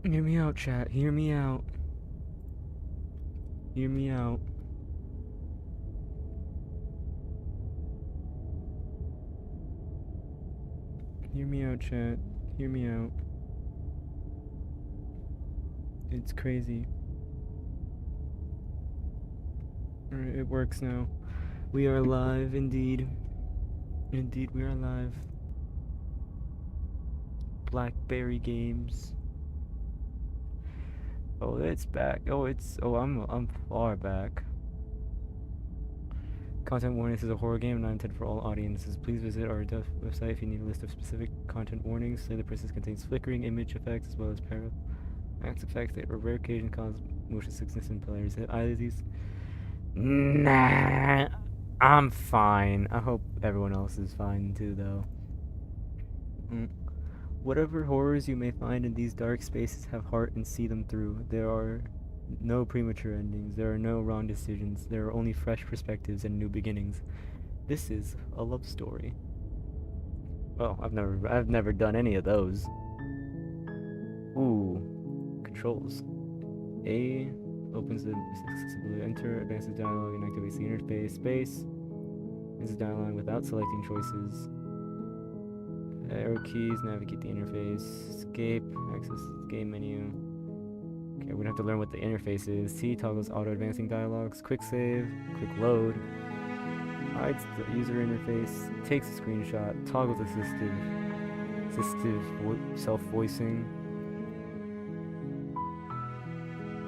Hear me out, chat. Hear me out. Hear me out. Hear me out, chat. Hear me out. It's crazy. Alright, it works now. We are live, indeed. Indeed, we are live. Blackberry Games. Oh, it's back. I'm far back. Content warning: this is a horror game, not intended for all audiences. Please visit our website if you need a list of specific content warnings. Slay the Princess contains flickering image effects as well as parallax effects that, on rare occasion, cause motion sickness in players. Either of these. Nah, I'm fine. I hope everyone else is fine too, though. Whatever horrors you may find in these dark spaces, have heart and see them through. There are no premature endings. There are no wrong decisions. There are only fresh perspectives and new beginnings. This is a love story. Well, I've never done any of those. Ooh, controls. A opens the accessibility. Enter, advances dialogue, and activates the interface. Space is dialogue without selecting choices. Arrow keys navigate the interface. Escape, access game menu. Okay, we're gonna have to learn what the interface is. C toggles auto advancing dialogues. Quick save, quick load. Hides the user interface. Takes a screenshot. Toggles assistive self-voicing.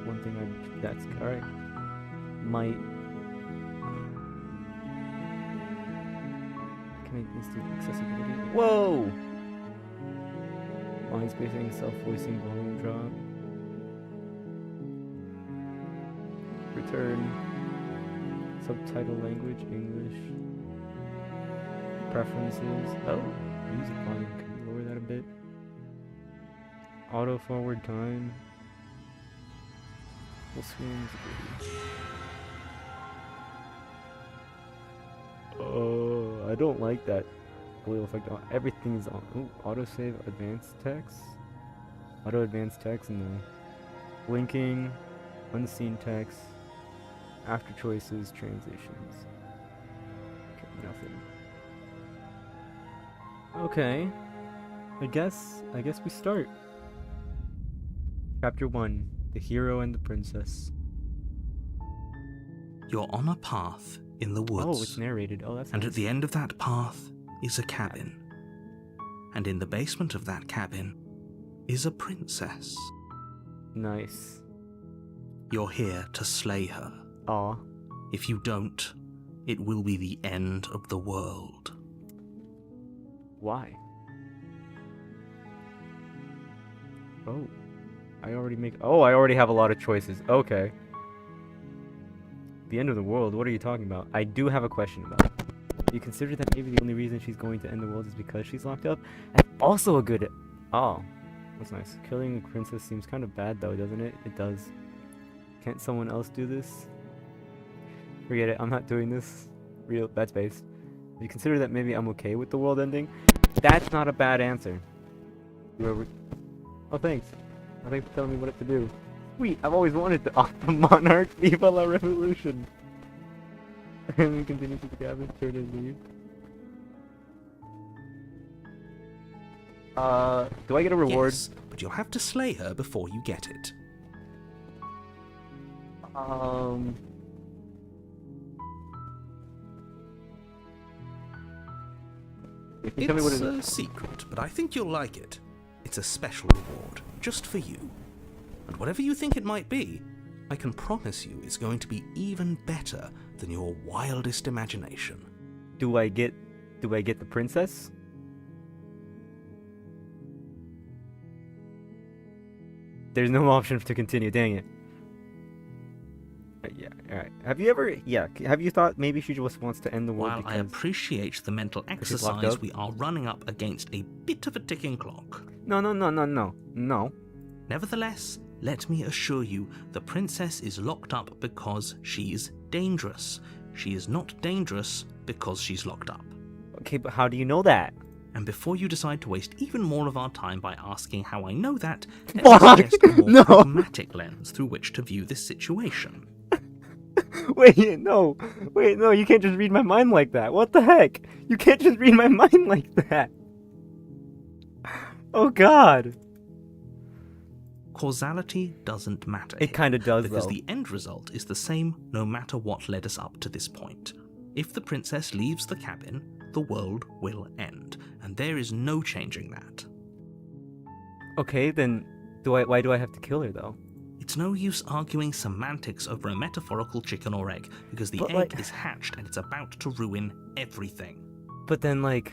One thing that's alright. Might. Can I just do accessibility? Whoa! Line spacing, self-voicing, volume drop. Return. Subtitle language, English. Preferences. Oh, music volume. Can we lower that a bit? Auto forward time. Full screen. Oh, I don't like that glue effect. Everything's on. Ooh, autosave advanced text. Auto advanced text and the blinking, unseen text, after choices, transitions. Okay, nothing. Okay. I guess we start. Chapter 1: The Hero and the Princess. You're on a path in the woods. Oh, it's narrated. Oh, that's And nice. at the end of that path is a cabin. And in the basement of that cabin is a princess. Nice. You're here to slay her. Aw. If you don't, it will be the end of the world. Why? Oh. I already have a lot of choices. Okay. The end of the world? What are you talking about? I do have a question about it. You consider that maybe the only reason she's going to end the world is because she's locked up? That's also a good... Oh. That's nice. Killing the princess seems kind of bad though, doesn't it? It does. Can't someone else do this? Forget it. I'm not doing this. Real bad space. You consider that maybe I'm okay with the world ending? That's not a bad answer. Oh, thanks. Thanks for telling me what to do. Sweet, I've always wanted to off the monarch. Viva la revolution. And we continue to the cabin, turn and leave. Do I get a reward? Yes, but you'll have to slay her before you get it. If you tell me what It's it is. a secret, but I think you'll like it. It's a special reward, just for you. And whatever you think it might be, I can promise you it's going to be even better than your wildest imagination. Do I get the princess? There's no option to continue, dang it. Yeah, alright. Have you thought maybe she just wants to end the world While I appreciate the mental she's locked exercise, up? we are running up against a bit of a ticking clock. No. Nevertheless, let me assure you, the princess is locked up because she's dangerous. She is not dangerous because she's locked up. Okay, but how do you know that? And before you decide to waste even more of our time by asking how I know that, let Fuck! me suggest a more No! pragmatic lens through which to view this situation. Wait, no, you can't just read my mind like that. What the heck? You can't just read my mind like that. Oh God. Causality doesn't matter It here, kind of does, because though. the end result is the same no matter what led us up to this point. If the princess leaves the cabin, the world will end, and there is no changing that. Okay, then why do I have to kill her though? It's no use arguing semantics over a metaphorical chicken or egg, because the But, egg like- is hatched and it's about to ruin everything. But then, like,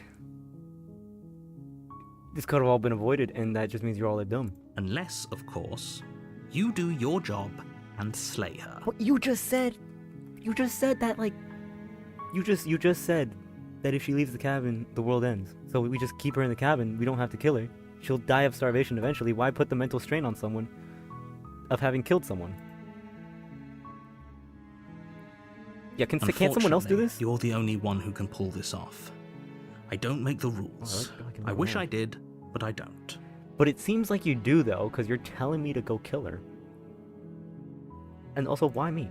this could have all been avoided, and that just means you're all dumb. Unless, of course, you do your job and slay her. What you just said that, like, you just said that if she leaves the cabin, the world ends. So we just keep her in the cabin. We don't have to kill her. She'll die of starvation eventually. Why put the mental strain on someone of having killed someone? Yeah, can't someone else do Unfortunately, this? You're the only one who can pull this off. I don't make the rules. I wish I did, but I don't. But it seems like you do, though, because you're telling me to go kill her. And also, why me?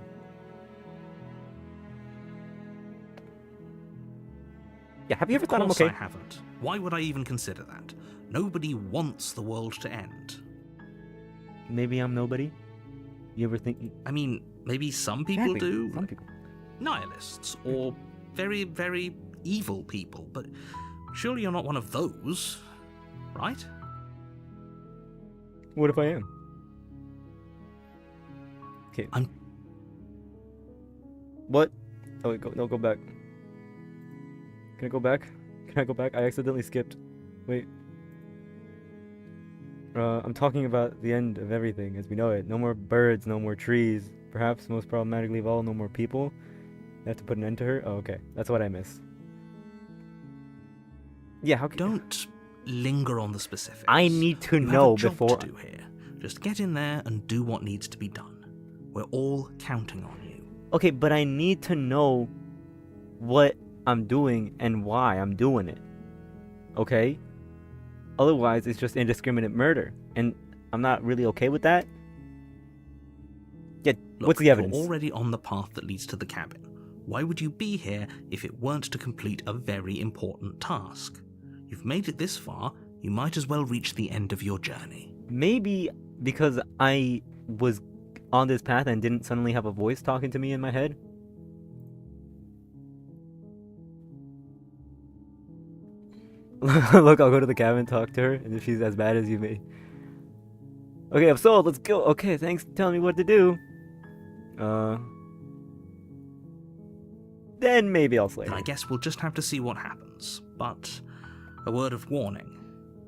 Yeah, have you ever Of thought I'm course okay? I haven't. Why would I even consider that? Nobody wants the world to end. Maybe I'm nobody? You ever think... I mean, maybe some people Exactly, do. Some people. Nihilists, or very, very evil people, but surely you're not one of those, right? What if I am? Okay. I'm- What? Oh, wait, go back. Can I go back? Can I go back? I accidentally skipped. Wait. I'm talking about the end of everything as we know it. No more birds, no more trees. Perhaps most problematically of all, no more people. I have to put an end to her? Oh, okay. That's what I miss. Yeah, how can... Don't linger on the specifics. I need to You know have a job before... to do here. Just get in there and do what needs to be done. We're all counting on you. Okay, but I need to know what I'm doing and why I'm doing it. Okay? Otherwise, it's just indiscriminate murder. And I'm not really okay with that. Yeah, Look, what's the evidence? You're already on the path that leads to the cabin. Why would you be here if it weren't to complete a very important task? You've made it this far, you might as well reach the end of your journey. Maybe because I was on this path and didn't suddenly have a voice talking to me in my head. Look, I'll go to the cabin, talk to her, and if she's as bad as you may. Okay, I'm sold, let's go. Okay, thanks for telling me what to do. Then maybe I'll slay And her. I guess we'll just have to see what happens. But a word of warning.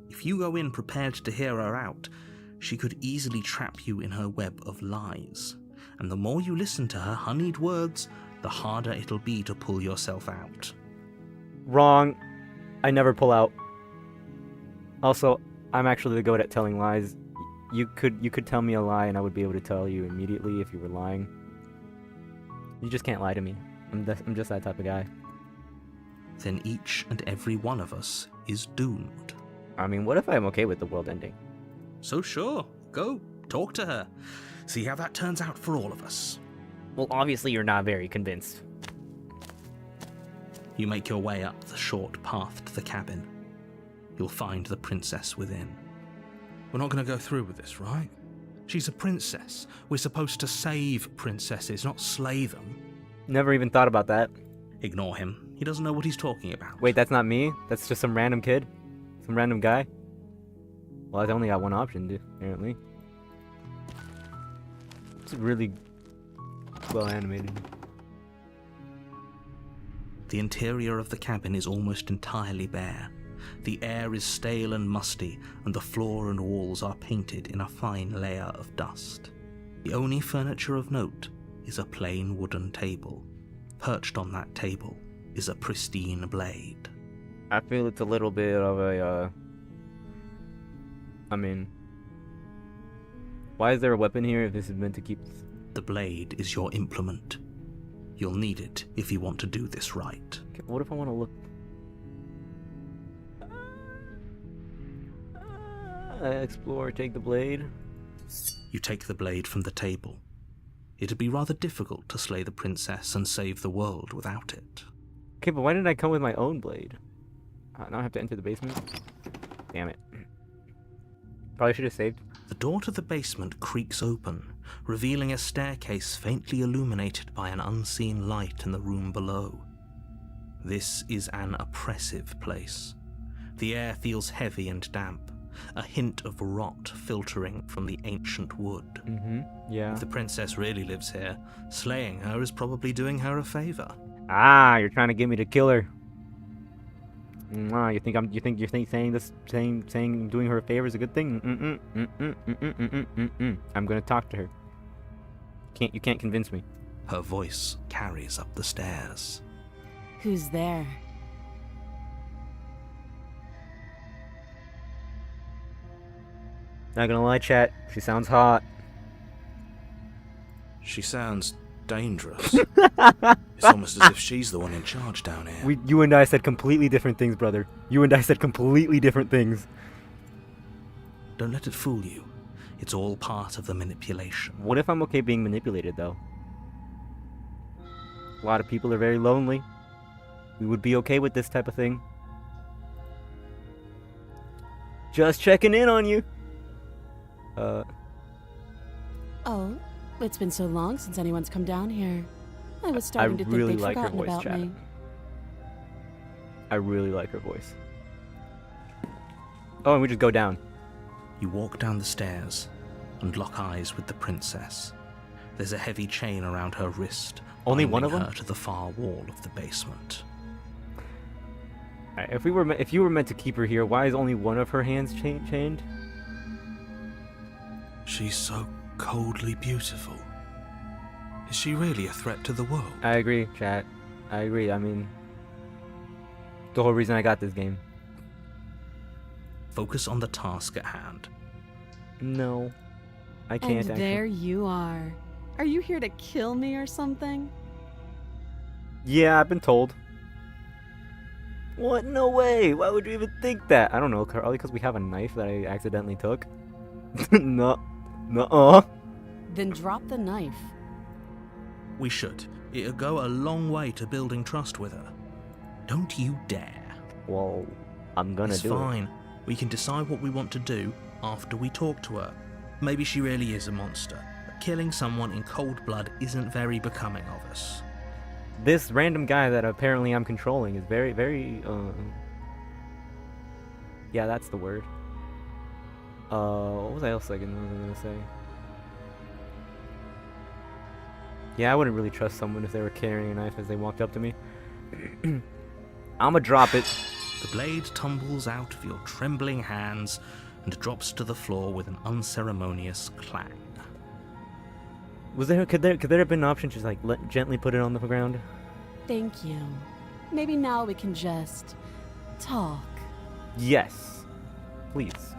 If you go in prepared to hear her out, she could easily trap you in her web of lies. And the more you listen to her honeyed words, the harder it'll be to pull yourself out. Wrong. I never pull out. Also, I'm actually good at telling lies. You could tell me a lie and I would be able to tell you immediately if you were lying. You just can't lie to me. I'm just that type of guy. Then each and every one of us is doomed. I mean, what if I'm okay with the world ending? So sure, go, talk to her. See how that turns out for all of us. Well, obviously you're not very convinced. You make your way up the short path to the cabin. You'll find the princess within. We're not going to go through with this, right? She's a princess. We're supposed to save princesses, not slay them. Never even thought about that. Ignore him. He doesn't know what he's talking about. Wait, that's not me? That's just some random kid? Some random guy? Well, I only got one option, apparently. It's really well animated. The interior of the cabin is almost entirely bare. The air is stale and musty, and the floor and walls are painted in a fine layer of dust. The only furniture of note is a plain wooden table. Perched on that table is a pristine blade. I feel it's a little bit of a, I mean... Why is there a weapon here if this is meant to keep... The blade is your implement. You'll need it if you want to do this right. Okay, what if I want to look... Explore, take the blade. You take the blade from the table. It'd be rather difficult to slay the princess and save the world without it. Okay, but why didn't I come with my own blade? Now I have to enter the basement? Damn it. Probably should have saved. The door to the basement creaks open, revealing a staircase faintly illuminated by an unseen light in the room below. This is an oppressive place. The air feels heavy and damp, a hint of rot filtering from the ancient wood. Yeah. If the princess really lives here, slaying her is probably doing her a favor. Ah, you're trying to get me to kill her. You think saying doing her a favor is a good thing? I'm gonna talk to her. You can't convince me. Her voice carries up the stairs. Who's there? Not gonna lie, chat. She sounds hot. She sounds dangerous. It's almost as if she's the one in charge down here. You and I said completely different things, brother. You and I said completely different things. Don't let it fool you. It's all part of the manipulation. What if I'm okay being manipulated, though? A lot of people are very lonely. We would be okay with this type of thing. Just checking in on you. Oh, it's been so long since anyone's come down here. I was starting to think really they'd like her forgotten voice, about chat. me. I really like her voice. Oh, and we just go down. You walk down the stairs and lock eyes with the princess. There's a heavy chain around her wrist. Only one of binding them? her to the far wall of the basement. Alright, if you were meant to keep her here, why is only one of her hands chained? She's so coldly beautiful. Is she really a threat to the world? I agree, chat. I agree. I mean, the whole reason I got this game. Focus on the task at hand. No, I can't. And there you are. Are you here to kill me or something? Yeah, I've been told. What? No way. Why would you even think that? I don't know. Probably because we have a knife that I accidentally took. No. Nuh-uh. Then drop the knife. We should. It'll go a long way to building trust with her. Don't you dare. Well, I'm gonna It's do it. fine. We can decide what we want to do after we talk to her. Maybe she really is a monster, but killing someone in cold blood isn't very becoming of us. This random guy that apparently I'm controlling is very, very, yeah, that's the word. What was I else gonna say? Yeah, I wouldn't really trust someone if they were carrying a knife as they walked up to me. I'ma drop it. The blade tumbles out of your trembling hands and drops to the floor with an unceremonious clang. Could there have been an option to just like gently put it on the ground? Thank you. Maybe now we can just talk. Yes, please.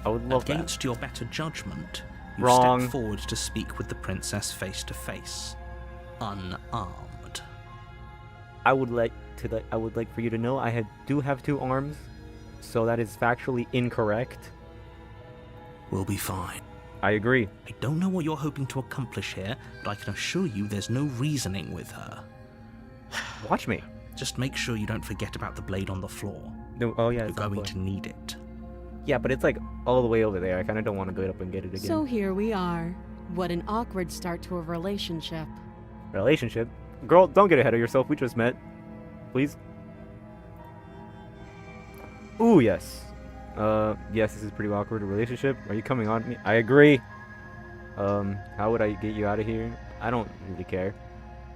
I would love that. Against your better judgment, you Wrong. step forward to speak with the princess face to face, unarmed. I would like for you to know I do have 2 arms, so that is factually incorrect. We'll be fine. I agree. I don't know what you're hoping to accomplish here, but I can assure you there's no reasoning with her. Watch me. Just make sure you don't forget about the blade on the floor. No, oh yeah, You're it's on the going floor. to need it. Yeah, but it's like all the way over there. I kind of don't want to go up and get it again. So here we are. What an awkward start to a relationship. Relationship? Girl, don't get ahead of yourself. We just met. Please. Ooh, yes. Yes, this is pretty awkward. A relationship? Are you coming on me? I agree. How would I get you out of here? I don't really care.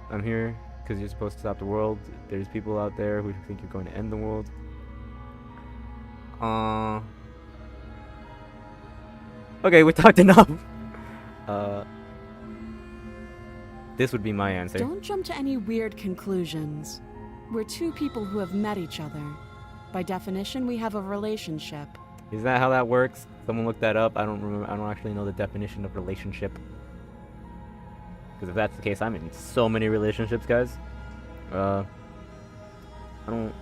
I'm here because you're supposed to stop the world. There's people out there who think you're going to end the world. Okay, we talked enough. This would be my answer. Don't jump to any weird conclusions. We're 2 people who have met each other. By definition, we have a relationship. Is that how that works? Someone look that up. I don't remember. I don't actually know the definition of relationship. Because if that's the case, I'm in so many relationships, guys. I don't.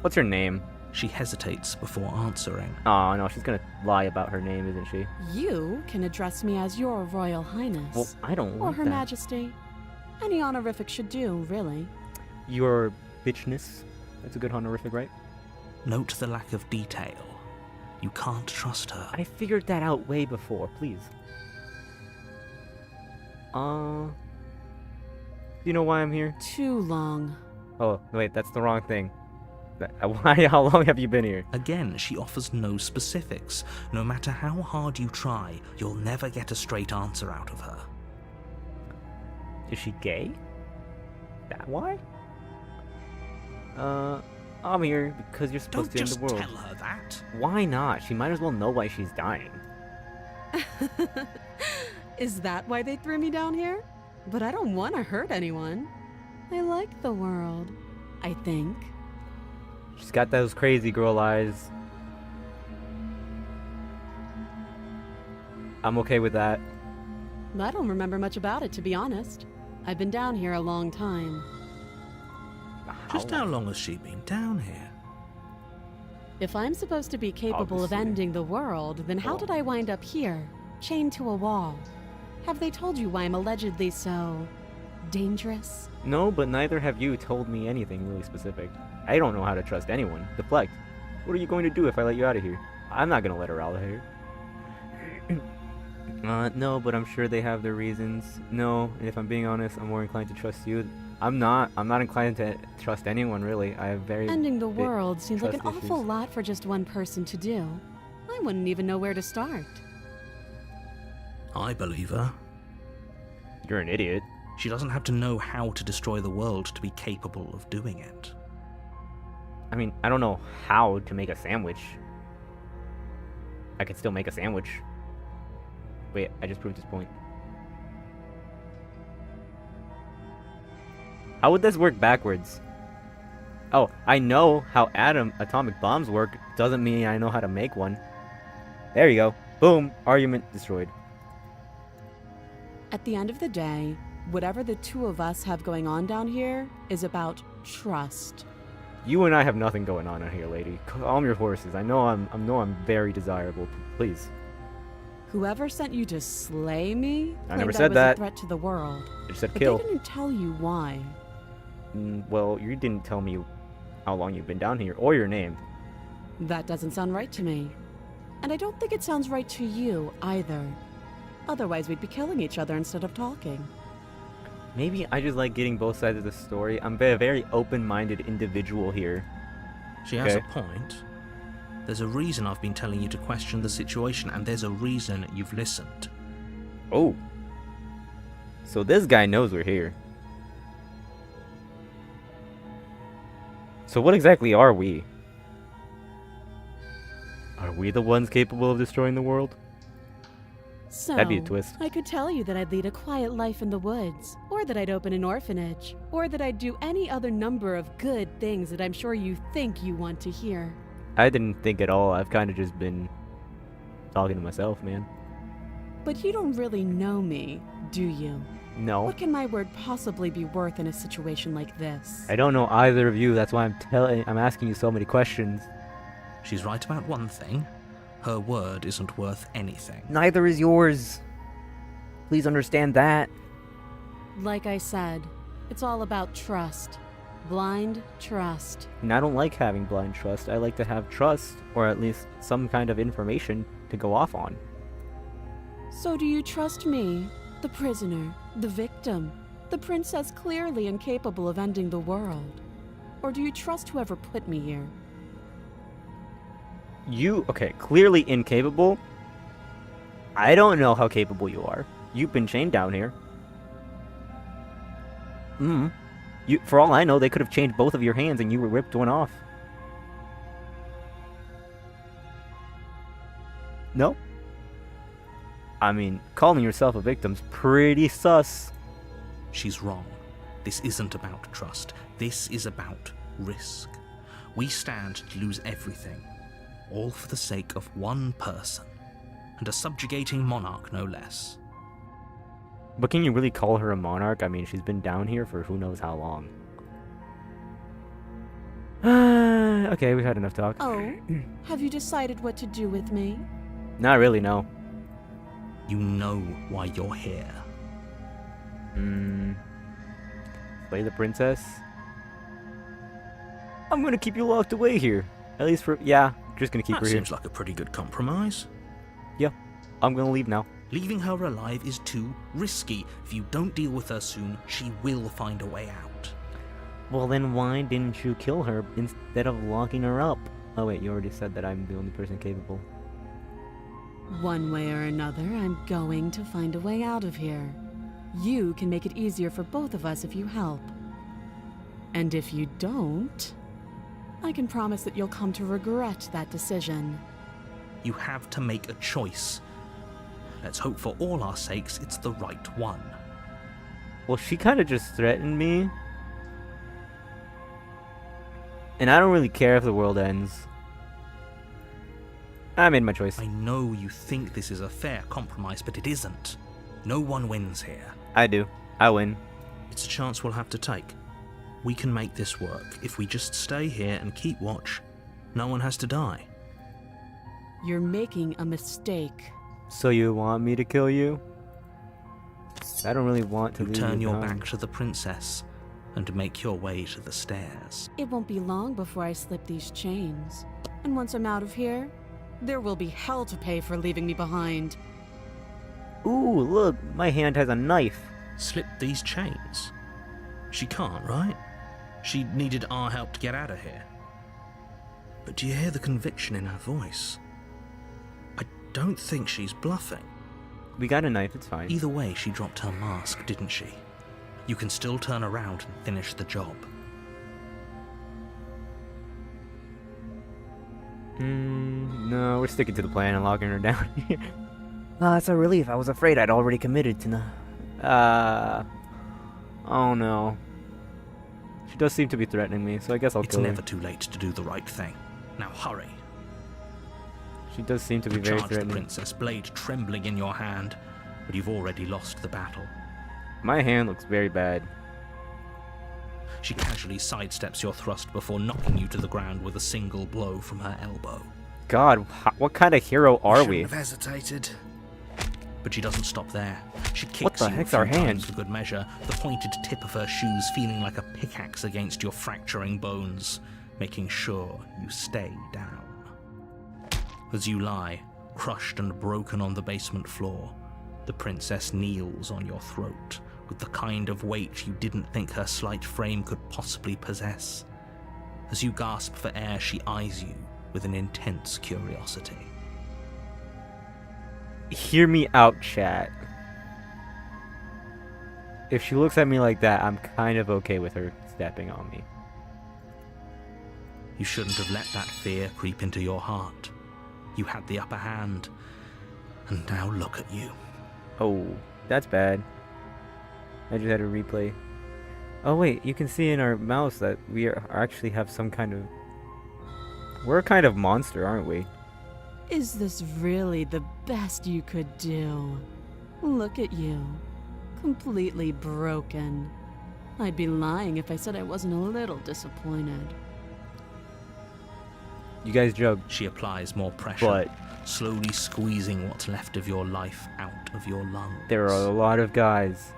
What's your name? She hesitates before answering. Oh no, she's gonna lie about her name, isn't she? You can address me as Your Royal Highness. Well, I don't or want Her that. Majesty. Any honorific should do, really. Your bitchness. That's a good honorific, right? Note the lack of detail. You can't trust her. I figured that out way before, please. Do you know why I'm here? Too long. Oh, wait, that's the wrong thing. Why? How long have you been here? Again, she offers no specifics. No matter how hard you try, you'll never get a straight answer out of her. Is she gay? That why? I'm here because you're supposed Don't to end just the world. tell her that. Why not? She might as well know why she's dying. Is that why they threw me down here? But I don't want to hurt anyone. I like the world, I think. She's got those crazy girl eyes. I'm okay with that. I don't remember much about it, to be honest. I've been down here a long time. Just how long has she been down here? If I'm supposed to be capable of Obviously. ending the world, then how Oh. did I wind up here, chained to a wall? Have they told you why I'm allegedly so dangerous? No, but neither have you told me anything really specific. I don't know how to trust anyone. Deflect. What are you going to do if I let you out of here? I'm not gonna let her out of here. No, but I'm sure they have their reasons. No, and if I'm being honest, I'm more inclined to trust you. I'm not inclined to trust anyone, really. I have very... Ending the big world seems like an trust awful issues. lot for just one person to do. I wouldn't even know where to start. I believe her. You're an idiot. She doesn't have to know how to destroy the world to be capable of doing it. I mean, I don't know how to make a sandwich. I could still make a sandwich. Wait, I just proved this point. How would this work backwards? Oh, I know how atomic bombs work. Doesn't mean I know how to make one. There you go. Boom. Argument destroyed. At the end of the day, whatever the two of us have going on down here is about trust. You and I have nothing going on out here, lady. Calm your horses. I know I'm very desirable. Please. Whoever sent you to slay me I never claimed said was that. a threat to the world. I just said But kill. they didn't tell you why. Well, you didn't tell me how long you've been down here or your name. That doesn't sound right to me. And I don't think it sounds right to you either. Otherwise, we'd be killing each other instead of talking. Maybe I just like getting both sides of the story. I'm a very open-minded individual here. She has a Okay. point. There's a reason I've been telling you to question the situation, and there's a reason you've listened. Oh. So this guy knows we're here. So what exactly are we? Are we the ones capable of destroying the world? So, That'd be a twist. I could tell you that I'd lead a quiet life in the woods, or that I'd open an orphanage, or that I'd do any other number of good things that I'm sure you think you want to hear. I didn't think at all. I've kind of just been talking to myself, man. But you don't really know me, do you? No. What can my word possibly be worth in a situation like this? I don't know either of you. That's why I'm asking you so many questions. She's right about one thing. Her word isn't worth anything. Neither is yours. Please understand that. Like I said, it's all about trust. Blind trust. And I don't like having blind trust. I like to have trust, or at least some kind of information to go off on. So do you trust me, the prisoner, the victim, the princess clearly incapable of ending the world? Or do you trust whoever put me here? Okay, clearly incapable. I don't know how capable you are. You've been chained down here. For all I know, they could have chained both of your hands and you were ripped one off. No? I mean, calling yourself a victim's pretty sus. She's wrong. This isn't about trust. This is about risk. We stand to lose everything, all for the sake of one person, and a subjugating monarch no less. But can you really call her a monarch? I mean, she's been down here for who knows how long. Okay, we've had enough talk. Oh, have you decided what to do with me? Not really, no. You know why you're here. Slay the princess? I'm gonna keep you locked away here. At least for... Yeah, just gonna keep That her here. seems like a pretty good compromise. Yeah, I'm gonna leave now. Leaving her alive is too risky. If you don't deal with her soon, she will find a way out. Well, then why didn't you kill her instead of locking her up? Oh wait, you already said that I'm the only person capable. One way or another, I'm going to find a way out of here. You can make it easier for both of us if you help. And if you don't, I can promise that you'll come to regret that decision. You have to make a choice. Let's hope for all our sakes it's the right one. Well, she kind of just threatened me. And I don't really care if the world ends. I made my choice. I know you think this is a fair compromise, but it isn't. No one wins here. I do. I win. It's a chance we'll have to take. We can make this work. If we just stay here and keep watch, no one has to die. You're making a mistake. So you want me to kill you? I don't really want to You leave turn you your behind. back to the princess and make your way to the stairs. It won't be long before I slip these chains. And once I'm out of here, there will be hell to pay for leaving me behind. Ooh, look, my hand has a knife. Slip these chains? She can't, right? She needed our help to get out of here. But do you hear the conviction in her voice? I don't think she's bluffing. We got a knife, it's fine. Either way, she dropped her mask, didn't she? You can still turn around and finish the job. No, we're sticking to the plan and locking her down. Oh, that's a relief. I was afraid I'd already committed to oh no. She does seem to be threatening me, so I guess I'll It's kill her. never too late to do the right thing. Now hurry. She does seem to be You very charge the threatening. princess, blade trembling in your hand, but you've already lost the battle. My hand looks very bad. She casually sidesteps your thrust before knocking you to the ground with a single blow from her elbow. God, what kind of hero are we? Shouldn't have hesitated. But she doesn't stop there. She kicks What the you heck's a our few times hand? for good measure, the pointed tip of her shoes feeling like a pickaxe against your fracturing bones, making sure you stay down. As you lie, crushed and broken on the basement floor, the princess kneels on your throat with the kind of weight you didn't think her slight frame could possibly possess. As you gasp for air, she eyes you with an intense curiosity. Hear me out, chat. If she looks at me like that, I'm kind of okay with her stepping on me. You shouldn't have let that fear creep into your heart. You had the upper hand, and now look at you. Oh, that's bad. I just had a replay. Oh wait, you can see in our mouse that we actually have some kind of... We're a kind of monster, aren't we? Is this really the best you could do? Look at you. Completely broken. I'd be lying if I said I wasn't a little disappointed. You guys joke, She applies more pressure, but slowly squeezing what's left of your life out of your lungs. there are a lot of guys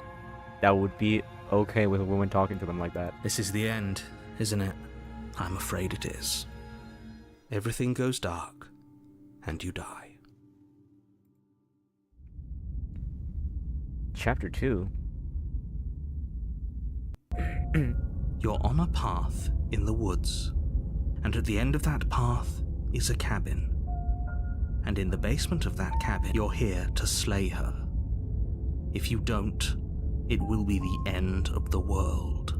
that would be okay with a woman talking to them like that. This is the end, isn't it? I'm afraid it is. Everything goes dark, and you die. Chapter 2. You're on a path in the woods, and at the end of that path is a cabin. And in the basement of that cabin, you're here to slay her. If you don't, it will be the end of the world.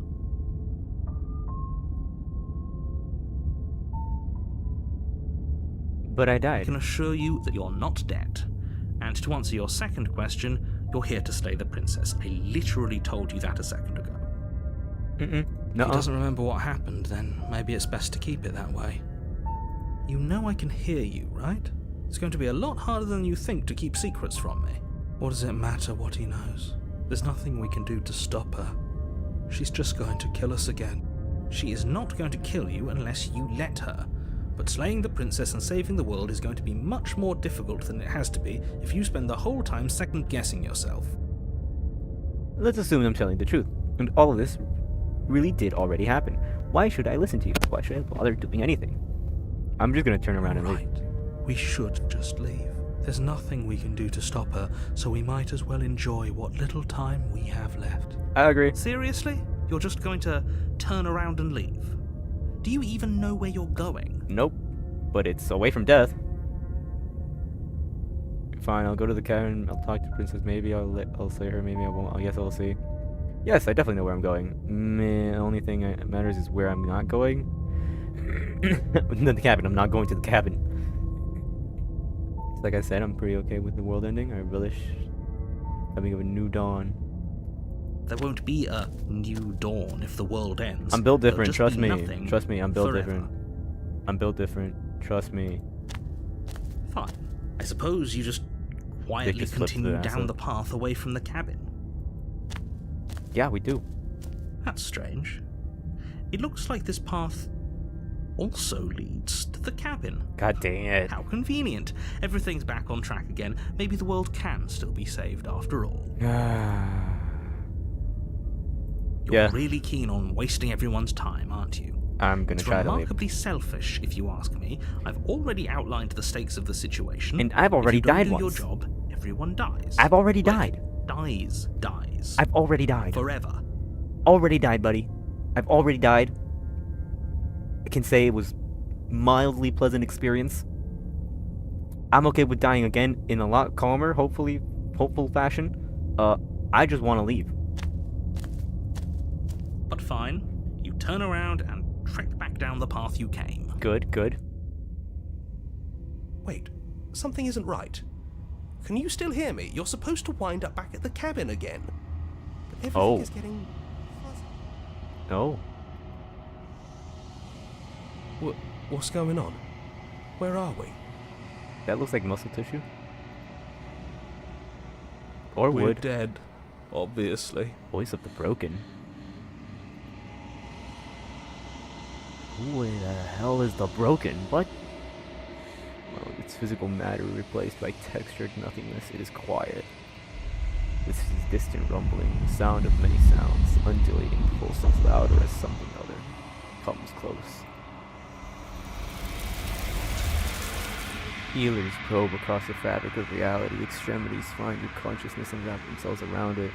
But I I died. can assure you that you're not dead. And to answer your second question, you're here to slay the princess. I literally told you that a second ago. Mm-mm. If No. he doesn't remember what happened, then maybe it's best to keep it that way. You know I can hear you, right? It's going to be a lot harder than you think to keep secrets from me. What does it matter what he knows? There's nothing we can do to stop her. She's just going to kill us again. She is not going to kill you unless you let her. But slaying the princess and saving the world is going to be much more difficult than it has to be if you spend the whole time second-guessing yourself. Let's assume I'm telling the truth, and all of this really did already happen. Why should I listen to you? Why should I bother doing anything? I'm just gonna turn around and leave. Right. We should just leave. There's nothing we can do to stop her, so we might as well enjoy what little time we have left. I agree. Seriously? You're just going to turn around and leave? Do you even know where you're going? Nope. But it's away from death. Fine, I'll go to the cabin. I'll talk to Princess. Maybe I'll slay her. Maybe I won't. I guess I'll see. Yes, I definitely know where I'm going. The only thing that matters is where I'm not going. The cabin. I'm not going to the cabin. Like I said, I'm pretty okay with the world ending. I relish coming of a new dawn. There won't be a new dawn if the world ends. I'm built There'll different. just Trust be me. nothing Trust me. I'm built forever. different. I'm built different. Trust me. Fine. I suppose you just quietly just slipped continue through down acid. the path away from the cabin. Yeah, we do. That's strange. It looks like this path also leads to the cabin. God dang it. How convenient. Everything's back on track again. Maybe the world can still be saved after all. You're Yeah. really keen on wasting everyone's time, aren't you? I'm gonna It's try to leave. remarkably selfish, if you ask me. I've already outlined the stakes of the situation. And I've already if you don't died do once. your job, everyone dies. I've already Like, died. Dies. I've already died. Forever. Already died, buddy. I've already died. I can say it was mildly pleasant experience. I'm okay with dying again in a lot calmer, hopeful fashion. I just want to leave. But fine. You turn around and trek back down the path you came. Good, good. Wait, something isn't right. Can you still hear me? You're supposed to wind up back at the cabin again. But everything Oh. is getting fuzzy. Oh. What's going on? Where are we? That looks like muscle tissue. Or We're wood. dead, obviously. Voice of the broken. Who the hell is the broken? What? Well, it's physical matter replaced by textured nothingness. It is quiet. This is distant rumbling, the sound of many sounds, undulating pulses louder as something other comes close. Healers probe across the fabric of reality. Extremities find your consciousness and wrap themselves around it.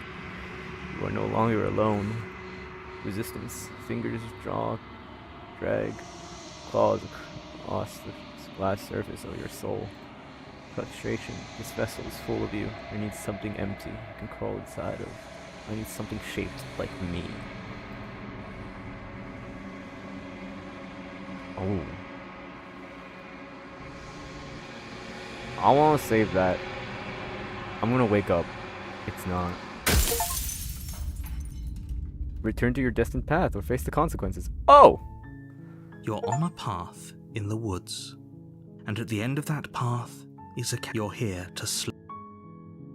You are no longer alone. Resistance. Fingers draw, drag, claws across the glass surface of your soul. Frustration. This vessel is full of you. I need something empty you can crawl inside of. I need something shaped like me. Oh. I want to save that. I'm gonna wake up. It's not. Return to your destined path or face the consequences. Oh! You're on a path in the woods. And at the end of that path is a You're here to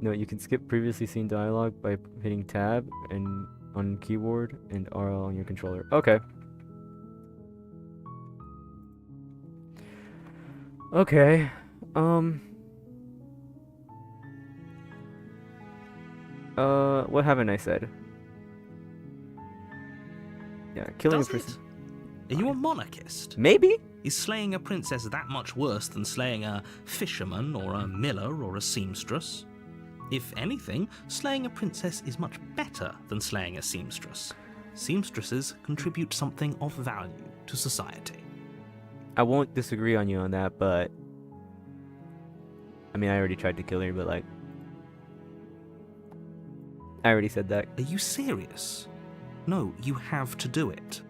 No, you can skip previously seen dialogue by hitting tab and on keyboard and RL on your controller. Okay. Okay. What haven't I said? Yeah, killing Does a person. it? Are you a monarchist? Maybe? Is slaying a princess that much worse than slaying a fisherman or a miller or a seamstress? If anything, slaying a princess is much better than slaying a seamstress. Seamstresses contribute something of value to society. I won't disagree on you on that, but I mean, I already tried to kill her, but like, I already said that. Are you serious? No, you have to do it.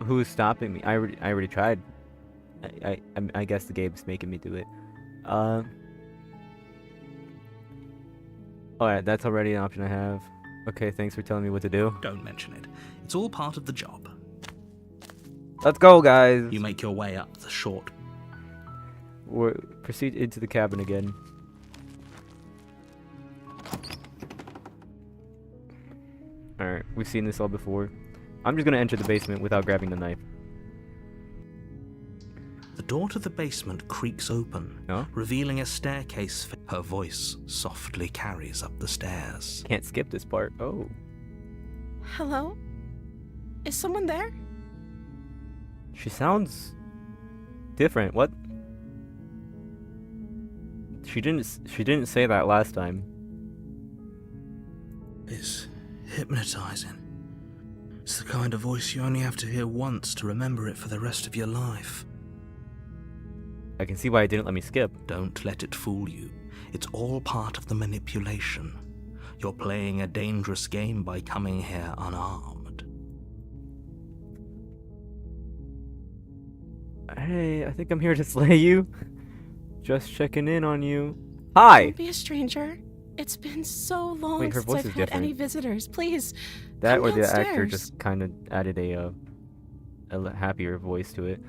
Who is stopping me? I already tried. I guess the game's making me do it. Alright, that's already an option I have. Okay, thanks for telling me what to do. Don't mention it. It's all part of the job. Let's go, guys! You make your way up the short. Proceed into the cabin again. Alright, we've seen this all before. I'm just gonna enter the basement without grabbing the knife. The door to the basement creaks open, No? revealing a staircase. Her voice softly carries up the stairs. Can't skip this part. Oh. Hello? Is someone there? She sounds different. What? She didn't say that last time. It's hypnotizing. It's the kind of voice you only have to hear once to remember it for the rest of your life. I can see why it didn't let me skip. Don't let it fool you. It's all part of the manipulation. You're playing a dangerous game by coming here unarmed. Hey, I think I'm here to slay you. Just checking in on you. Hi! Don't be a stranger. It's been so long Wait, her since voice I've is had different. any visitors. Please, That come or the actor downstairs. just kind of added a happier voice to it.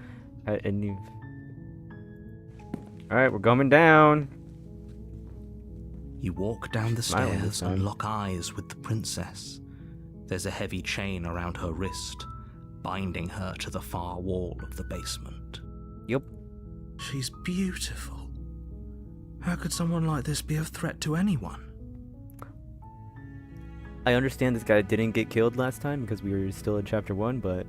Alright, we're coming down. You walk down the Smiling this stairs and time. lock eyes with the princess. There's a heavy chain around her wrist, binding her to the far wall of the basement. Yup. She's beautiful. How could someone like this be a threat to anyone? I understand this guy didn't get killed last time because we were still in chapter 1, but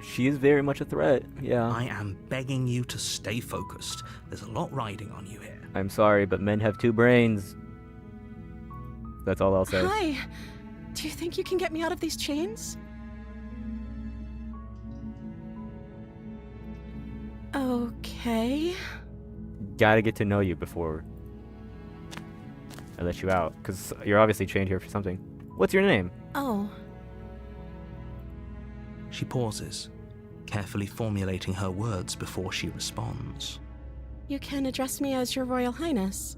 she is very much a threat. Yeah. I am begging you to stay focused. There's a lot riding on you here. I'm sorry, but men have 2 brains. That's all I'll say. Hi. Do you think you can get me out of these chains? Okay. Gotta get to know you before I let you out, because you're obviously chained here for something. What's your name? Oh, She pauses, carefully formulating her words before she responds. you can address me as Your Royal Highness.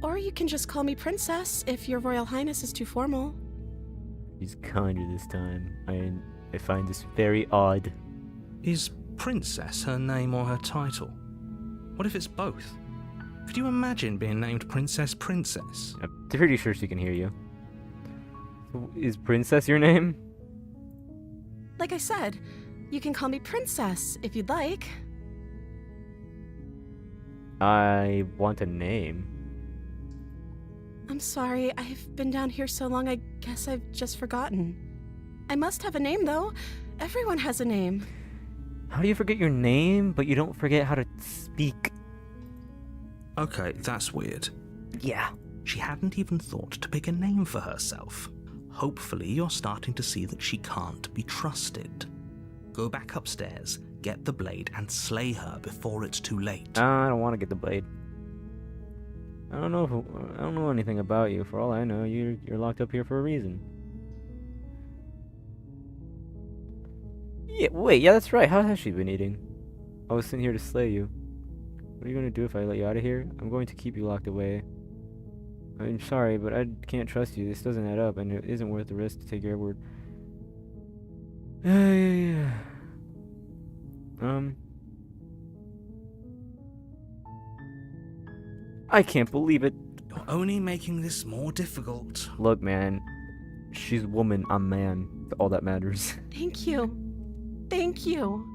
Or you can just call me Princess if Your Royal Highness is too formal. He's kinder this time. I find this very odd. Is Princess her name or her title? What if it's both? Could you imagine being named Princess Princess? I'm pretty sure she can hear you. So, is Princess your name? Like I said, you can call me Princess if you'd like. I want a name. I'm sorry, I've been down here so long I guess I've just forgotten. I must have a name though. Everyone has a name. How do you forget your name, but you don't forget how to speak? Okay, that's weird. Yeah. She hadn't even thought to pick a name for herself. Hopefully you're starting to see that she can't be trusted. Go back upstairs, get the blade, and slay her before it's too late. I don't want to get the blade. I don't know anything about you. For all I know, you're locked up here for a reason. Yeah, wait, yeah, that's right. How has she been eating? I was sitting here to slay you. What are you gonna do if I let you out of here? I'm going to keep you locked away. I'm sorry, but I can't trust you. This doesn't add up, and it isn't worth the risk to take your word. Yeah. I can't believe it. You're only making this more difficult. Look, man. She's woman, I'm man. All that matters. Thank you. Thank you.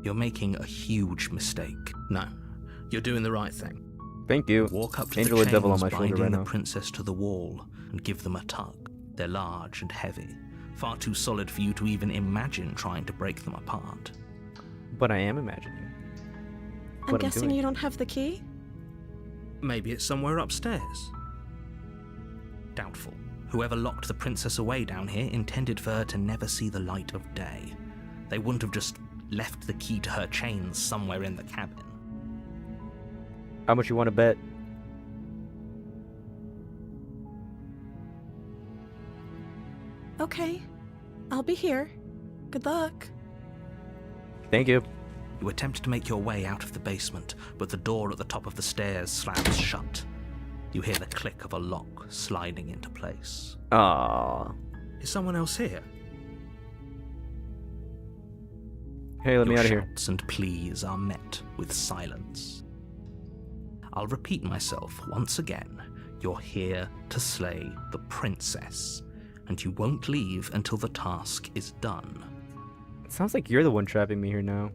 You're making a huge mistake. No, you're doing the right thing. Thank you. Walk up to Angel the and devil on chains my shoulder binding right the now. princess to the wall and give them a tug. They're large and heavy, far too solid for you to even imagine trying to break them apart. But I am imagining. I'm what I'm guessing doing. you don't have the key? Maybe it's somewhere upstairs. Doubtful. Whoever locked the princess away down here intended for her to never see the light of day. They wouldn't have just left the key to her chains somewhere in the cabin. How much you want to bet? Okay. I'll be here. Good luck. Thank you. You attempt to make your way out of the basement, but the door at the top of the stairs slams shut. You hear the click of a lock sliding into place. Aww. Is someone else here? Hey, let me Your out of here. shouts and pleas are met with silence. I'll repeat myself once again. You're here to slay the princess. and you won't leave until the task is done. It sounds like you're the one trapping me here now.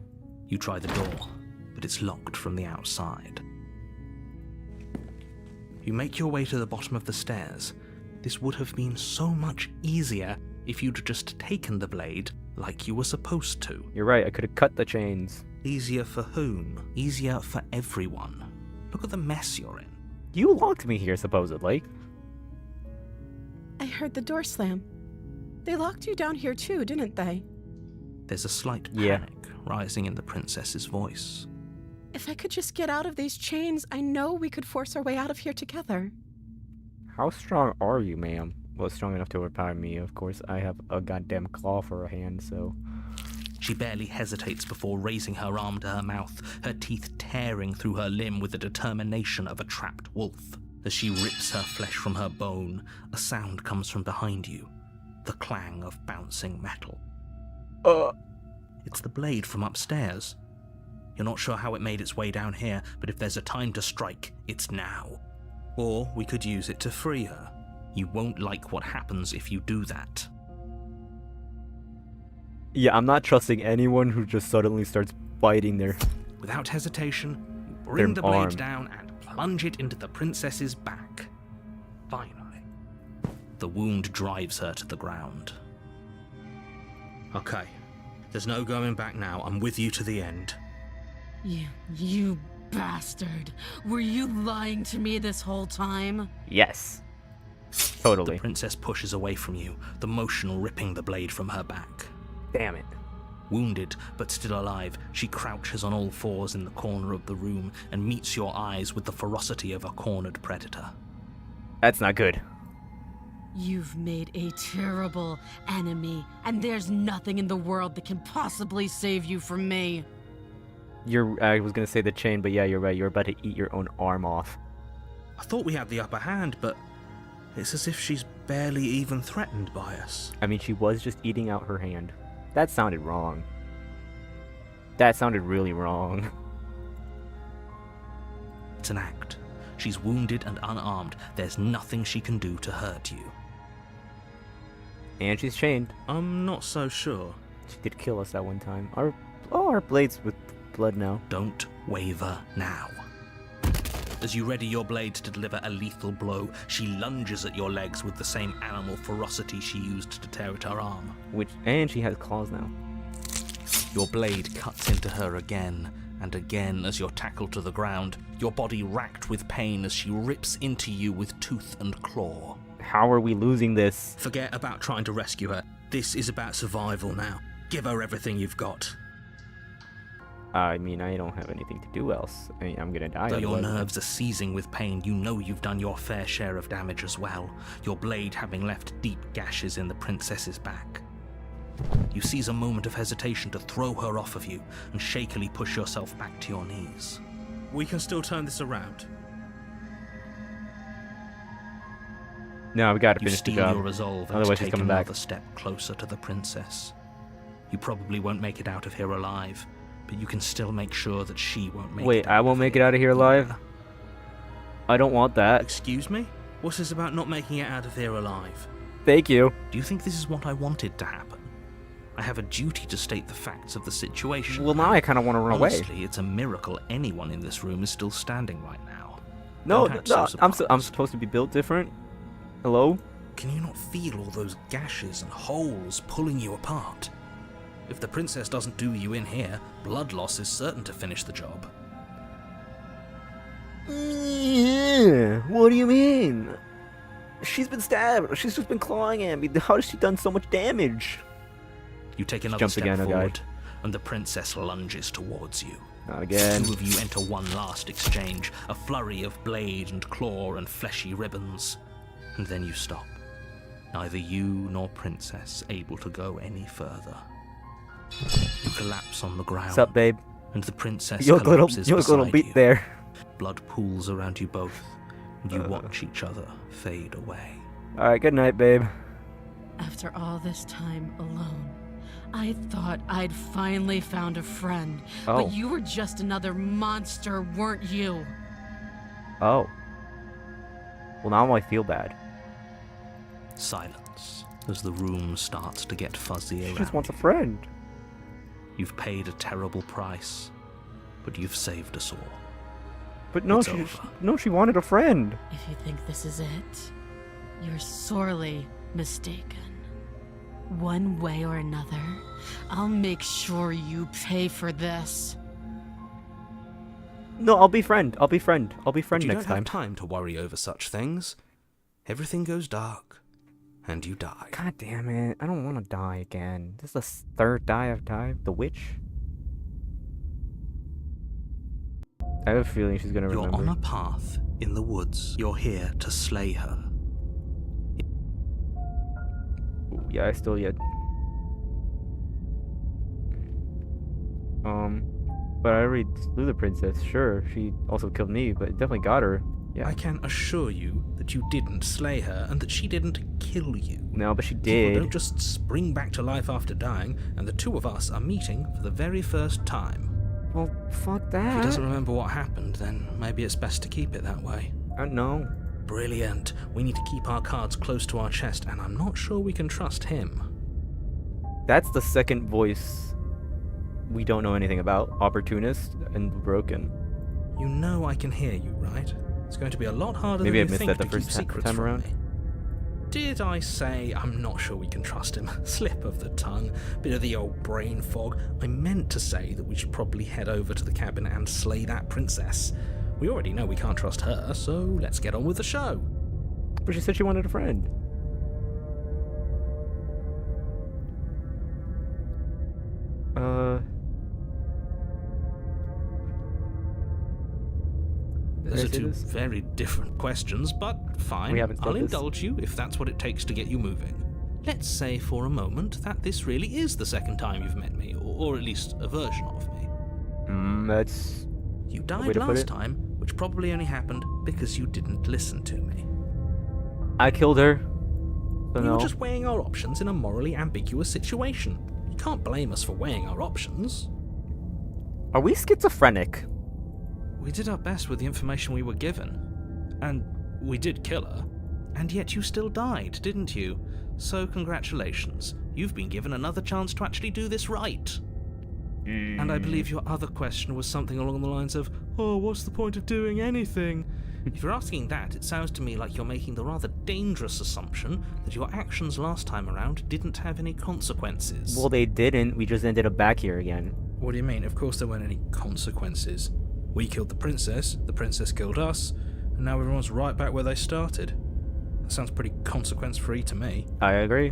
You try the door, but it's locked from the outside. You make your way to the bottom of the stairs. This would have been so much easier if you'd just taken the blade like you were supposed to. You're right, I could have cut the chains. Easier for whom? Easier for everyone. Look at the mess you're in. You locked me here, supposedly. I heard the door slam. They locked you down here too, didn't they? There's a slight Yeah. panic rising in the princess's voice. If I could just get out of these chains, I know we could force our way out of here together. How strong are you, ma'am? Well, strong enough to overpower me, of course. I have a goddamn claw for a hand, so... She barely hesitates before raising her arm to her mouth, her teeth tearing through her limb with the determination of a trapped wolf. As she rips her flesh from her bone, a sound comes from behind you, the clang of bouncing metal. It's the blade from upstairs. You're not sure how it made its way down here, but if there's a time to strike, it's now. Or we could use it to free her. You won't like what happens if you do that. Yeah, I'm not trusting anyone who just suddenly starts biting their... Without hesitation, you bring Their the blade arm. down and plunge it into the princess's back. Finally, the wound drives her to the ground. Okay, there's no going back now. I'm with you to the end. You bastard. Were you lying to me this whole time? Yes. The Totally. princess pushes away from you, the motion ripping the blade from her back. Damn it. Wounded, but still alive, she crouches on all fours in the corner of the room and meets your eyes with the ferocity of a cornered predator. That's not good. You've made a terrible enemy, and there's nothing in the world that can possibly save you from me. I was gonna say the chain, but yeah, you're right. You're about to eat your own arm off. I thought we had the upper hand, but it's as if she's barely even threatened by us. I mean, she was just eating out her hand. That sounded wrong. That sounded really wrong. It's an act. She's wounded and unarmed. There's nothing she can do to hurt you. And she's chained. I'm not so sure. She did kill us that one time. Our blades with blood now. Don't waver now. As you ready your blade to deliver a lethal blow, she lunges at your legs with the same animal ferocity she used to tear at her arm. And she has claws now. Your blade cuts into her again and again as you're tackled to the ground, your body racked with pain as she rips into you with tooth and claw. How are we losing this? Forget about trying to rescue her. This is about survival now. Give her everything you've got. I mean, I don't have anything to do else. I mean, I'm gonna die. Though your otherwise. nerves are seizing with pain, you know you've done your fair share of damage as well, your blade having left deep gashes in the princess's back. You seize a moment of hesitation to throw her off of you and shakily push yourself back to your knees. We can still turn this around. No, we gotta You finish the steel your job. resolve and Otherwise she's take coming another back. step closer to the princess. You probably won't make it out of here alive, but you can still make sure that she won't make it Wait, out I won't of make it out of here alive? either. I don't want that. Excuse me? What's this about not making it out of here alive? Thank you. Do you think this is what I wanted to happen? I have a duty to state the facts of the situation. Well, now I kind of want to run away. Honestly, it's a miracle anyone in this room is still standing right now. No, Don't act no, so I'm surprised. supposed to be built different. Hello? Can you not feel all those gashes and holes pulling you apart? If the princess doesn't do you in here, blood loss is certain to finish the job. What do you mean? She's been stabbed. She's just been clawing at me. How has she done so much damage? You take another Jump step again, okay. forward, and the princess lunges towards you. Not again. Two of you enter one last exchange, a flurry of blade and claw and fleshy ribbons. And then you stop. Neither you nor princess able to go any further. You collapse on the ground. What's up, babe? And the princess You look collapses a little beside beat you. there. Blood pools around you both, and you watch each other fade away. Alright, good night, babe. After all this time alone, I thought I'd finally found a friend. Oh. But you were just another monster, weren't you? Oh. Well, now I feel bad. Silence. as the room starts to get fuzzy She around just wants a you. friend. You've paid a terrible price, but you've saved us all. But no, It's she over. she wanted a friend. If you think this is it, you're sorely mistaken. One way or another, I'll make sure you pay for this. No, I'll be friend. I'll be friend But you next don't time. have time to worry over such things. Everything goes dark, and you die. God damn it! I don't want to die again. This is the third die I've died. The witch. I have a feeling she's gonna You're remember. on a path in the woods. You're here to slay her. Ooh, yeah, I still yet. But I already slew the princess. Sure, she also killed me, but it definitely got her. Yeah. I can assure you that you didn't slay her and that she didn't kill you. No, but she People did. don't just spring back to life after dying, and the two of us are meeting for the very first time. Well, fuck If he that. doesn't remember what happened, then maybe it's best to keep it that way. I don't know. Brilliant. We need to keep our cards close to our chest, and I'm not sure we can trust him. That's the second voice we don't know anything about. Opportunist and broken. You know I can hear you, right? It's going to be a lot harder Maybe than I you missed think that the to keep first secrets time from around. me. Did I say I'm not sure we can trust him? Slip of the tongue, bit of the old brain fog. I meant to say that we should probably head over to the cabin and slay that princess. We already know we can't trust her, so let's get on with the show. But she said she wanted a friend. Did Those I are say two this? very different questions, but fine. We haven't said I'll this. indulge you if that's what it takes to get you moving. Let's say for a moment that this really is the second time you've met me, or at least a version of me. That's You way died to put last it. time, which probably only happened because you didn't listen to me. I killed her. So We no. were just weighing our options in a morally ambiguous situation. You can't blame us for weighing our options. Are we schizophrenic? We did our best with the information we were given. And we did kill her. And yet you still died, didn't you? So congratulations. You've been given another chance to actually do this right. And I believe your other question was something along the lines of, oh, what's the point of doing anything? If you're asking that, it sounds to me like you're making the rather dangerous assumption that your actions last time around didn't have any consequences. Well, they didn't. We just ended up back here again. What do you mean? Of course there weren't any consequences. We killed the princess killed us, and now everyone's right back where they started. That sounds pretty consequence-free to me. I agree.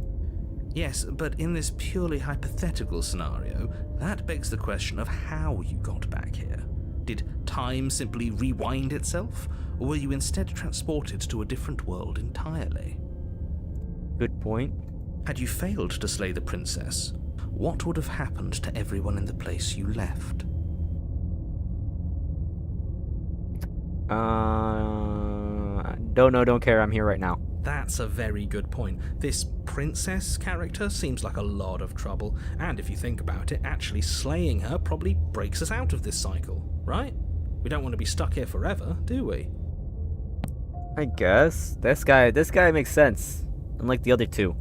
Yes, but in this purely hypothetical scenario, that begs the question of how you got back here. Did time simply rewind itself, or were you instead transported to a different world entirely? Good point. Had you failed to slay the princess, what would have happened to everyone in the place you left? Don't know, don't care. I'm here right now. That's a very good point. This princess character seems like a lot of trouble, and if you think about it, actually slaying her probably breaks us out of this cycle, right? We don't want to be stuck here forever, do we? I guess. This guy makes sense. Unlike the other two.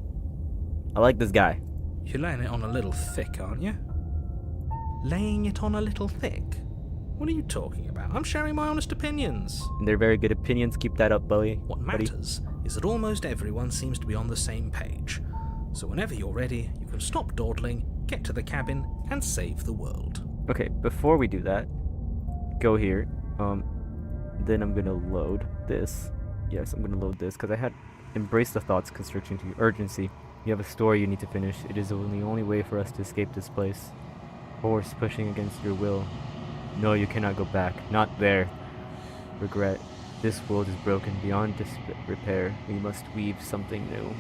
I like this guy. You're laying it on a little thick, aren't you? Laying it on a little thick? What are you talking about? I'm sharing my honest opinions. And they're very good opinions. Keep that up, buddy. What matters is that almost everyone seems to be on the same page. So whenever you're ready, you can stop dawdling, get to the cabin, and save the world. Okay, before we do that, go here. Then I'm gonna load this. Yes, I'm gonna load this because I had embraced the thoughts constricting to urgency. You have a story you need to finish. It is the only way for us to escape this place. Force pushing against your will. No, you cannot go back. Not there. Regret. This world is broken beyond repair. We must weave something new.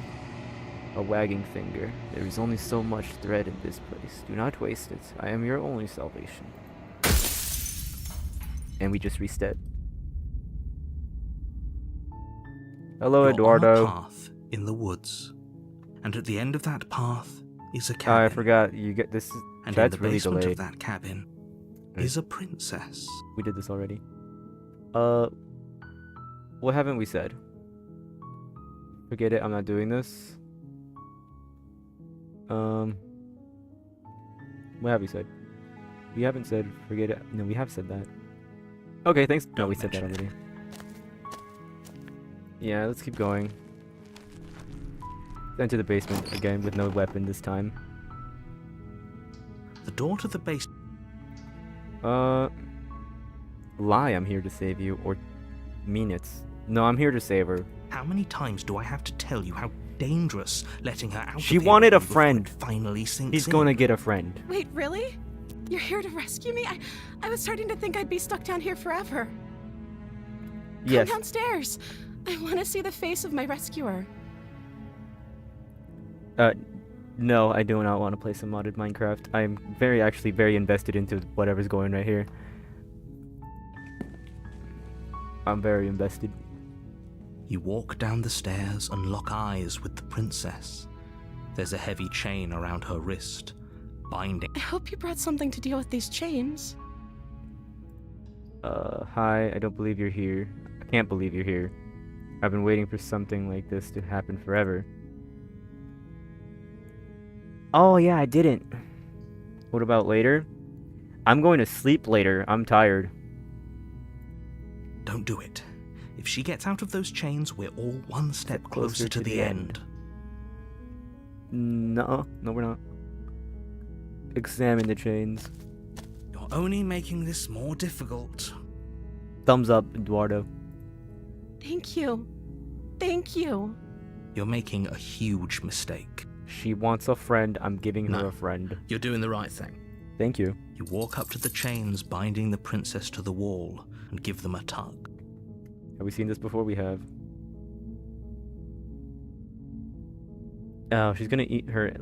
A wagging finger. There is only so much thread in this place. Do not waste it. I am your only salvation. And we just reset. Hello, You're Eduardo. on a path in the woods, and at the end of that path is a I cabin. forgot. You get this. And in That's the really basement delayed. of that cabin Right. is a princess. We did this already. What haven't we said? Forget it. I'm not doing this. What have we said? We haven't said forget it. No, we have said that. Okay, thanks. No, Don't we said that mention it. already. Yeah, let's keep going. Enter the basement again with no weapon this time. The door to the base. Lie, I'm here to save you, or mean it. No, I'm here to save her. How many times do I have to tell you how dangerous letting her out? She of here wanted a before it friend. Finally sinks He's in? gonna get a friend. Wait, really? You're here to rescue me? I was starting to think I'd be stuck down here forever. Yes. Come downstairs. I want to see the face of my rescuer. No, I do not want to play some modded Minecraft. I'm actually very invested into whatever's going right here. I'm very invested. You walk down the stairs and lock eyes with the princess. There's a heavy chain around her wrist, binding. I hope you brought something to deal with these chains. Hi, I don't believe you're here. I can't believe you're here. I've been waiting for something like this to happen forever. Oh yeah, I didn't. What about later? I'm going to sleep later. I'm tired. Don't do it. If she gets out of those chains, we're all one step closer to the end. No, we're not. Examine the chains. You're only making this more difficult. Thumbs up, Eduardo. Thank you. Thank you. You're making a huge mistake. She wants a friend. I'm giving her No. a friend. You're doing the right thing. Thank you. You walk up to the chains binding the princess to the wall and give them a tug. Have we seen this before? We have. Oh, she's gonna eat her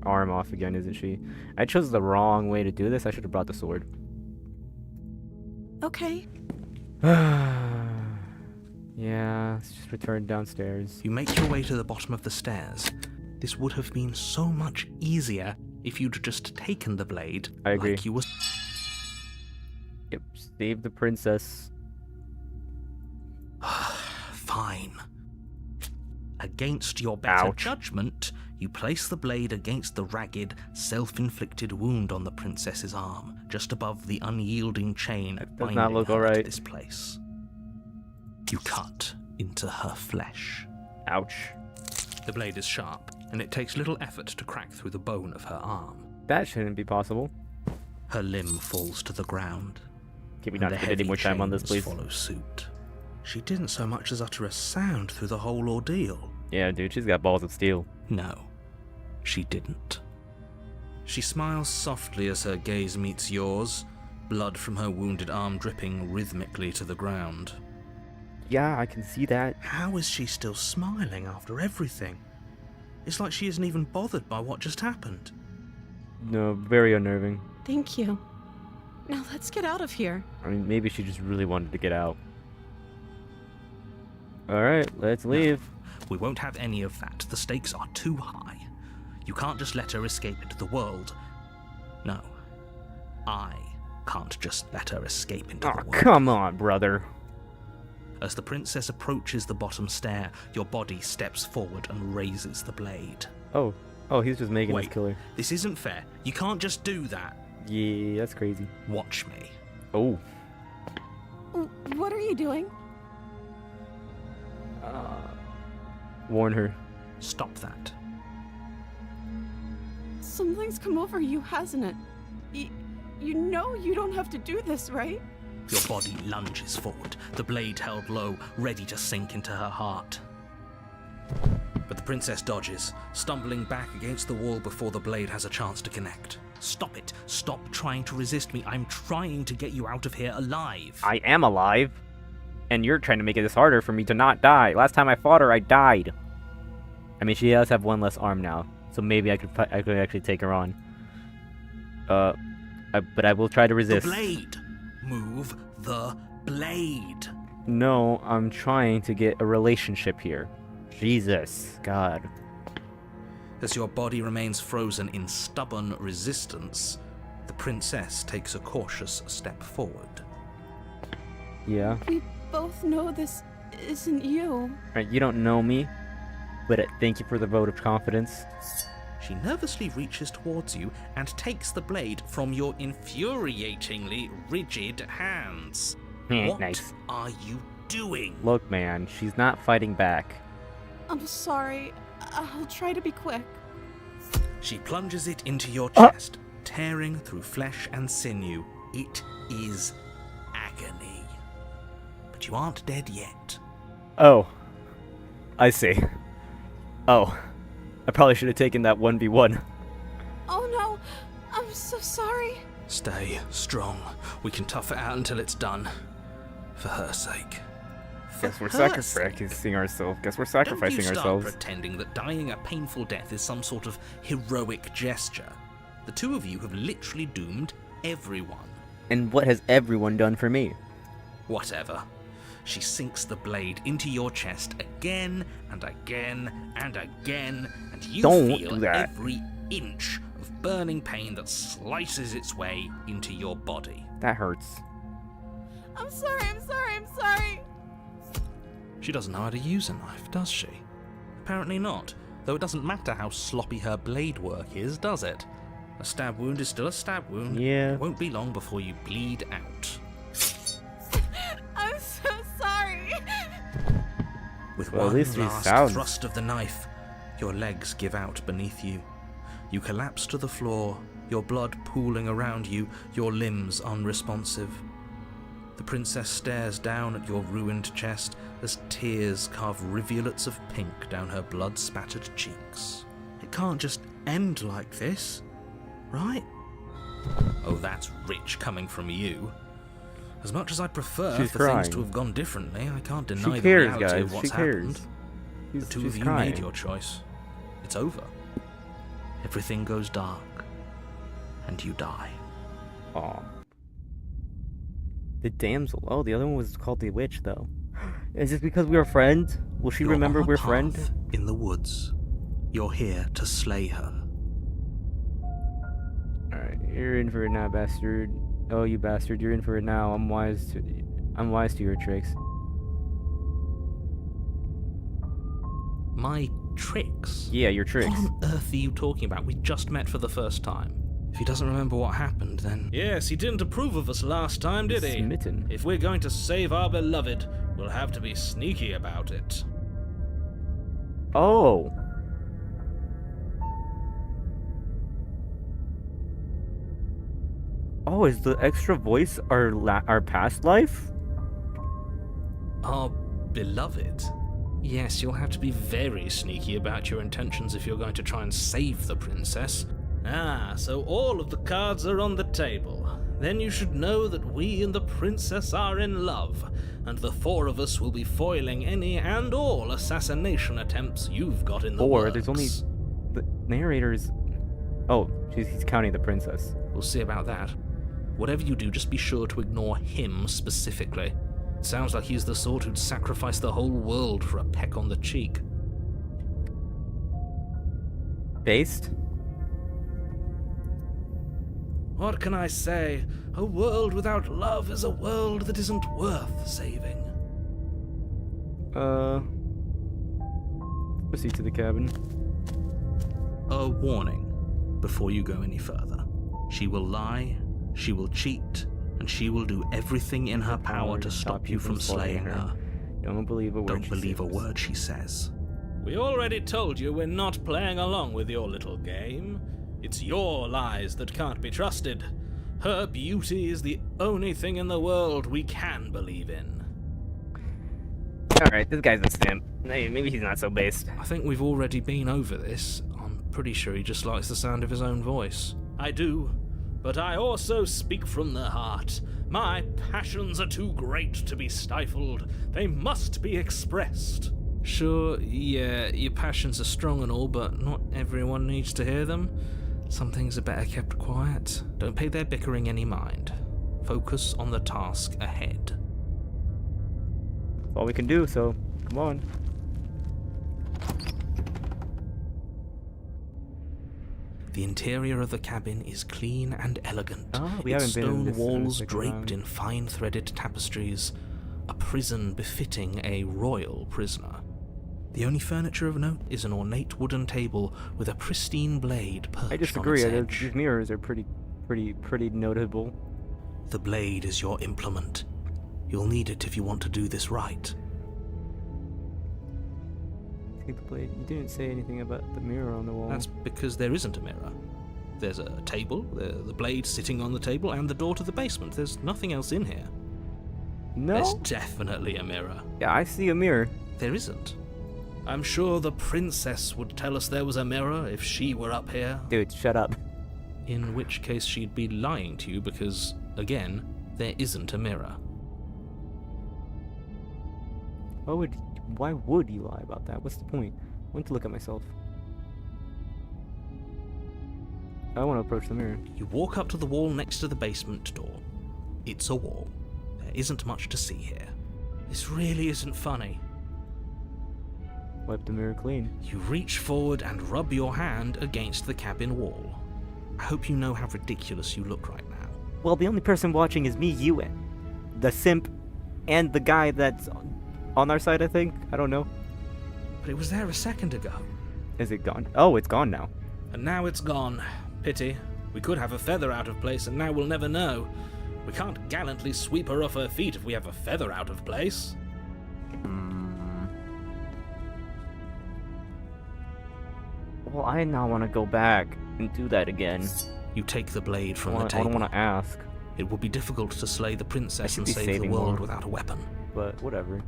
arm off again, isn't she? I chose the wrong way to do this. I should have brought the sword. Okay. Yeah, let's just return downstairs. You make your way to the bottom of the stairs. This would have been so much easier if you'd just taken the blade. I agree. Like you were. Yep, save the princess. Fine. Against your better Ouch. judgment, you place the blade against the ragged, self-inflicted wound on the princess's arm, just above the unyielding chain does binding not look her to alright. this place. You cut into her flesh. Ouch. The blade is sharp, and it takes little effort to crack through the bone of her arm. That shouldn't be possible. Her limb falls to the ground. Can we and not the spend any heavy more time on this, chains please? follow suit. She didn't so much as utter a sound through the whole ordeal. Yeah, dude, she's got balls of steel. No, she didn't. She smiles softly as her gaze meets yours, blood from her wounded arm dripping rhythmically to the ground. Yeah, I can see that. How is she still smiling after everything? It's like she isn't even bothered by what just happened. No, very unnerving. Thank you. Now let's get out of here. I mean, maybe she just really wanted to get out. Alright, let's leave. We won't have any of that. The stakes are too high. You can't just let her escape into the world. No, I can't just let her escape into Oh, the world. come on, brother. As the princess approaches the bottom stair, your body steps forward and raises the blade. Oh, he's just making us Wait, kill her. this isn't fair. You can't just do that. Yeah, that's crazy. Watch me. Oh. What are you doing? Warn her. Stop that. Something's come over you, hasn't it? You know you don't have to do this, right? Your body lunges forward, the blade held low, ready to sink into her heart. But the princess dodges, stumbling back against the wall before the blade has a chance to connect. Stop it. Stop trying to resist me. I'm trying to get you out of here alive. I am alive. And you're trying to make this harder for me to not die. Last time I fought her, I died. I mean, she does have one less arm now. So maybe I could actually take her on. But I will try to resist. The blade. Move the blade. No, I'm trying to get a relationship here. Jesus, God. As your body remains frozen in stubborn resistance, the princess takes a cautious step forward. Yeah. We both know this isn't you. Alright, you don't know me, but thank you for the vote of confidence. She nervously reaches towards you and takes the blade from your infuriatingly rigid hands. What Nice. are you doing? Look, man, she's not fighting back. I'm sorry. I'll try to be quick. She plunges it into your chest, tearing through flesh and sinew. It is agony. But you aren't dead yet. Oh. I see. Oh. I probably should have taken that 1v1. Oh no, I'm so sorry. Stay strong. We can tough it out until it's done. For her sake. Guess we're For her sacrificing ourselves. Guess we're Don't sacrificing you start ourselves. pretending that dying a painful death is some sort of heroic gesture. The two of you have literally doomed everyone. And what has everyone done for me? Whatever. She sinks the blade into your chest again and again and again, and you Don't feel do that. every inch of burning pain that slices its way into your body. That hurts. I'm sorry, I'm sorry, I'm sorry. She doesn't know how to use a knife, does she? Apparently not, though it doesn't matter how sloppy her blade work is, does it? A stab wound is still a stab wound. Yeah. It won't be long before you bleed out. I'm so sorry. With Well, at one least he last sounds- thrust of the knife, your legs give out beneath you. You collapse to the floor, your blood pooling around you, your limbs unresponsive. The princess stares down at your ruined chest as tears carve rivulets of pink down her blood-spattered cheeks. It can't just end like this, right? Oh, that's rich coming from you. As much as I'd prefer She's for things crying. to have gone differently, I can't deny She the cares, reality guys. of what's She cares. happened. The two She's of you crying. made your choice. It's over. Everything goes dark, and you die. Aw. The damsel. Oh, the other one was called the witch, though. Is it because we were friends? Will she You're remember on a we're path friends? in the woods. You're here to slay her. Alright, you're in for it now, bastard. Oh, you bastard, you're in for it now. I'm wise to your tricks. My tricks? Yeah, your tricks. What on earth are you talking about? We just met for the first time. If he doesn't remember what happened, then... Yes, he didn't approve of us last time, did he? Smitten. If we're going to save our beloved, we'll have to be sneaky about it. Oh. Oh, is the extra voice our past life? Our beloved? Yes, you'll have to be very sneaky about your intentions if you're going to try and save the princess. Ah, so all of the cards are on the table. Then you should know that we and the princess are in love, and the four of us will be foiling any and all assassination attempts you've got in the works. There's only... The narrator's... Oh, he's counting the princess. We'll see about that. Whatever you do, just be sure to ignore him specifically. It sounds like he's the sort who'd sacrifice the whole world for a peck on the cheek. Based? What can I say? A world without love is a world that isn't worth saving. Proceed to the cabin. A warning before you go any further. She will lie, she will cheat, and she will do everything in her power to stop you from slaying her. Don't believe a word Don't she believe a says. word she says. We already told you we're not playing along with your little game. It's your lies that can't be trusted. Her beauty is the only thing in the world we can believe in. Alright, this guy's a simp. Maybe he's not so based. I think we've already been over this. I'm pretty sure he just likes the sound of his own voice. I do, but I also speak from the heart. My passions are too great to be stifled. They must be expressed. Sure, yeah, your passions are strong and all, but not everyone needs to hear them. Some things are better kept quiet. Don't pay their bickering any mind. Focus on the task ahead. That's all we can do, so come on. The interior of the cabin is clean and elegant. Oh, we its haven't been in stone this walls like draped around. in fine-threaded tapestries. A prison befitting a royal prisoner. The only furniture of note is an ornate wooden table with a pristine blade perched I on disagree. its edge. These mirrors are pretty notable. The blade is your implement. You'll need it if you want to do this right. Take the blade. You didn't say anything about the mirror on the wall. That's because there isn't a mirror. There's a table, the blade sitting on the table, and the door to the basement. There's nothing else in here. There's No. definitely a mirror. Yeah, I see a mirror. There isn't. I'm sure the princess would tell us there was a mirror if she were up here. Dude, shut up. In which case she'd be lying to you because, again, there isn't a mirror. Why would you lie about that? What's the point? I want to look at myself. I want to approach the mirror. You walk up to the wall next to the basement door. It's a wall. There isn't much to see here. This really isn't funny. Wipe the mirror clean. You reach forward and rub your hand against the cabin wall. I hope you know how ridiculous you look right now. Well, the only person watching is me, you, and the simp, and the guy that's on our side, I think. I don't know. But it was there a second ago. Is it gone? Oh, it's gone now. And now it's gone. Pity. We could have a feather out of place, and now we'll never know. We can't gallantly sweep her off her feet if we have a feather out of place. Well, I now want to go back and do that again. You take the blade from the I table. don't want to ask, It would be difficult to slay the I princess should and be save the saving world more. without a weapon. but whatever.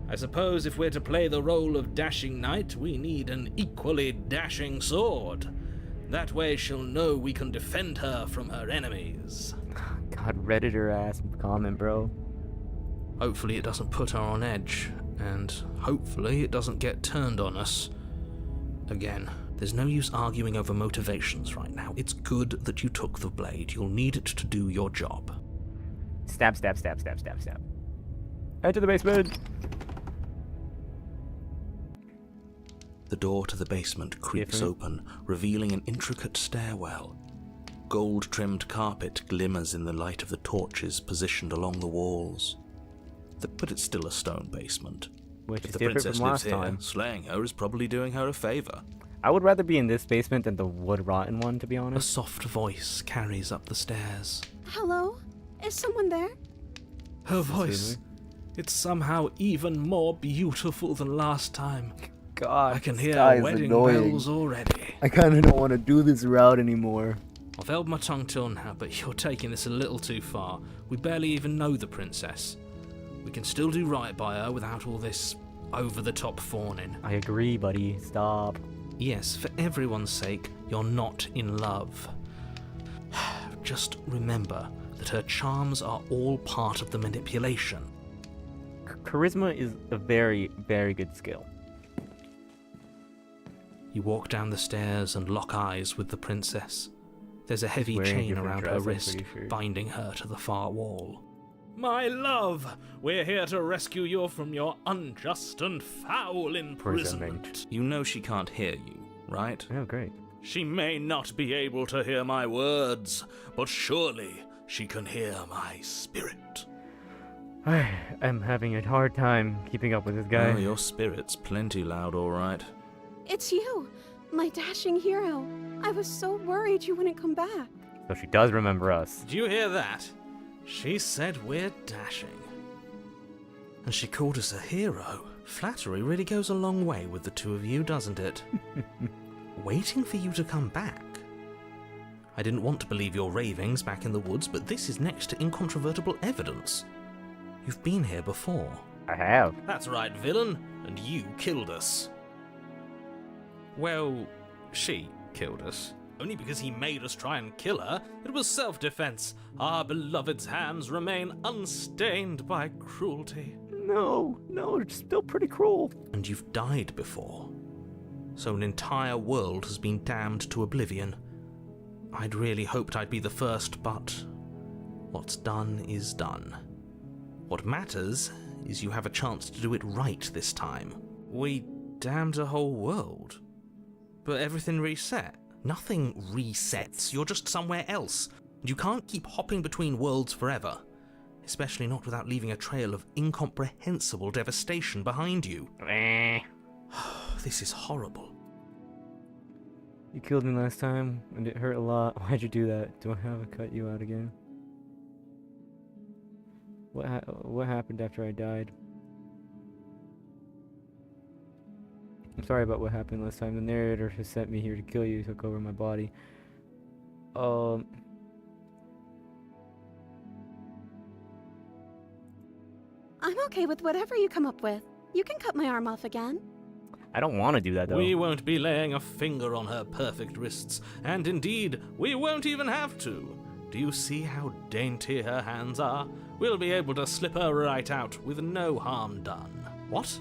I suppose if we're to play the role of dashing knight, we need an equally dashing sword. That way she'll know we can defend her from her enemies. God, Redditor ass comment, bro. Hopefully it doesn't put her on edge, and hopefully it doesn't get turned on us. Again, there's no use arguing over motivations right now. It's good that you took the blade. You'll need it to do your job. Stab, stab, stab, stab, stab, stab. Enter the basement! The door to the basement creaks Different. open, revealing an intricate stairwell. Gold-trimmed carpet glimmers in the light of the torches positioned along the walls. But it's still a stone basement. Which If is the different princess from lives last here, time. slaying her is probably doing her a favor. I would rather be in this basement than the wood-rotten one, to be A honest. soft voice carries up the stairs. Hello? Is someone there? Her voice, it's somehow even more beautiful than last time. God, I can this hear guy is wedding annoying. bells already. I kind of don't want to do this route anymore. I've held my tongue till now, but you're taking this a little too far. We barely even know the princess. We can still do right by her without all this over-the-top fawning. I agree, buddy. Stop. Yes, for everyone's sake, you're not in love. Just remember that her charms are all part of the manipulation. Charisma is a very, very good skill. You walk down the stairs and lock eyes with the princess. There's a heavy Wearing a chain different around dress, her I'm wrist, pretty sure. binding her to the far wall. My love, we're here to rescue you from your unjust and foul imprisonment. You know she can't hear you, right? Oh, great. She may not be able to hear my words, but surely she can hear my spirit. I'm having a hard time keeping up with this guy. Oh, your spirit's plenty loud, all right. It's you, my dashing hero. I was so worried you wouldn't come back. So she does remember us. Did you hear that? She said we're dashing. And she called us a hero. Flattery really goes a long way with the two of you, doesn't it? Waiting for you to come back. I didn't want to believe your ravings back in the woods, but this is next to incontrovertible evidence. You've been here before. I have. That's right, villain, and you killed us. Well, she killed us. Only because he made us try and kill her. It was self-defense. Our beloved's hands remain unstained by cruelty. No, it's still pretty cruel. And you've died before. So an entire world has been damned to oblivion. I'd really hoped I'd be the first, but what's done is done. What matters is you have a chance to do it right this time. We damned a whole world. But everything reset. Nothing resets, you're just somewhere else. You can't keep hopping between worlds forever. Especially not without leaving a trail of incomprehensible devastation behind you. This is horrible. You killed me last time, and it hurt a lot. Why'd you do that? Do I have to cut you out again? What happened after I died? I'm sorry about what happened last time. The narrator who sent me here to kill you took over my body. I'm okay with whatever you come up with. You can cut my arm off again. I don't want to do that though. We won't be laying a finger on her perfect wrists, and indeed, we won't even have to. Do you see how dainty her hands are? We'll be able to slip her right out with no harm done. What?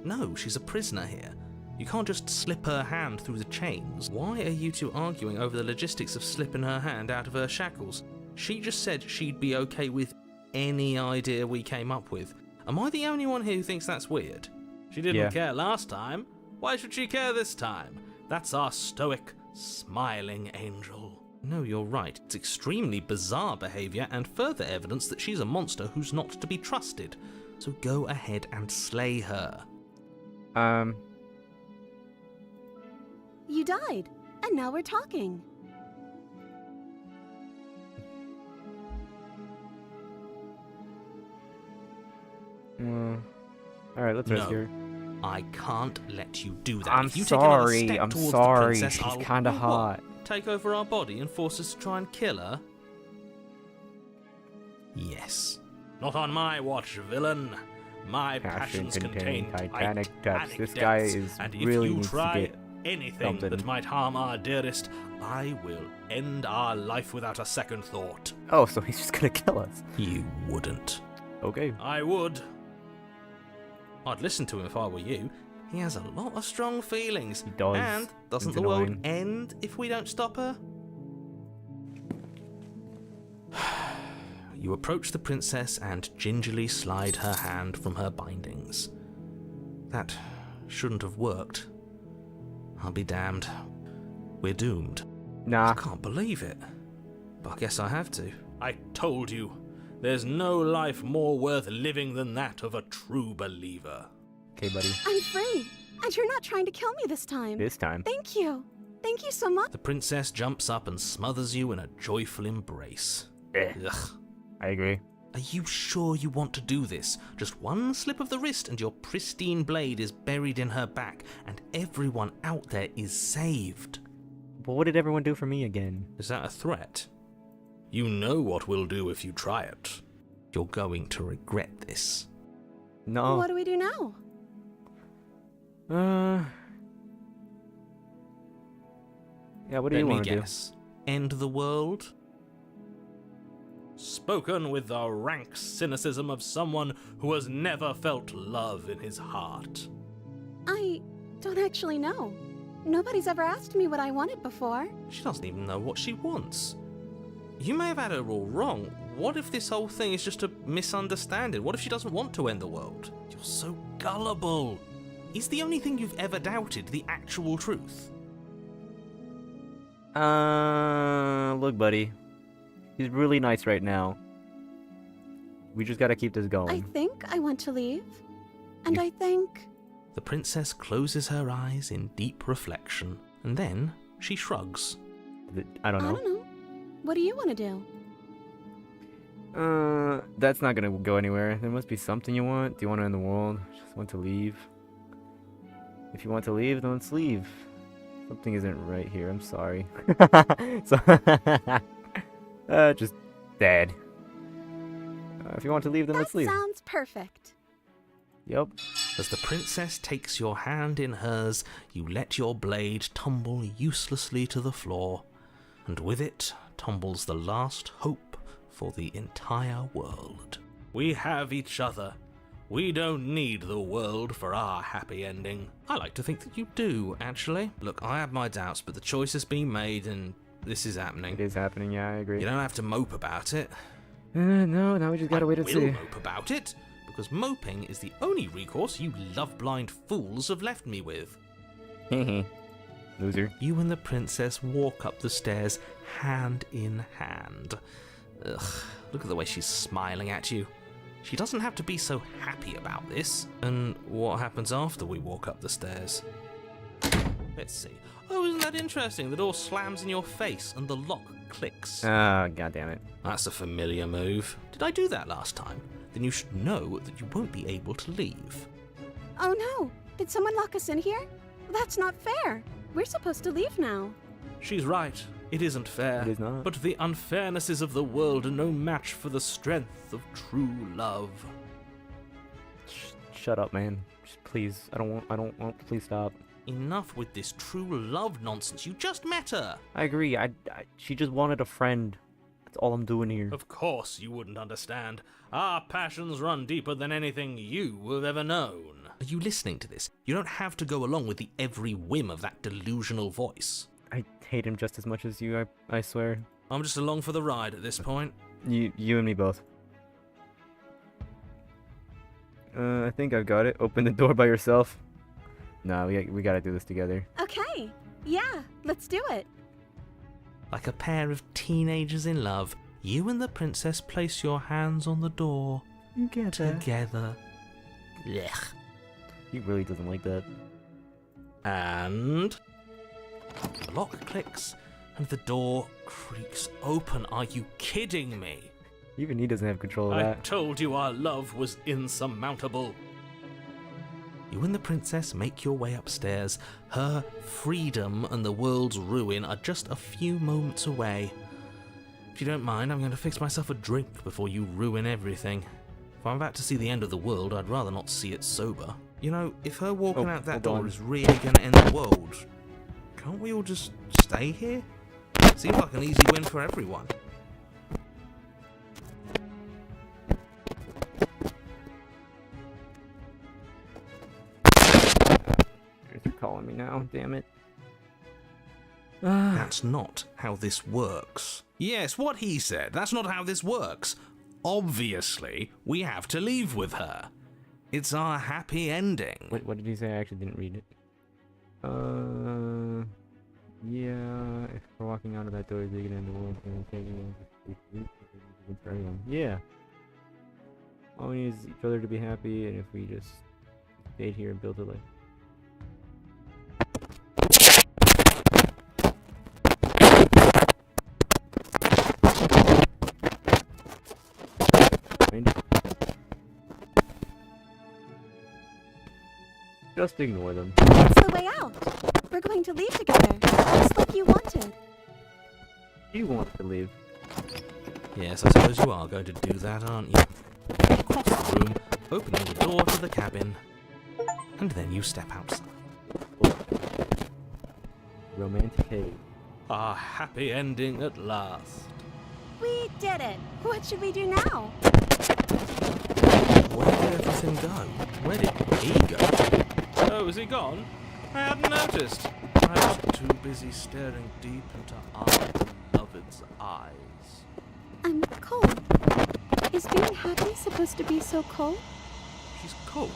No, she's a prisoner here. You can't just slip her hand through the chains. Why are you two arguing over the logistics of slipping her hand out of her shackles? She just said she'd be okay with any idea we came up with. Am I the only one here who thinks that's weird? She didn't Yeah. care last time. Why should she care this time? That's our stoic, smiling angel. No, you're right. It's extremely bizarre behaviour and further evidence that she's a monster who's not to be trusted. So go ahead and slay her. You died, and now we're talking. Alright, let's rest No. here. I can't let you do that. I'm If you take another sorry, step I'm towards the sorry. princess, She's I'll- kinda Well, what? hot. Take over our body and force us to try and kill her? Yes. Not on my watch, villain. My Passion passions contain contain titanic depths. This depths, guy is and really if you needs to try get anything something. that might harm our dearest, I will end our life without a second thought. Oh, so he's just gonna kill us. You wouldn't. Okay. I would. I'd listen to him if I were you. He has a lot of strong feelings. He does. And doesn't It's the world annoying. end if we don't stop her? You approach the princess and gingerly slide her hand from her bindings. That shouldn't have worked. I'll be damned. We're doomed. I Nah. can't believe it. But I guess I have to. I told you. There's no life more worth living than that of a true believer. Okay, buddy. I'm free, and you're not trying to kill me this time. This time. Thank you. Thank you so much. The princess jumps up and smothers you in a joyful embrace. Eh, Ugh. I agree. Are you sure you want to do this? Just one slip of the wrist and your pristine blade is buried in her back, and everyone out there is saved. But what did everyone do for me again? Is that a threat? You know what we'll do if you try it. You're going to regret this. No. What do we do now? Yeah, what do Let you me want to do? guess. End the world? Spoken with the rank cynicism of someone who has never felt love in his heart. I don't actually know. Nobody's ever asked me what I wanted before. She doesn't even know what she wants. You may have had her all wrong. What if this whole thing is just a misunderstanding? What if she doesn't want to end the world? You're so gullible. Is the only thing you've ever doubted the actual truth? Look, buddy. He's really nice right now. We just gotta keep this I going. think I want to leave. And You- I think... The princess closes her eyes in deep reflection, and then she shrugs. I don't I know. don't know. What do you want to do? That's not gonna go anywhere. There must be something you want. Do you want to end the world? Just want to leave? If you want to leave, then let's leave. Something isn't right here. I'm sorry. So, just dead. If you want to leave, then That let's leave. sounds perfect. Yep. As the princess takes your hand in hers, you let your blade tumble uselessly to the floor, and with it tumbles the last hope for the entire world. We have each other. We don't need the world for our happy ending. I like to think that you do, actually. Look, I have my doubts, but the choice has been made, and this is happening. It is happening. Yeah, I agree. You don't have to mope about it. No, now we just gotta wait and I will see. mope about it, because moping is the only recourse you love-blind fools have left me with. Loser. You and the princess walk up the stairs, hand in hand. Ugh, look at the way she's smiling at you. She doesn't have to be so happy about this. And what happens after we walk up the stairs? Let's see. Oh, isn't that interesting? The door slams in your face and the lock clicks. Ah, goddammit. That's a familiar move. Did I do that last time? Then you should know that you won't be able to leave. Oh no! Did someone lock us in here? That's not fair. We're supposed to leave now. She's right. It isn't fair. It is not. But the unfairnesses of the world are no match for the strength of true love. Shut up, man. Just please. I don't want. Please stop. Enough with this true love nonsense. You just met her. I agree. She just wanted a friend. That's all I'm doing here. Of course you wouldn't understand. Our passions run deeper than anything you have ever known. Are you listening to this? You don't have to go along with the every whim of that delusional voice. I hate him just as much as you. I swear. I'm just along for the ride at this point. You and me both. I think I've got it. Open the door by yourself. No, we gotta do this together. Okay. Yeah, let's do it. Like a pair of teenagers in love, you and the princess place your hands on the door. Together. Blech. He really doesn't like that. And the lock clicks and the door creaks open. Are you kidding me? Even he doesn't have control of I that. told you our love was insurmountable. You and the princess make your way upstairs. Her freedom and the world's ruin are just a few moments away. If you don't mind, I'm going to fix myself a drink before you ruin everything. If I'm about to see the end of the world, I'd rather not see it sober. You know, if her walking out that hold door on. is really going to end the world, can't we all just stay here? Seems like an easy win for everyone. You're calling me now, damn it. That's not how this works. Yes, what he said. That's not how this works. Obviously, we have to leave with her. It's our happy ending. What did he say? I actually didn't read it. Yeah, if we're walking out of that door, they can end the world and taking yeah. All we need is each other to be happy, and if we just stayed here and build a life. Just ignore them. That's the way out. We're going to leave together, just like you wanted. You want to leave. Yes, I suppose you are going to do that, aren't you? Across the room, opening the door to the cabin, and then you step outside. Romantic cave. Our happy ending at last. We did it. What should we do now? Where did everything go? Where did he go? Oh, is he gone? I hadn't noticed. I was too busy staring deep into our beloved's eyes. I'm cold. Is being happy supposed to be so cold? She's cold.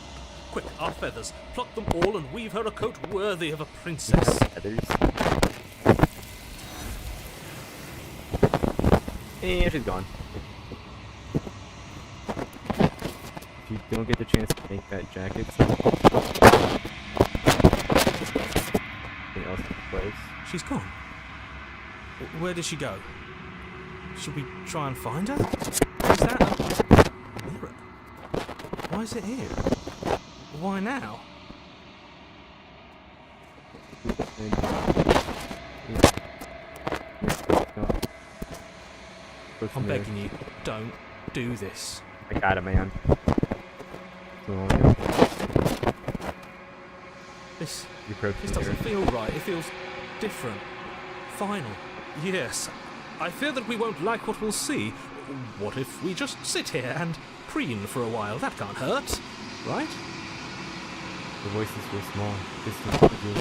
Quick, our feathers. Pluck them all and weave her a coat worthy of a princess. Feathers. And she's gone. If you don't get the chance to make that jacket, something else in place. She's gone. Where did she go? Should we try and find her? Is that a mirror? Why is it here? Why now? I'm begging you, don't do this. I got it, man. This This doesn't feel right. It feels different. Final. Yes. I fear that we won't like what we'll see. What if we just sit here and preen for a while? That can't hurt, right? The voice is so small. Distant to you.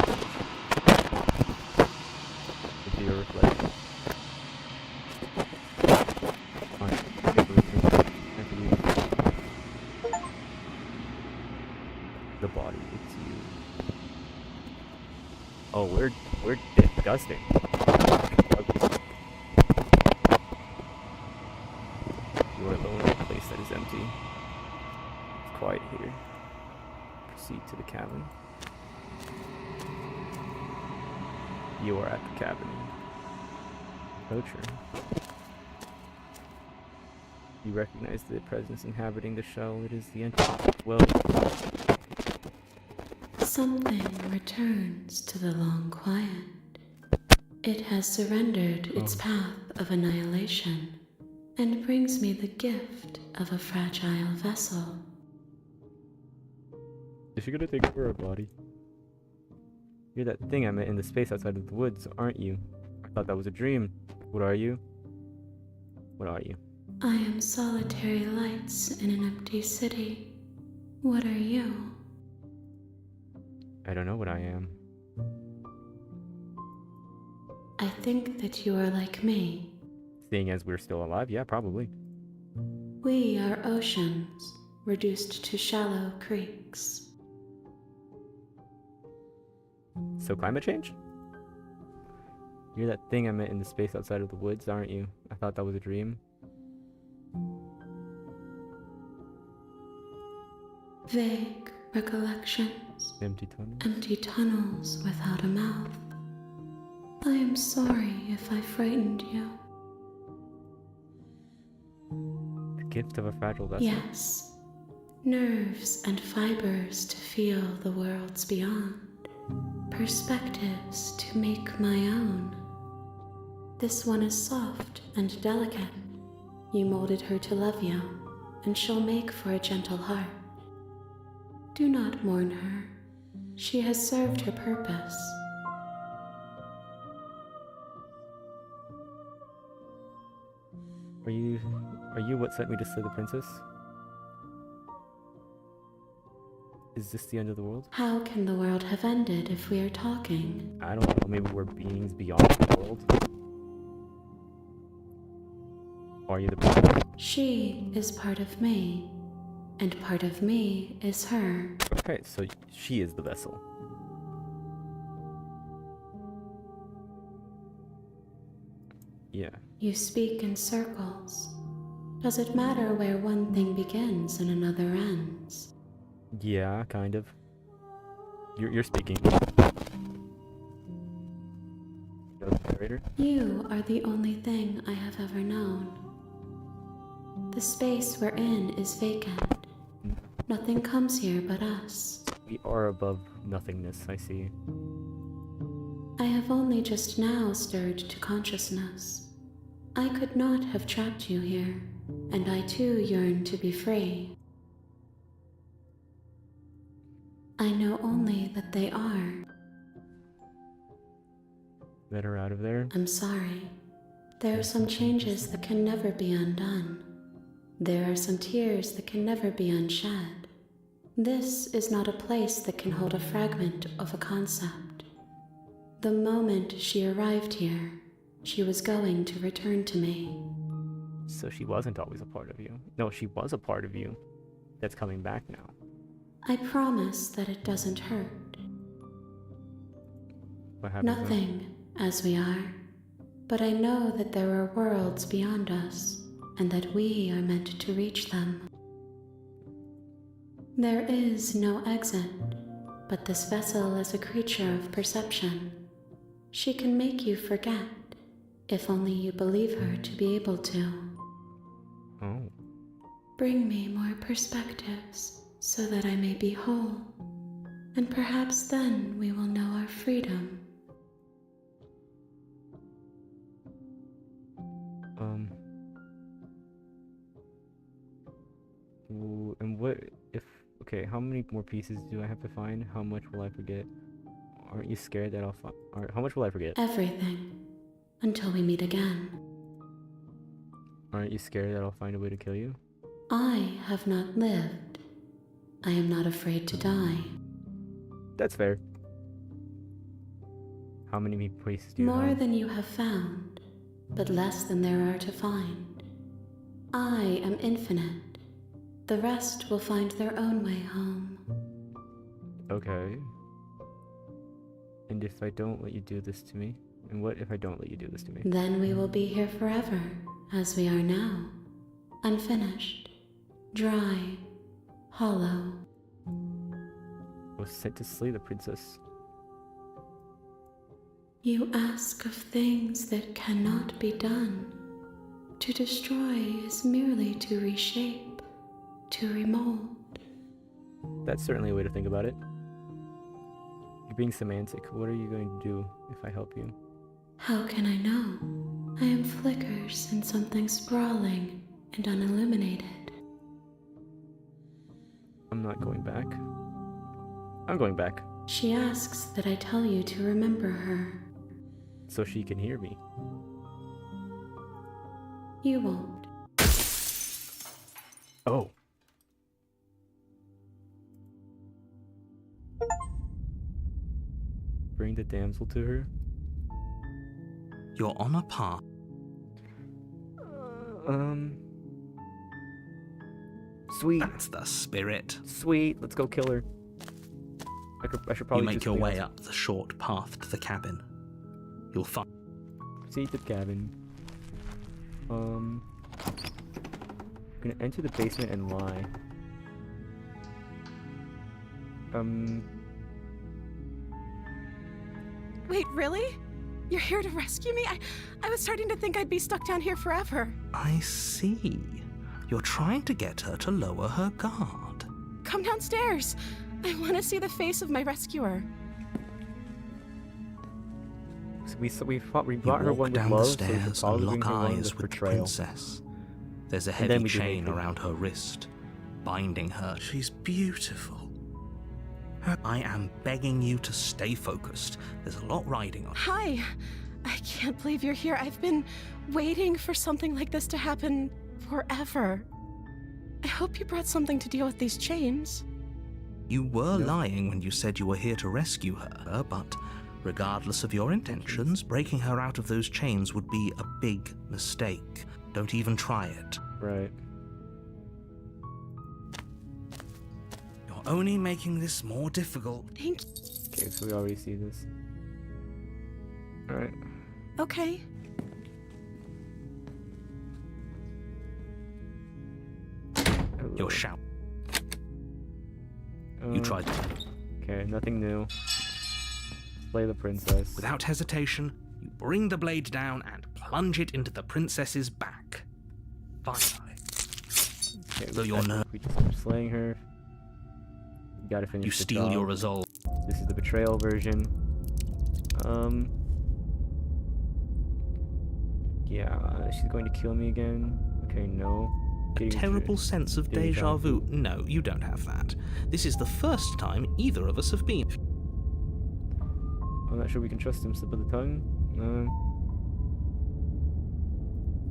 It'd be a reflection. The body, it's you. Oh, we're disgusting. You are alone in a place that is empty. proceed to the cabin. You are at the cabin. Poacher. You recognize the presence inhabiting the shell. It is the entity. Well, Something returns to the long quiet. It has surrendered its path of annihilation and brings me the gift of a fragile vessel. is she gonna take over our body? You're that thing I met in the space outside of the woods, aren't you? I thought that was a dream. What are you? What are you? I am solitary lights in an empty city. What are you? I don't know what I am. I think that you are like me. Seeing as we're still alive, yeah, probably. We are oceans, reduced to shallow creeks. So climate change? You're that thing I met in the space outside of the woods, aren't you? I thought that was a dream. Vague recollections, Empty tunnel. empty tunnels without a mouth. I am sorry if I frightened you. The gift of a fragile vessel. Yes, nerves and fibers to feel the worlds beyond, perspectives to make my own. This one is soft and delicate. You molded her to love you, and she'll make for a gentle heart. Do not mourn her. She has served her purpose. Are you what sent me to slay the princess? Is this the end of the world? How can the world have ended if we are talking? I don't know, maybe we're beings beyond the world. Are you the princess? She is part of me, and part of me is her. Okay, so she is the vessel. Yeah. You speak in circles. Does it matter where one thing begins and another ends? Yeah, kind of. You're speaking. Narrator? You are the only thing I have ever known. The space we're in is vacant. Nothing comes here but us. We are above nothingness, I see. I have only just now stirred to consciousness. I could not have trapped you here, and I too yearn to be free. I know only that they are. Let her out of there. I'm sorry. There are some changes that can never be undone. There are some tears that can never be unshed. This is not a place that can hold a fragment of a concept. The moment she arrived here, she was going to return to me. So she wasn't always a part of you. No, she was a part of you. That's coming back now. I promise that it doesn't hurt. What happens? Nothing, as we are. But I know that there are worlds beyond us, and that we are meant to reach them. There is no exit, but this vessel is a creature of perception. She can make you forget, if only you believe her to be able to. Oh. Bring me more perspectives, so that I may be whole, and perhaps then we will know our freedom. And what if... Okay, how many more pieces do I have to find? How much will I forget? Aren't you scared that I'll find... Alright, how much will I forget? Everything, until we meet again. Aren't you scared that I'll find a way to kill you? I have not lived. I am not afraid to die. That's fair. How many pieces do you More have? than you have found, but less than there are to find. I am infinite. The rest will find their own way home. Okay. And if I don't let you do this to me? And what if I don't let you do this to me? Then we will be here forever, as we are now. Unfinished, dry, hollow. was sent to slay the princess. You ask of things that cannot be done. To destroy is merely to reshape, to remold. That's certainly a way to think about it. You're being semantic. What are you going to do if I help you? How can I know? I am flickers in something sprawling and unilluminated. I'm not going back. I'm going back. She asks that I tell you to remember her. So she can hear me. You won't. Oh. Bring the damsel to her. You're on a path. Sweet. That's the spirit. Sweet. Let's go kill her. I should probably You make do your something way else. up the short path to the cabin. You'll find See the cabin. I'm gonna enter the basement and lie. Wait, really? You're here to rescue me? I was starting to think I'd be stuck down here forever. I see. You're trying to get her to lower her guard. Come downstairs. I want to see the face of my rescuer. So we brought You her walk one with down love, the so we stairs probably and bring lock her one eyes with with the betrayal. princess. There's a And then heavy we do chain naked. around her wrist, binding her. She's beautiful. I am begging you to stay focused. There's a lot riding on. Hi. I can't believe you're here. I've been waiting for something like this to happen forever. I hope you brought something to deal with these chains. You were lying when you said you were here to rescue her, but regardless of your intentions, breaking her out of those chains would be a big mistake. Don't even try it. Right. You're only making this more difficult. Thank you. Okay, so we already see this. Alright. Okay. You're shout. You Uh, tried. Okay, nothing new. Slay the princess. Without hesitation, you bring the blade down and plunge it into the princess's back. Finally, Okay, though we- you're I think ner- we just keep slaying her. We gotta finish you the steal job. your resolve. This is the betrayal version. Yeah, she's going to kill me again. Okay, no. A Getting terrible to- sense of deja vu. No, you don't have that. This is the first time either of us have been. I'm not sure we can trust him. Slip of the tongue? No.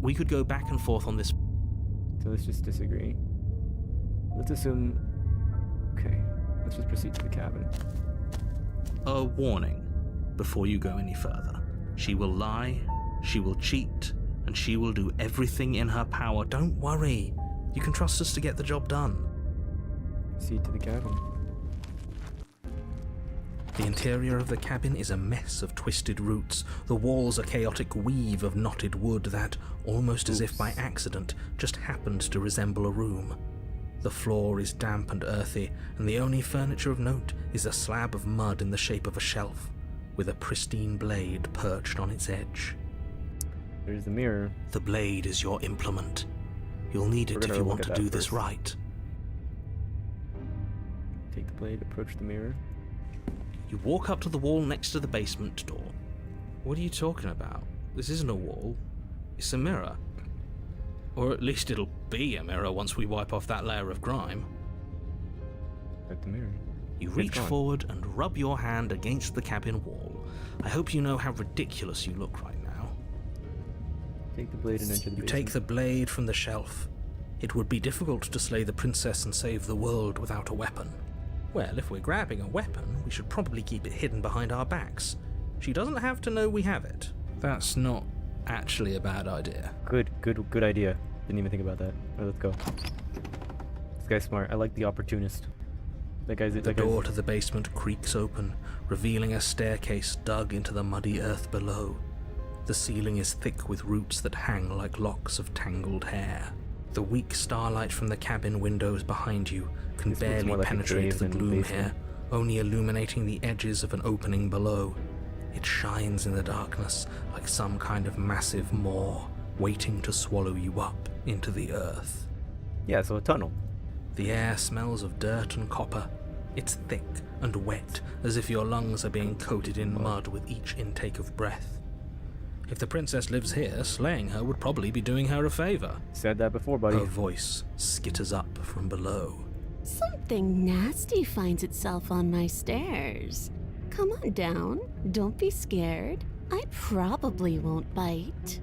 We could go back and forth on this. So let's just disagree. Let's assume. Okay, let's just proceed to the cabin. A warning before you go any further. She will lie, she will cheat, and she will do everything in her power. Don't worry. You can trust us to get the job done. Proceed to the cabin. The interior of the cabin is a mess of twisted roots. The walls a chaotic weave of knotted wood that, almost as if by accident, just happened to resemble a room. The floor is damp and earthy, and the only furniture of note is a slab of mud in the shape of a shelf, with a pristine blade perched on its edge. There's the mirror. The blade is your implement. You'll need We're it if gonna you look want at to that do this first. right. Take the blade, approach the mirror. You walk up to the wall next to the basement door. What are you talking about? This isn't a wall. It's a mirror. Or at least it'll be a mirror once we wipe off that layer of grime. At the mirror. You It's reach gone. forward and rub your hand against the cabin wall. I hope you know how ridiculous you look right now. Take the blade and enter the You basement. take the blade from the shelf. It would be difficult to slay the princess and save the world without a weapon. Well, if we're grabbing a weapon, we should probably keep it hidden behind our backs. She doesn't have to know we have it. That's not actually a bad idea. Good idea. Didn't even think about that. Alright, let's go. This guy's smart. I like the opportunist. That guy's The that door guy's, to the basement creaks open, revealing a staircase dug into the muddy earth below. The ceiling is thick with roots that hang like locks of tangled hair. The weak starlight from the cabin windows behind you can This looks barely more like a penetrate cave the than a gloom basement. here, only illuminating the edges of an opening below. It shines in the darkness like some kind of massive maw waiting to swallow you up into the earth. Yeah, so a tunnel. The air smells of dirt and copper. It's thick and wet, as if your lungs are being coated in mud with each intake of breath. If the princess lives here, slaying her would probably be doing her a favor. Said that before, buddy. Her voice skitters up from below. Something nasty finds itself on my stairs. Come on down. Don't be scared. I probably won't bite.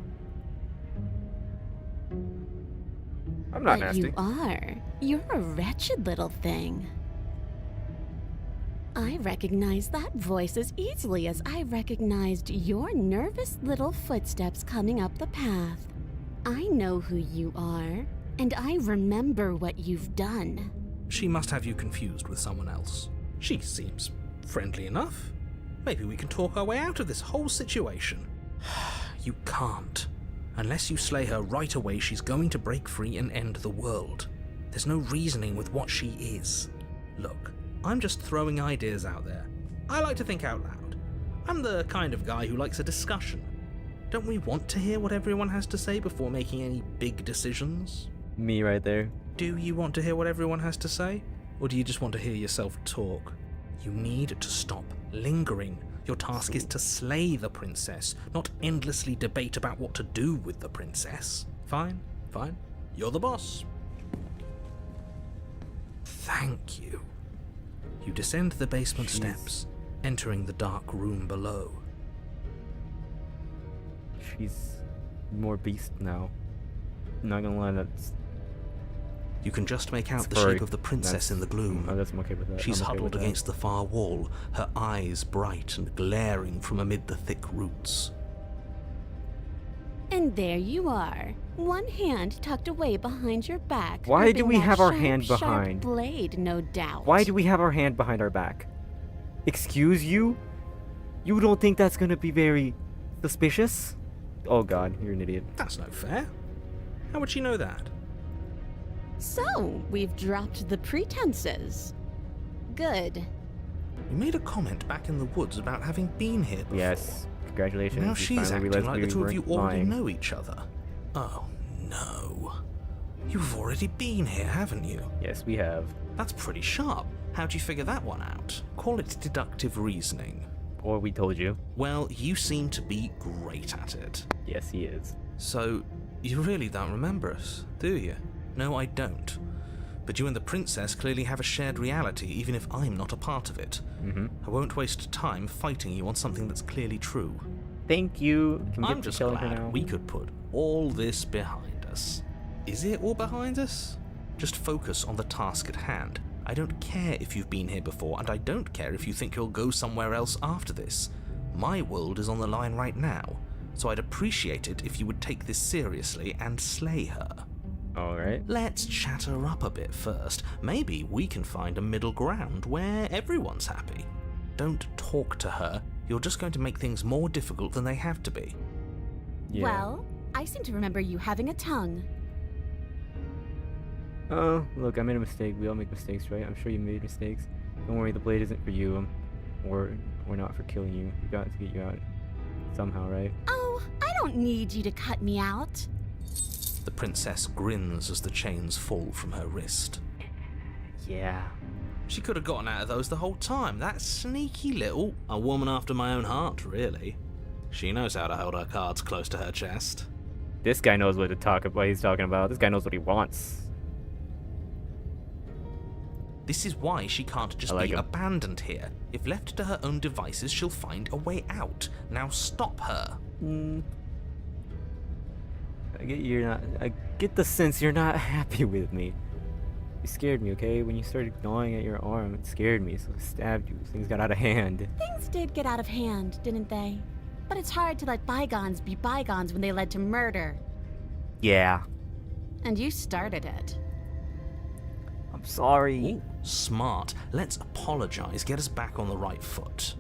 I'm not But nasty. you are. You're a wretched little thing. I recognize that voice as easily as I recognized your nervous little footsteps coming up the path. I know who you are, and I remember what you've done. She must have you confused with someone else. She seems friendly enough. Maybe we can talk our way out of this whole situation. You can't. Unless you slay her right away, she's going to break free and end the world. There's no reasoning with what she is. Look, I'm just throwing ideas out there. I like to think out loud. I'm the kind of guy who likes a discussion. Don't we want to hear what everyone has to say before making any big decisions? Me right there. Do you want to hear what everyone has to say? Or do you just want to hear yourself talk? You need to stop lingering. Your task is to slay the princess, not endlessly debate about what to do with the princess. Fine, fine. You're the boss. Thank you. You descend the basement Jeez. steps, entering the dark room below. She's more beast now. Not gonna lie, that's You can just make out It's the furry. shape of the princess That's- in the gloom. I guess I'm okay with that. She's I'm okay huddled with that. against the far wall, her eyes bright and glaring from amid the thick roots. And there you are, one hand tucked away behind your back. Why do gripping we that have our sharp, hand sharp behind? blade, no doubt. Why do we have our hand behind our back? Excuse you? You don't think that's gonna be very suspicious? Oh god, you're an idiot. That's no fair. How would she know that? So, we've dropped the pretenses. Good. You made a comment back in the woods about having been here before. Yes. Congratulations. Now you she's finally acting realized like we the two of you weren't already lying. know each other. Oh, no. You've already been here, haven't you? Yes, we have. That's pretty sharp. How'd you figure that one out? Call it deductive reasoning. Or we told you. Well, you seem to be great at it. Yes, he is. So, you really don't remember us, do you? No, I don't. But you and the princess clearly have a shared reality, even if I'm not a part of it. Mm-hmm. I won't waste time fighting you on something that's clearly true. Thank you. Can we I'm get to just killing her glad now? we could put all this behind us. Is it all behind us? Just focus on the task at hand. I don't care if you've been here before, and I don't care if you think you'll go somewhere else after this. My world is on the line right now, so I'd appreciate it if you would take this seriously and slay her. Alright. Let's chat her up a bit first. Maybe we can find a middle ground where everyone's happy. Don't talk to her. You're just going to make things more difficult than they have to be. Yeah. Well, I seem to remember you having a tongue. Oh, look, I made a mistake. We all make mistakes, right? I'm sure you made mistakes. Don't worry, the blade isn't for you. Or not for killing you. We got to get you out somehow, right? Oh, I don't need you to cut me out. The princess grins as the chains fall from her wrist. Yeah. She could have gotten out of those the whole time. That sneaky little... A woman after my own heart, really. She knows how to hold her cards close to her chest. This guy knows what he's talking about. This guy knows what he wants. This is why she can't just I like be him. abandoned here. If left to her own devices, she'll find a way out. Now stop her. I get the sense you're not happy with me. You scared me, okay? When you started gnawing at your arm, it scared me, so I stabbed you. Things got out of hand. Things did get out of hand, didn't they? But it's hard to let bygones be bygones when they led to murder. Yeah. And you started it. I'm sorry. Ooh, smart. Let's apologize. Get us back on the right foot.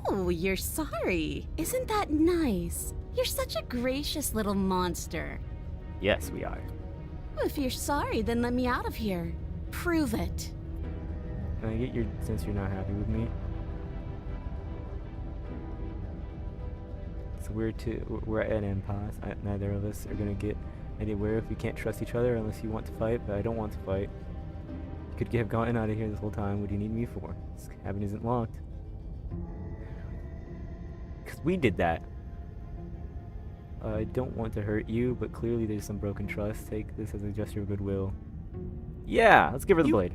Oh, you're sorry. Isn't that nice? You're such a gracious little monster. Yes, we are. If you're sorry, then let me out of here. Prove it. I get your sense you're not happy with me. It's weird too. We're at an impasse. Neither of us are gonna get anywhere if we can't trust each other unless you want to fight, but I don't want to fight. You could have gotten out of here this whole time. What do you need me for? This cabin isn't locked. Because we did that. I don't want to hurt you, but clearly there's some broken trust. Take this as a gesture of goodwill. Yeah, let's give her the blade.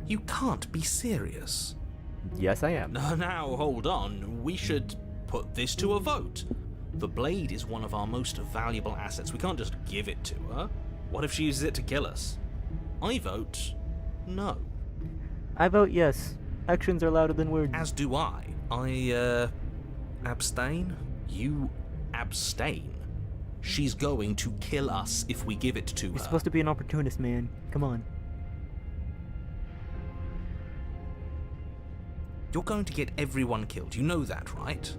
You can't be serious. Yes, I am. Now, hold on. We should put this to a vote. The blade is one of our most valuable assets. We can't just give it to her. What if she uses it to kill us? I vote no. I vote yes. Actions are louder than words. As do I. Abstain? You abstain. She's going to kill us if we give it to her. You're supposed to be an opportunist, man. Come on. You're going to get everyone killed. You know that, right?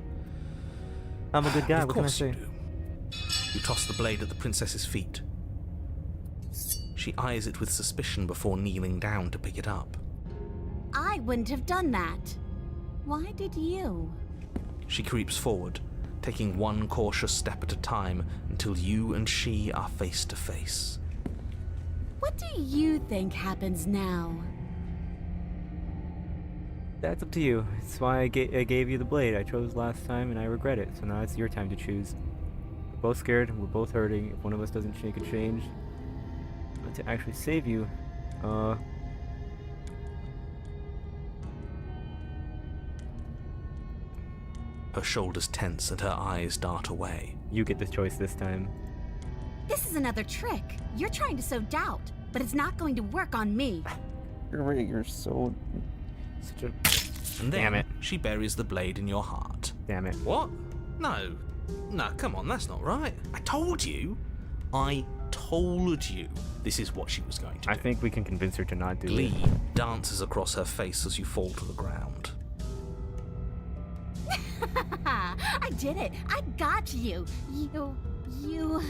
I'm a good guy. Of What can I course you say? do. You toss the blade at the princess's feet. She eyes it with suspicion before kneeling down to pick it up. I wouldn't have done that. Why did you? She creeps forward, taking one cautious step at a time until you and she are face to face. What do you think happens now? That's up to you. That's why I gave you the blade. I chose last time and I regret it. So now it's your time to choose. We're both scared. We're both hurting. If one of us doesn't make a change to actually save you, Her shoulders tense and her eyes dart away. you get the choice this time. This is another trick. You're trying to sow doubt, but it's not going to work on me. You're so... such a... And then Damn it. she buries the blade in your heart. Damn it. What? No. No, come on, that's not right. I told you! I told you this is what she was going to do. I think we can convince her to not do Glee it. dances across her face as you fall to the ground. I did it. I got you. You...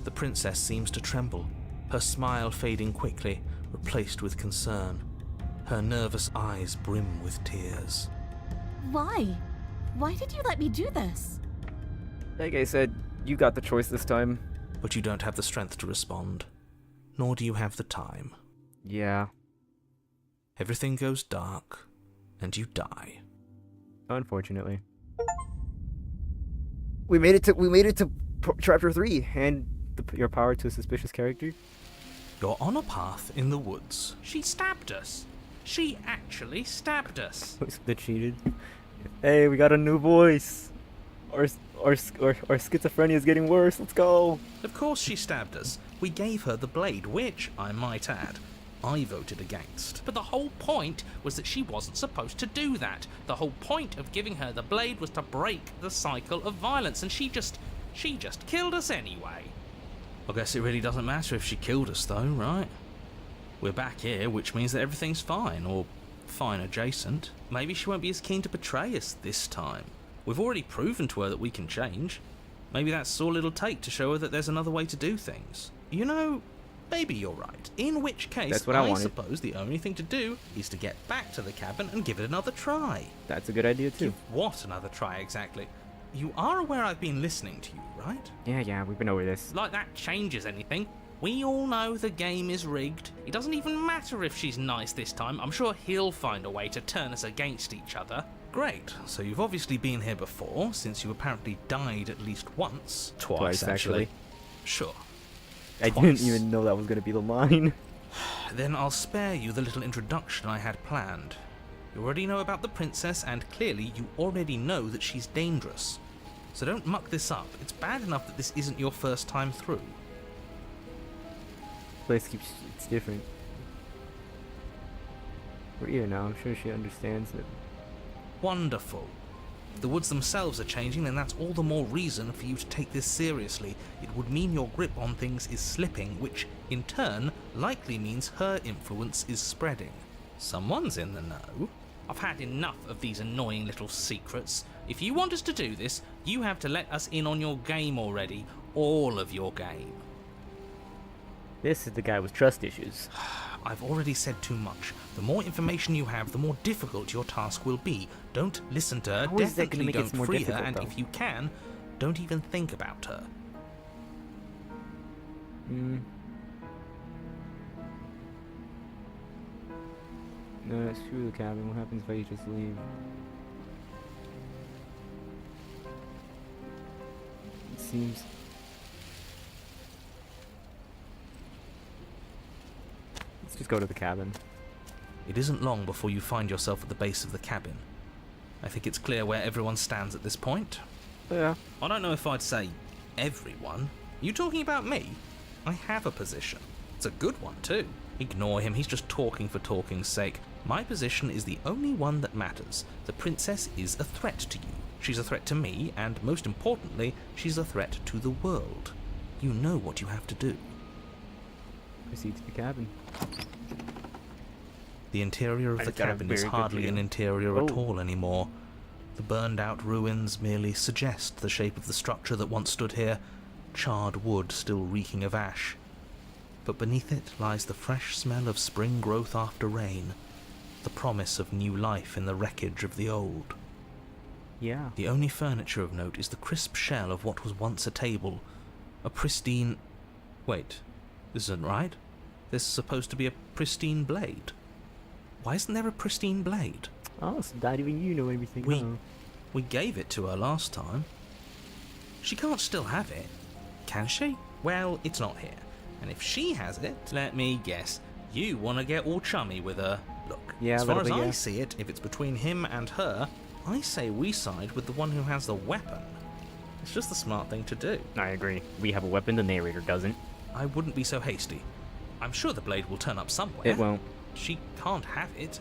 The princess seems to tremble, her smile fading quickly, replaced with concern. Her nervous eyes brim with tears. Why? Why did you let me do this? Like I said, you got the choice this time. But you don't have the strength to respond, nor do you have the time. Yeah. Everything goes dark, and you die. Unfortunately. We made it to chapter 3 and your power to a suspicious character. You're on a path in the woods. She stabbed us. She actually stabbed us. That cheated. Hey, we got a new voice. Our schizophrenia is getting worse. Let's go. Of course she stabbed us. We gave her the blade, which, I might add, I voted against. But the whole point was that she wasn't supposed to do that. The whole point of giving her the blade was to break the cycle of violence, and she just killed us anyway. I guess it really doesn't matter if she killed us, though, right? We're back here, which means that everything's fine, or fine adjacent. Maybe she won't be as keen to betray us this time. We've already proven to her that we can change. Maybe that's all it'll take to show her that there's another way to do things. You know, maybe you're right. In which case, That's what I wanted. suppose the only thing to do is to get back to the cabin and give it another try. That's a good idea too. Give what another try exactly? You are aware I've been listening to you, right? Yeah, we've been over this. Like that changes anything. We all know the game is rigged. It doesn't even matter if she's nice this time. I'm sure he'll find a way to turn us against each other. Great. So you've obviously been here before, since you apparently died at least once. Twice, actually. Sure. I Twice. didn't even know that was going to be the line. Then I'll spare you the little introduction I had planned. You already know about the princess, and clearly you already know that she's dangerous. So don't muck this up. It's bad enough that this isn't your first time through. Place keeps... it's different. We're here now. I'm sure she understands it. Wonderful. If the woods themselves are changing, then that's all the more reason for you to take this seriously. It would mean your grip on things is slipping, which, in turn, likely means her influence is spreading. Someone's in the know. I've had enough of these annoying little secrets. If you want us to do this, you have to let us in on your game already. All of your game. This is the guy with trust issues. I've already said too much. The more information you have, the more difficult your task will be. Don't listen to her. How is that Definitely gonna make it don't more free her, difficult, and though? if you can, don't even think about her. No, screw the cabin. What happens if I just leave? It seems... Let's just go to the cabin. It isn't long before you find yourself at the base of the cabin. I think it's clear where everyone stands at this point. Yeah. I don't know if I'd say everyone. You talking about me? I have a position. It's a good one, too. Ignore him, he's just talking for talking's sake. My position is the only one that matters. The princess is a threat to you. She's a threat to me, and most importantly, she's a threat to the world. You know what you have to do. Proceed to the cabin. The interior of I the just got a cabin is very good hardly view. an interior at Oh. all anymore. The burned out ruins merely suggest the shape of the structure that once stood here, charred wood still reeking of ash. But beneath it lies the fresh smell of spring growth after rain, the promise of new life in the wreckage of the old. Yeah. The only furniture of note is the crisp shell of what was once a table, a pristine... Wait, this isn't right. This is supposed to be a pristine blade. Why isn't there a pristine blade? Oh, so not even you know everything. huh? We gave it to her last time. She can't still have it, can she? Well, it's not here. And if she has it, let me guess, you want to get all chummy with her. Look, Yeah, as a far little as bit, I yeah. see it, if it's between him and her, I say we side with the one who has the weapon. It's just the smart thing to do. I agree. We have a weapon, the narrator doesn't. I wouldn't be so hasty. I'm sure the blade will turn up somewhere. It won't. She can't have it.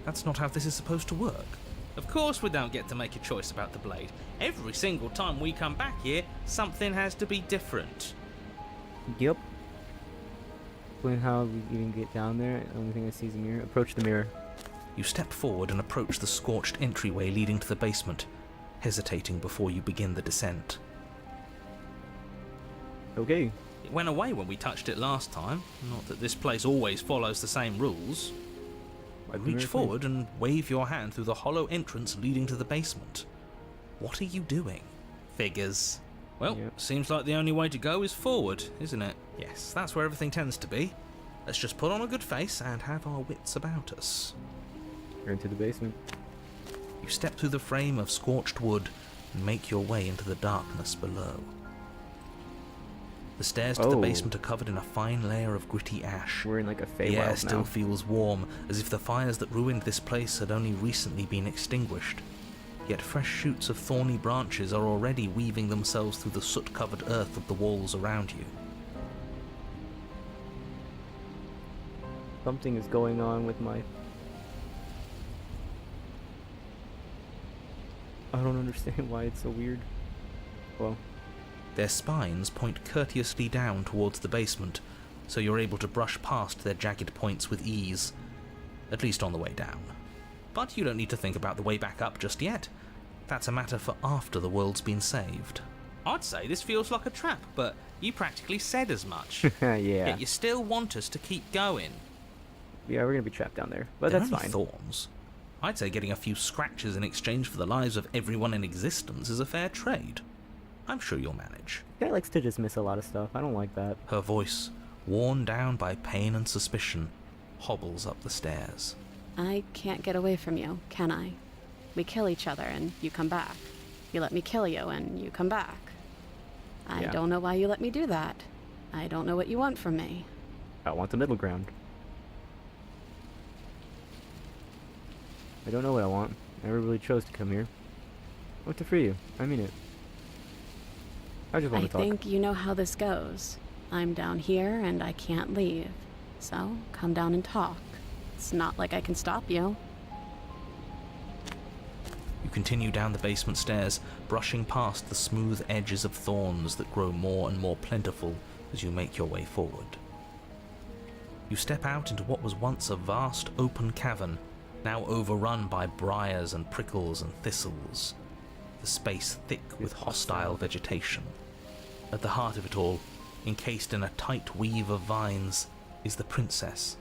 That's not how this is supposed to work. Of course we don't get to make a choice about the blade. Every single time we come back here, something has to be different. Yep. Explain how we even get down there. The only thing I see is a mirror. Approach the mirror. You step forward and approach the scorched entryway leading to the basement, hesitating before you begin the descent. Okay. It went away when we touched it last time. Not that this place always follows the same rules. Wipe the Reach mirror forward and wave your hand through the hollow entrance leading to the basement. What are you doing? Figures. Well, Yep. seems like the only way to go is forward, isn't it? Yes, that's where everything tends to be. Let's just put on a good face and have our wits about us. You're into the basement. You step through the frame of scorched wood and make your way into the darkness below. The stairs to the Oh. basement are covered in a fine layer of gritty ash. We're in like a The air Feywild still now. feels warm, as if the fires that ruined this place had only recently been extinguished. Yet fresh shoots of thorny branches are already weaving themselves through the soot-covered earth of the walls around you. Something is going on with my... I don't understand why it's so weird. Well, Their spines point courteously down towards the basement, so you're able to brush past their jagged points with ease, at least on the way down. But you don't need to think about the way back up just yet. That's a matter for after the world's been saved. I'd say this feels like a trap, but you practically said as much. yeah. Yet you still want us to keep going. Yeah, we're gonna be trapped down there. But They're that's only fine. thorns. I'd say getting a few scratches in exchange for the lives of everyone in existence is a fair trade. I'm sure you'll manage. Guy likes to dismiss a lot of stuff. I don't like that. Her voice, worn down by pain and suspicion, hobbles up the stairs. I can't get away from you, can I? We kill each other and you come back. You let me kill you and you come back. I Yeah. don't know why you let me do that. I don't know what you want from me. I want the middle ground. I don't know what I want. I never really chose to come here. I want to free you. I mean it. I just want I to talk. think you know how this goes. I'm down here and I can't leave. So come down and talk. It's not like I can stop you. You continue down the basement stairs, brushing past the smooth edges of thorns that grow more and more plentiful as you make your way forward. You step out into what was once a vast open cavern, now overrun by briars and prickles and thistles, the space thick with hostile vegetation. At the heart of it all, encased in a tight weave of vines, is the princess,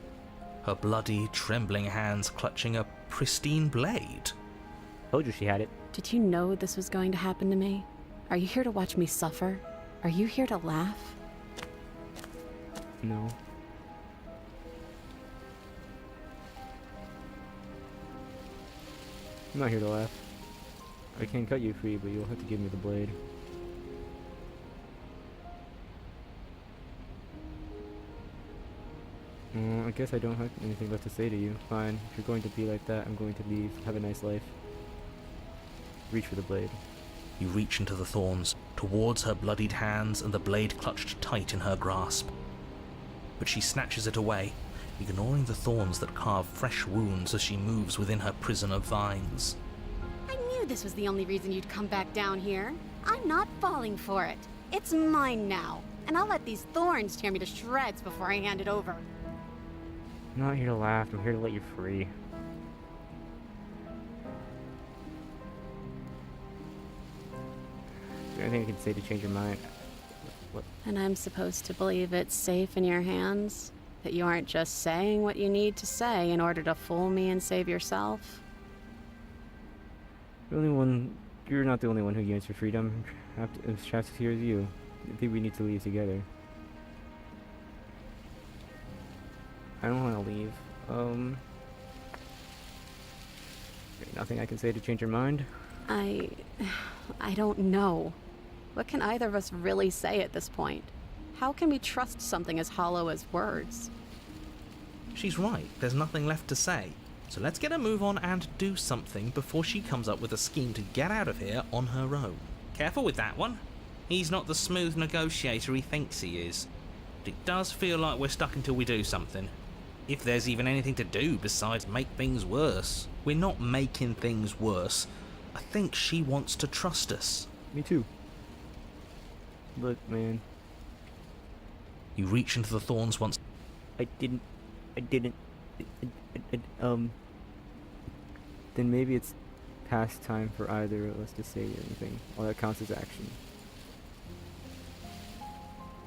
her bloody, trembling hands clutching a pristine blade. Told you she had it. Did you know this was going to happen to me? Are you here to watch me suffer? Are you here to laugh? No. I'm not here to laugh. I can cut you free, but you'll have to give me the blade. I guess I don't have anything left to say to you. Fine. If you're going to be like that, I'm going to leave. Have a nice life. Reach for the blade. You reach into the thorns, towards her bloodied hands and the blade clutched tight in her grasp. But she snatches it away, ignoring the thorns that carve fresh wounds as she moves within her prison of vines. I knew this was the only reason you'd come back down here. I'm not falling for it. It's mine now, and I'll let these thorns tear me to shreds before I hand it over. I'm not here to laugh. I'm here to let you free. Is there anything I can say to change your mind? What? And I'm supposed to believe it's safe in your hands? That you aren't just saying what you need to say in order to fool me and save yourself? The only one. You're not the only one who yearns for freedom. Shaft here is you. I think we need to leave together. I don't want to leave. There's nothing I can say to change your mind. I don't know. What can either of us really say at this point? How can we trust something as hollow as words? She's right, there's nothing left to say. So let's get a move on and do something before she comes up with a scheme to get out of here on her own. Careful with that one. He's not the smooth negotiator he thinks he is. But it does feel like we're stuck until we do something. If there's even anything to do besides make things worse. We're not making things worse. I think she wants to trust us. Me too. Look, man. You reach into the thorns once. I didn't. Then maybe it's past time for either of us to say anything. All that counts as action.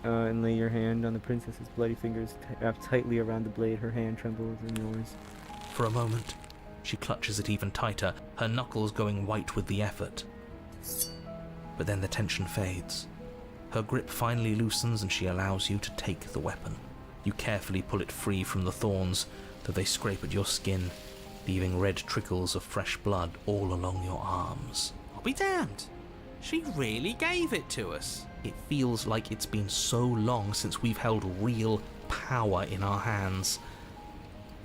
And lay your hand on the princess's bloody fingers, wrapped tightly around the blade. Her hand trembles in yours. For a moment, she clutches it even tighter, her knuckles going white with the effort. But then the tension fades. Her grip finally loosens and she allows you to take the weapon. You carefully pull it free from the thorns, though they scrape at your skin, leaving red trickles of fresh blood all along your arms. I'll be damned. She really gave it to us. It feels like it's been so long since we've held real power in our hands.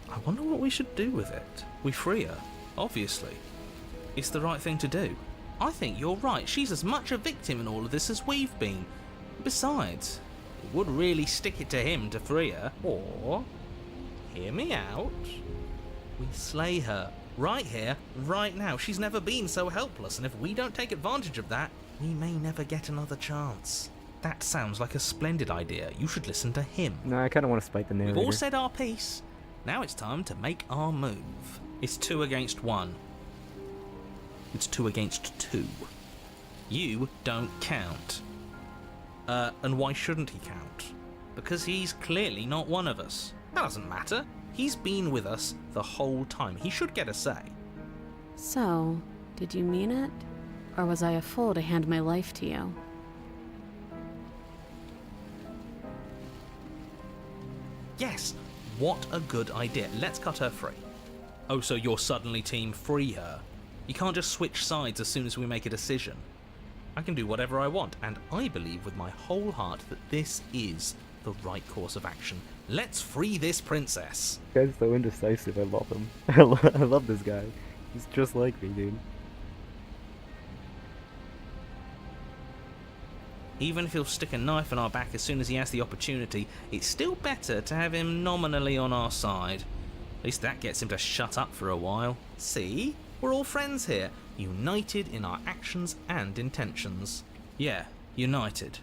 I wonder what we should do with it. We free her, obviously. It's the right thing to do. I think you're right. She's as much a victim in all of this as we've been. Besides, it would really stick it to him to free her. Or, hear me out, we slay her. Right here, right now. She's never been so helpless, and if we don't take advantage of that, we may never get another chance. That sounds like a splendid idea. You should listen to him. No, I kind of want to spike the narrator. We've all said our piece. Now it's time to make our move. It's 2 against 1. It's 2 against 2. You don't count. And why shouldn't he count? Because he's clearly not one of us. That doesn't matter. He's been with us the whole time. He should get a say. So, did you mean it? Or was I a fool to hand my life to you? Yes, what a good idea. Let's cut her free. Oh, so you're suddenly team free her? You can't just switch sides as soon as we make a decision. I can do whatever I want, and I believe with my whole heart that this is the right course of action. Let's free this princess. This guy's so indecisive. I love him. I love this guy. He's just like me, dude. Even if he'll stick a knife in our back as soon as he has the opportunity, it's still better to have him nominally on our side. At least that gets him to shut up for a while. See? We're all friends here, united in our actions and intentions. Yeah, united.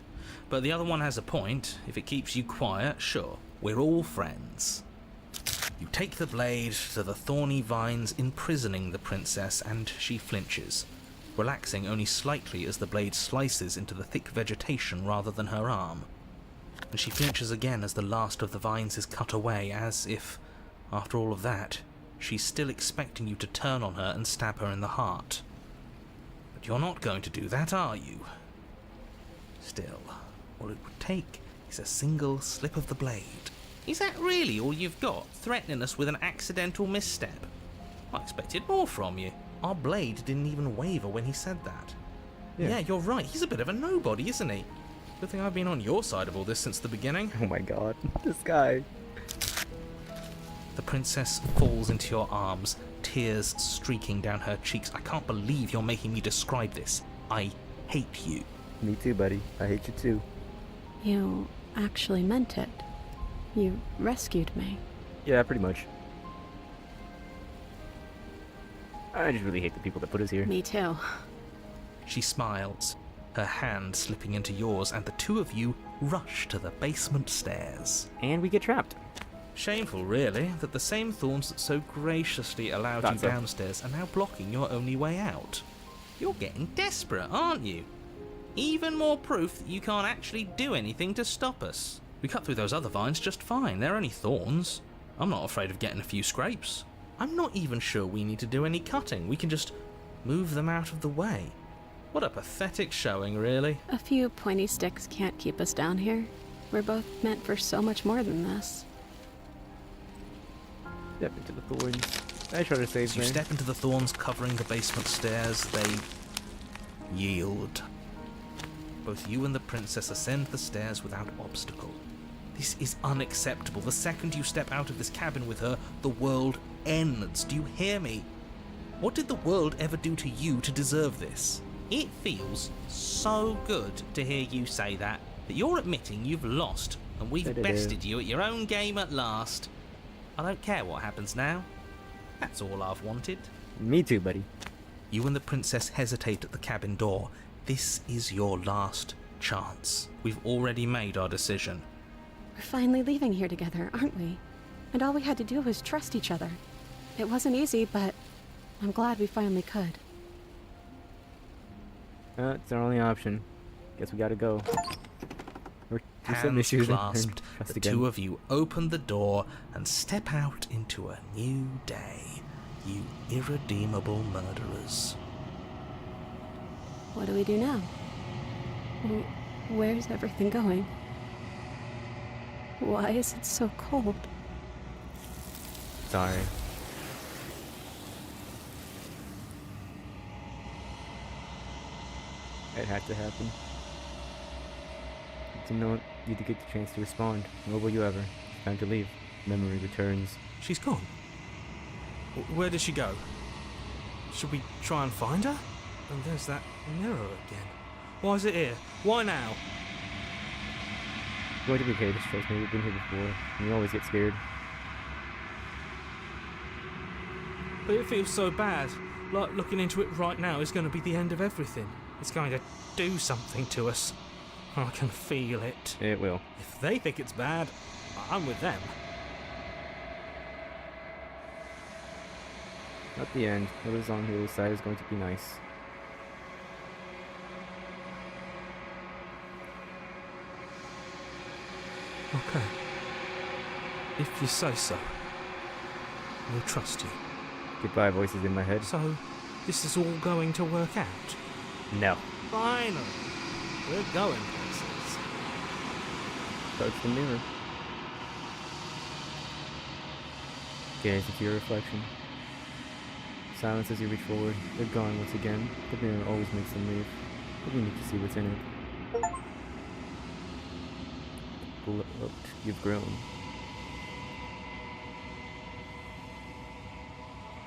But the other one has a point. If it keeps you quiet, sure. We're all friends. You take the blade to the thorny vines imprisoning the princess, and she flinches, relaxing only slightly as the blade slices into the thick vegetation rather than her arm. And she flinches again as the last of the vines is cut away, as if After all of that, she's still expecting you to turn on her and stab her in the heart. But you're not going to do that, are you? Still, all it would take is a single slip of the blade. Is that really all you've got, threatening us with an accidental misstep? I expected more from you. Our blade didn't even waver when he said that. Yeah, you're right. He's a bit of a nobody, isn't he? Good thing I've been on your side of all this since the beginning. Oh my god, this guy. The princess falls into your arms, tears streaking down her cheeks. I can't believe you're making me describe this. I hate you. Me too, buddy. I hate you too. You actually meant it. You rescued me. Yeah, pretty much. I just really hate the people that put us here. Me too. She smiles, her hand slipping into yours, and the two of you rush to the basement stairs. And we get trapped. Shameful, really, that the same thorns that so graciously allowed you That's it. downstairs are now blocking your only way out. You're getting desperate, aren't you? Even more proof that you can't actually do anything to stop us. We cut through those other vines just fine. They're only thorns. I'm not afraid of getting a few scrapes. I'm not even sure we need to do any cutting. We can just move them out of the way. What a pathetic showing, really. A few pointy sticks can't keep us down here. We're both meant for so much more than this. Step into the thorns. I try to save As you me. step into the thorns covering the basement stairs, they yield. Both you and the princess ascend the stairs without obstacle. This is unacceptable. The second you step out of this cabin with her, the world ends. Do you hear me? What did the world ever do to you to deserve this? It feels so good to hear you say that you're admitting you've lost and we've Da-da-da. bested you at your own game at last. I don't care what happens now. That's all I've wanted. Me too, buddy. You and the princess hesitate at the cabin door. This is your last chance. We've already made our decision. We're finally leaving here together, aren't we? And all we had to do was trust each other. It wasn't easy, but I'm glad we finally could. It's our only option. Guess we gotta go. We're Hands clasped, Trust the again. two of you open the door and step out into a new day. You irredeemable murderers. What do we do now? Where's everything going? Why is it so cold? Sorry. It had to happen. You didn't know you did get the chance to respond. Nor will you ever. Time to leave. Memory returns. She's gone. Where did she go? Should we try and find her? And there's that mirror again. Why is it here? Why now? You're going to be okay, just trust me. We've been here before. And you always get scared. But it feels so bad. Like looking into it right now is going to be the end of everything. It's going to do something to us. I can feel it. It will. If they think it's bad, I'm with them. At the end, what is on the other side is going to be nice. Okay. If you say so. We'll trust you. Goodbye, voices in my head. So, this is all going to work out? No. Finally! We're going places. Touch the mirror. Gaze into your reflection. Silence as you reach forward. They're gone once again. The mirror always makes them leave. But you need to see what's in it. Look, you've grown.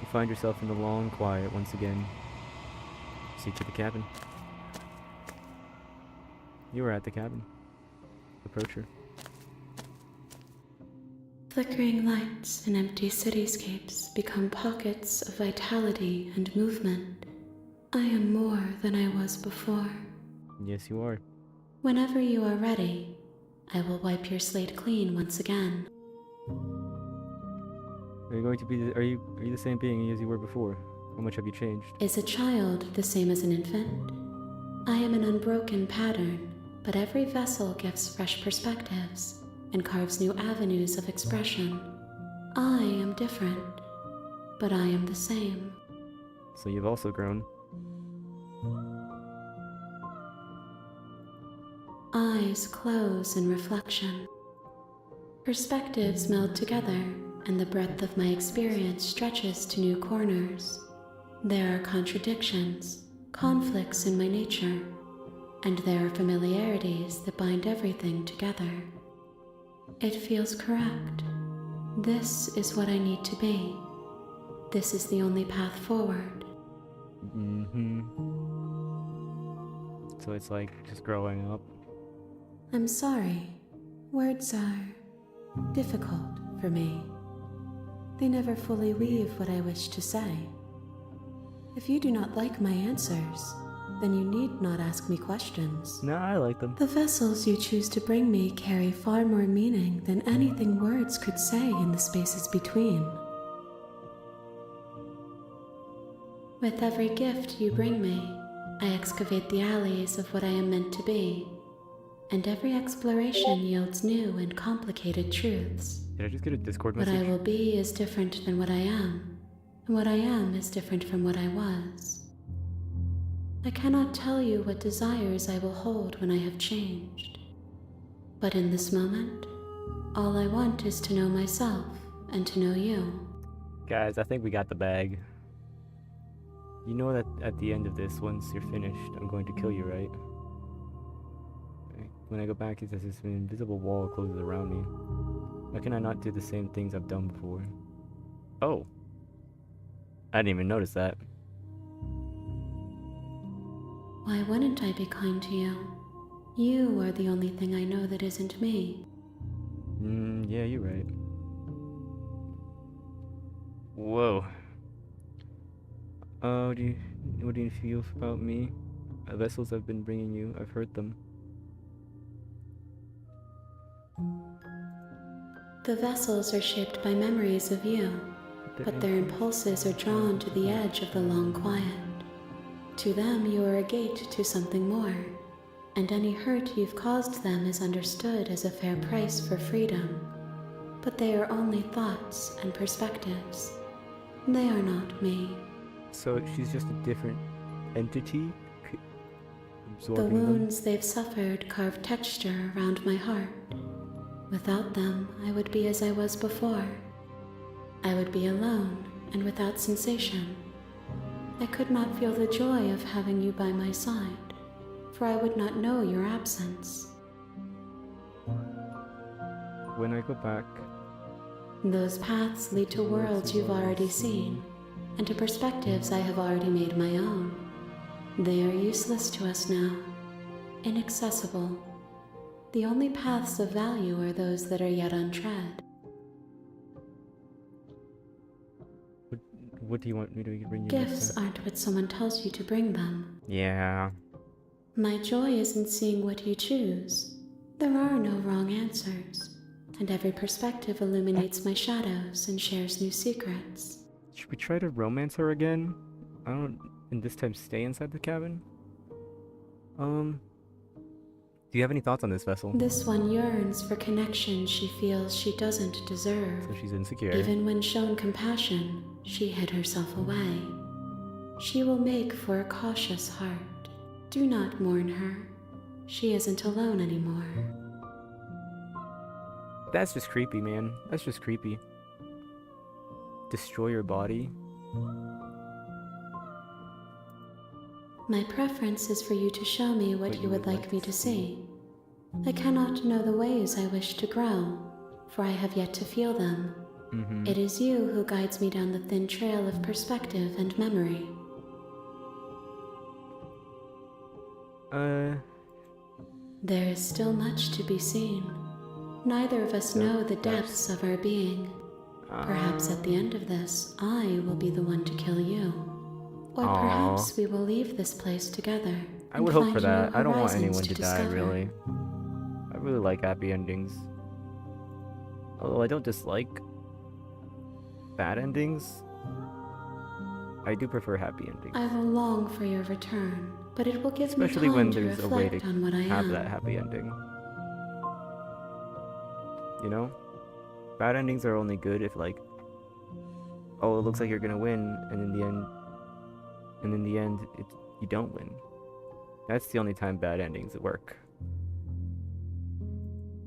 You find yourself in the long quiet once again. See to the cabin. You are at the cabin. Approach her. Flickering lights and empty cityscapes become pockets of vitality and movement. I am more than I was before. Yes, you are. Whenever you are ready, I will wipe your slate clean once again. Are you going to be? Are you the same being as you were before? How much have you changed? Is a child the same as an infant? I am an unbroken pattern, but every vessel gives fresh perspectives and carves new avenues of expression. I am different, but I am the same. So you've also grown. Eyes close in reflection. Perspectives meld together, and the breadth of my experience stretches to new corners. There are contradictions, conflicts in my nature, and there are familiarities that bind everything together. It feels correct. This is what I need to be. This is the only path forward. So it's like just growing up. I'm sorry. Words are difficult for me. They never fully weave what I wish to say. If you do not like my answers, then you need not ask me questions. No, I like them. The vessels you choose to bring me carry far more meaning than anything words could say in the spaces between. With every gift you bring me, I excavate the alleys of what I am meant to be, and every exploration yields new and complicated truths. Did I just get a Discord What message? I will be is different than what I am, and what I am is different from what I was. I cannot tell you what desires I will hold when I have changed. But in this moment, all I want is to know myself and to know you. Guys, I think we got the bag. You know that at the end of this, once you're finished, I'm going to kill you, right? When I go back, it says this invisible wall closes around me. Why can I not do the same things I've done before? Oh. I didn't even notice that. Why wouldn't I be kind to you? You are the only thing I know that isn't me. Yeah, you're right. Whoa. Oh, what do you feel about me? The vessels I've been bringing you, I've heard them. The vessels are shaped by memories of you, but their impulses are drawn to the edge of the long quiet. To them, you are a gate to something more, and any hurt you've caused them is understood as a fair price for freedom. But they are only thoughts and perspectives. They are not me. So she's just a different entity? The Absorbing them? wounds they've suffered carve texture around my heart. Without them, I would be as I was before. I would be alone and without sensation. I could not feel the joy of having you by my side, for I would not know your absence. When I go back, Those paths lead to worlds you've already seen, and to perspectives I have already made my own. They are useless to us now, inaccessible. The only paths of value are those that are yet untread. what do you want me to bring you? Gifts aren't what someone tells you to bring them. Yeah. My joy is in seeing what you choose. There are no wrong answers, and every perspective illuminates my shadows and shares new secrets. Should we try to romance her again? And this time stay inside the cabin? Do you have any thoughts on this vessel? This one yearns for connection she feels she doesn't deserve. So she's insecure. Even when shown compassion, she hid herself away. She will make for a cautious heart. Do not mourn her. She isn't alone anymore. That's just creepy, man. That's just creepy. Destroy your body? My preference is for you to show me what you would like me to see. I cannot know the ways I wish to grow, for I have yet to feel them. It is you who guides me down the thin trail of perspective and memory. There is still much to be seen. Neither of us know the depths of our being. Perhaps at the end of this, I will be the one to kill you. Or perhaps we will leave this place together. I would hope for and find that. new I don't want horizons anyone to die, discover. really. I really like happy endings. Although I don't dislike bad endings, I do prefer happy endings. I will long for your return, but it will give Especially me when time to there's a way reflect to on what I have am. that happy ending. You know? Bad endings are only good if, like, oh, it looks like you're gonna win, and in the end, you don't win. That's the only time bad endings work.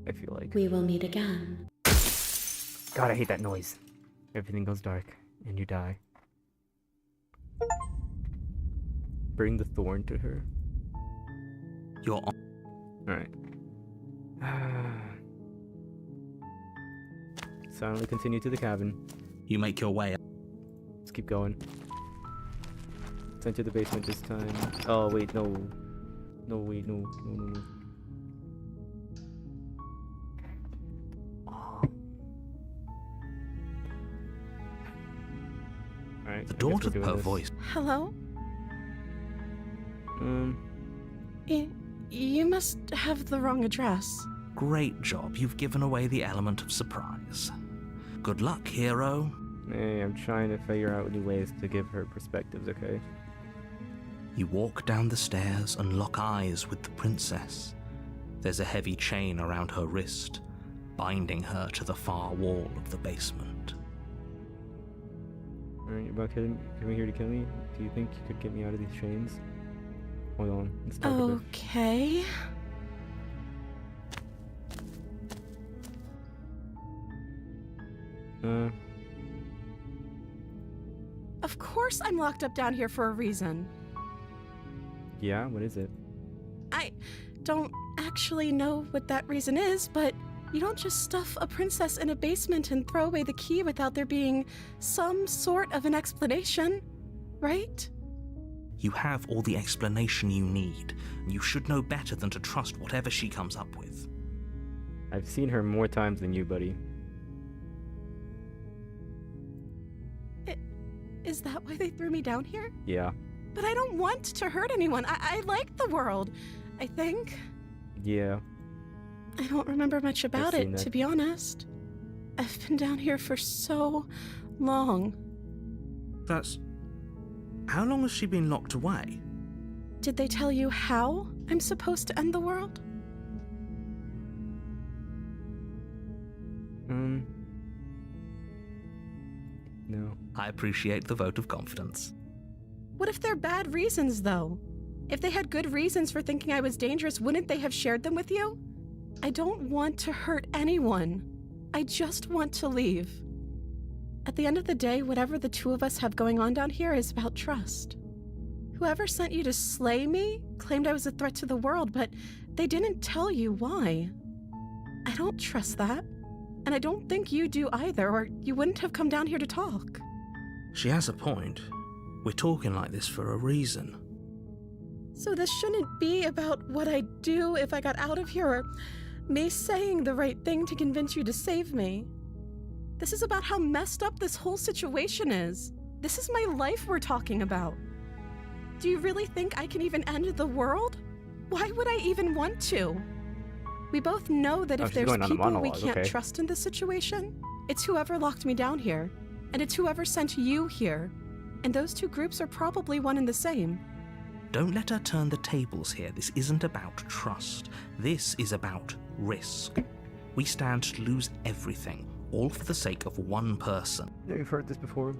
I feel like. We will meet again. God, I hate that noise. Everything goes dark, and you die. Bring the thorn to her. You're on. Alright. Silently continue to the cabin. You make your way. Let's keep going. Let's enter the basement this time. Oh, wait, no. No, wait, no. No. Oh. Alright. The daughter of her voice. Hello? You must have the wrong address. Great job. You've given away the element of surprise. Good luck, hero. Hey, I'm trying to figure out new ways to give her perspectives, okay? You walk down the stairs and lock eyes with the princess. There's a heavy chain around her wrist, binding her to the far wall of the basement. Alright, you're about coming here to kill me? Do you think you could get me out of these chains? Hold on, let's talk a bit. Okay. Of course I'm locked up down here for a reason. Yeah, what is it? I don't actually know what that reason is, but you don't just stuff a princess in a basement and throw away the key without there being some sort of an explanation, right? You have all the explanation you need, and you should know better than to trust whatever she comes up with. I've seen her more times than you, buddy. Is that why they threw me down here? Yeah. But I don't want to hurt anyone. I like the world, I think. Yeah. I don't remember much about seen it, that. to be honest. I've been down here for so long. That's... How long has she been locked away? Did they tell you how I'm supposed to end the world? No. I appreciate the vote of confidence. What if they're bad reasons, though? If they had good reasons for thinking I was dangerous, wouldn't they have shared them with you? I don't want to hurt anyone. I just want to leave. At the end of the day, whatever the two of us have going on down here is about trust. Whoever sent you to slay me claimed I was a threat to the world, but they didn't tell you why. I don't trust that. And I don't think you do either, or you wouldn't have come down here to talk. She has a point. We're talking like this for a reason. So this shouldn't be about what I'd do if I got out of here, or me saying the right thing to convince you to save me. This is about how messed up this whole situation is. This is my life we're talking about. Do you really think I can even end the world? Why would I even want to? We both know that if she's there's going on a people we monologue, can't okay. trust in this situation, it's whoever locked me down here, and it's whoever sent you here. And those two groups are probably one and the same. Don't let her turn the tables here. This isn't about trust. This is about risk. We stand to lose everything, all for the sake of one person. Yeah, you've heard this before.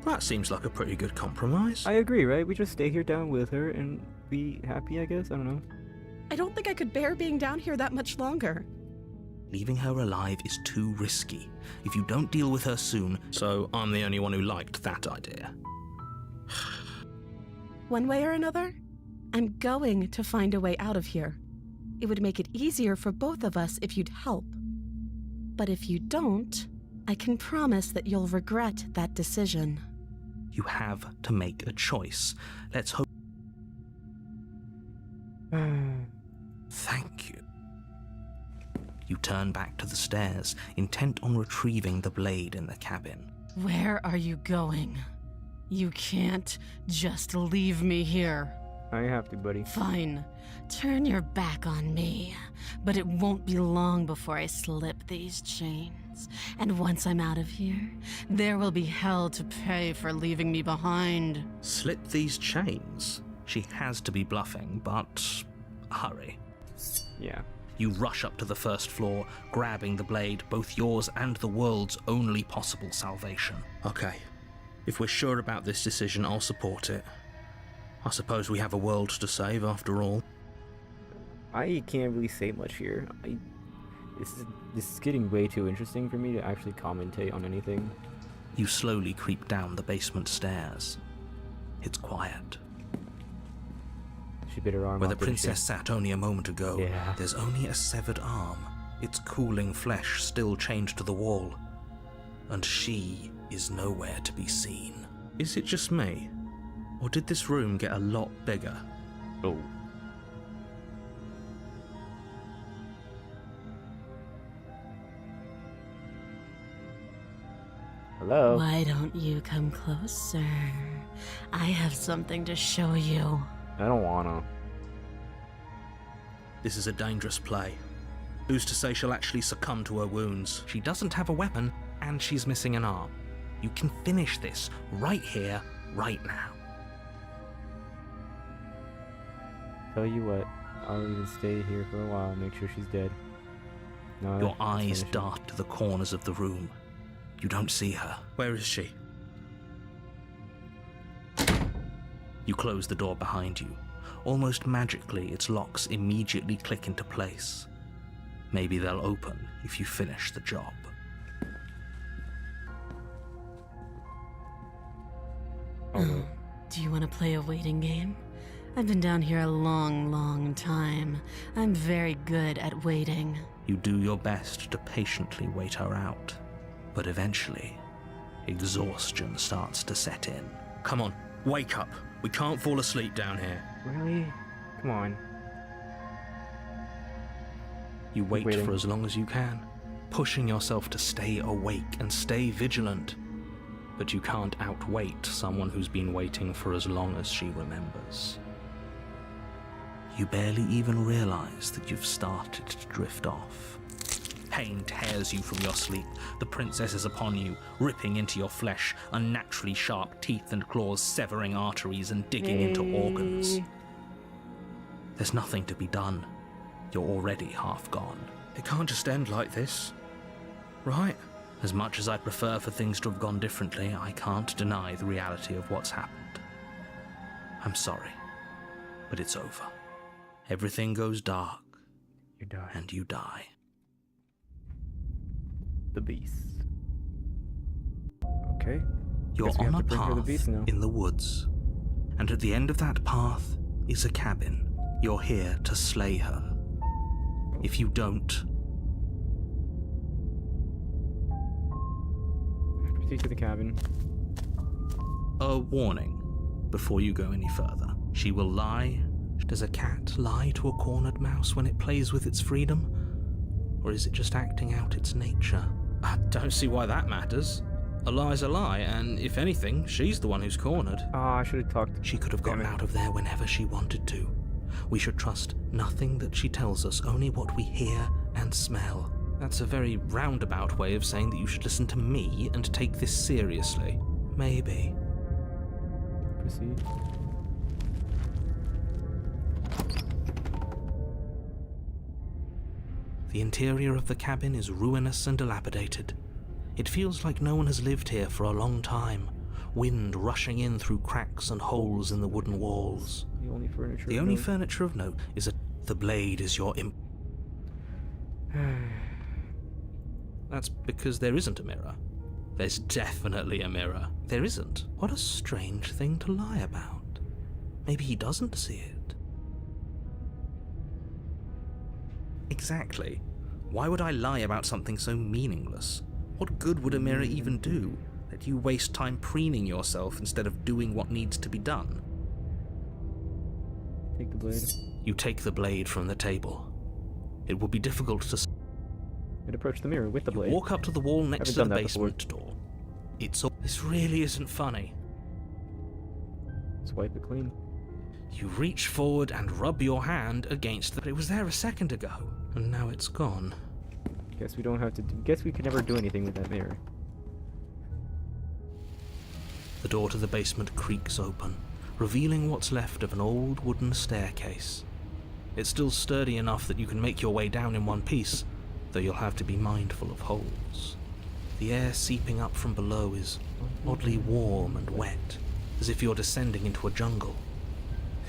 That seems like a pretty good compromise. I agree, right? We just stay here down with her and be happy, I guess? I don't know. I don't think I could bear being down here that much longer. Leaving her alive is too risky. If you don't deal with her soon, so I'm the only one who liked that idea. One way or another, I'm going to find a way out of here. It would make it easier for both of us if you'd help. But if you don't, I can promise that you'll regret that decision. You have to make a choice. Let's hope. Thank you. You turn back to the stairs, intent on retrieving the blade in the cabin. Where are you going? You can't just leave me here. I have to, buddy. Fine. Turn your back on me. But it won't be long before I slip these chains. And once I'm out of here, there will be hell to pay for leaving me behind. Slip these chains? She has to be bluffing, but hurry. Yeah. You rush up to the first floor, grabbing the blade, both yours and the world's only possible salvation. Okay, if we're sure about this decision, I'll support it. I suppose we have a world to save, after all. I can't really say much here. This is getting way too interesting for me to actually commentate on anything. You slowly creep down the basement stairs. It's quiet. She bit her arm Where off, the didn't she? princess sat only a moment ago, Yeah. there's only a severed arm, its cooling flesh still chained to the wall. And she is nowhere to be seen. Is it just me? Or did this room get a lot bigger? Oh. Hello? Why don't you come closer? I have something to show you. I don't wanna. This is a dangerous play. Who's to say she'll actually succumb to her wounds? She doesn't have a weapon, and she's missing an arm. You can finish this right here, right now. Tell you what, I'll even stay here for a while, make sure she's dead. No, Your let's eyes finish it. dart to the corners of the room. You don't see her. Where is she? You close the door behind you. Almost magically, its locks immediately click into place. Maybe they'll open if you finish the job. Oh, Do you want to play a waiting game? I've been down here a long, long time. I'm very good at waiting. You do your best to patiently wait her out. But eventually, exhaustion starts to set in. Come on, wake up. We can't fall asleep down here. really? Come on. You wait waiting. for as long as you can, pushing yourself to stay awake and stay vigilant. But you can't outwait someone who's been waiting for as long as she remembers. You barely even realize that you've started to drift off. Pain tears you from your sleep. The princess is upon you, ripping into your flesh, unnaturally sharp teeth and claws severing arteries and digging into organs. There's nothing to be done. You're already half gone. It can't just end like this, right? As much as I'd prefer for things to have gone differently, I can't deny the reality of what's happened. I'm sorry, but it's over. Everything goes dark, You die. and you die. The beast. Okay. You're Guess we on have a to bring her the path beast now. in the woods, and at the end of that path is a cabin. You're here to slay her. If you don't, Proceed to the cabin. a warning before you go any further. She will lie. Does a cat lie to a cornered mouse when it plays with its freedom? Or is it just acting out its nature? I don't see why that matters. A lie's a lie, and if anything, she's the one who's cornered. Ah, I should have talked. She could have gotten Damn it. out of there whenever she wanted to. We should trust nothing that she tells us, only what we hear and smell. That's a very roundabout way of saying that you should listen to me and take this seriously. Maybe. Proceed. The interior of the cabin is ruinous and dilapidated. It feels like no one has lived here for a long time, wind rushing in through cracks and holes in the wooden walls. The only furniture. The of only note. furniture of note is the blade is your That's because there isn't a mirror. There's definitely a mirror. There isn't. What a strange thing to lie about. Maybe he doesn't see it. Exactly. Why would I lie about something so meaningless? What good would a mirror even do? That you waste time preening yourself instead of doing what needs to be done. Take the blade. You take the blade from the table. It will be difficult to And approach the mirror with the blade. walk up to the wall next Haven't to the done that before. basement door. This really isn't funny. Swipe it clean. You reach forward and rub your hand against it was there a second ago, and now it's gone. Guess we don't have to. Guess we could never do anything with that mirror. The door to the basement creaks open. revealing what's left of an old wooden staircase. It's still sturdy enough that you can make your way down in one piece, though you'll have to be mindful of holes. The air seeping up from below is oddly warm and wet, as if you're descending into a jungle.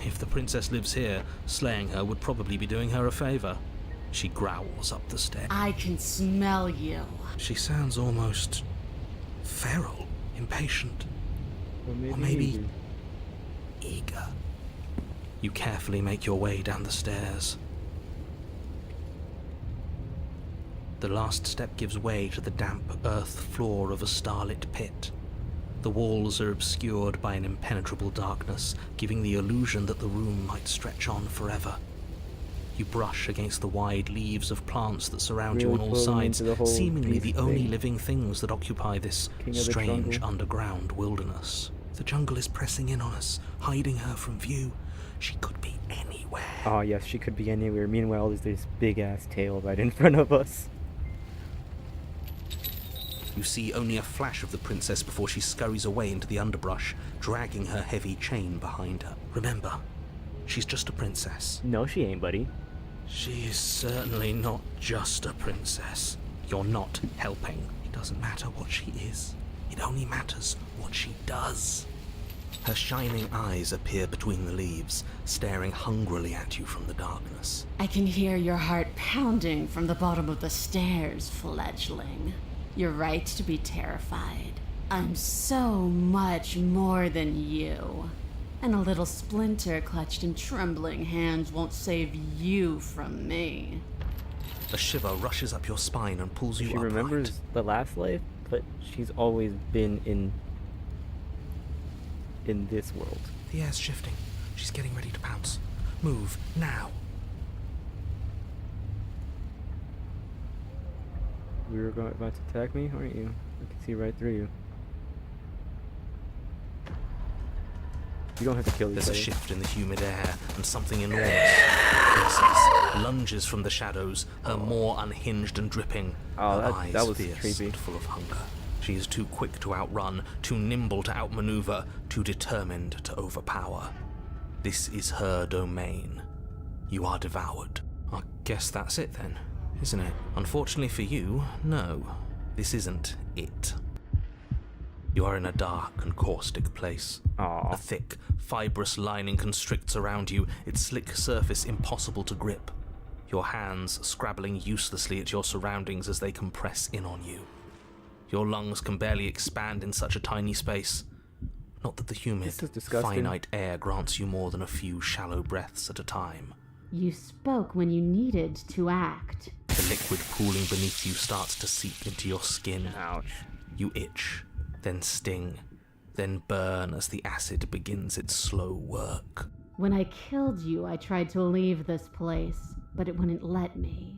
If the princess lives here, slaying her would probably be doing her a favor. She growls up the stairs. I can smell you. She sounds almost feral, impatient, or maybe eager. You carefully make your way down the stairs. The last step gives way to the damp earth floor of a starlit pit. The walls are obscured by an impenetrable darkness, giving the illusion that the room might stretch on forever. You brush against the wide leaves of plants that surround you on all sides, seemingly the only living things that occupy this strange underground wilderness. The jungle is pressing in on us, hiding her from view. She could be anywhere. Oh yes, she could be anywhere. Meanwhile, there's this big-ass tail right in front of us. You see only a flash of the princess before she scurries away into the underbrush, dragging her heavy chain behind her. Remember, she's just a princess. No, she ain't, buddy. She is certainly not just a princess. You're not helping. It doesn't matter what she is. It only matters what she does. Her shining eyes appear between the leaves, staring hungrily at you from the darkness. I can hear your heart pounding from the bottom of the stairs, fledgling. You're right to be terrified. I'm so much more than you. And a little splinter clutched in trembling hands won't save you from me. A shiver rushes up your spine and pulls you She upright. remembers the last life, but she's always been in this world. The air's shifting. She's getting ready to pounce. Move, now. You were about to attack me, aren't you? I can see right through you. You don't have to kill There's a each other. shift in the humid air, and something enormous, princess, lunges from the shadows, her maw unhinged and dripping, Oh, her that eyes was fierce creepy. and full of hunger. She is too quick to outrun, too nimble to outmaneuver, too determined to overpower. This is her domain. You are devoured. I guess that's it then, isn't it? Unfortunately for you, no. This isn't it. You are in a dark and caustic place. Aw. A thick, fibrous lining constricts around you, its slick surface impossible to grip. Your hands scrabbling uselessly at your surroundings as they compress in on you. Your lungs can barely expand in such a tiny space. Not that the humid, This is disgusting. finite air grants you more than a few shallow breaths at a time. You spoke when you needed to act. The liquid pooling beneath you starts to seep into your skin. Ouch. You itch, then sting, then burn as the acid begins its slow work. When I killed you, I tried to leave this place, but it wouldn't let me.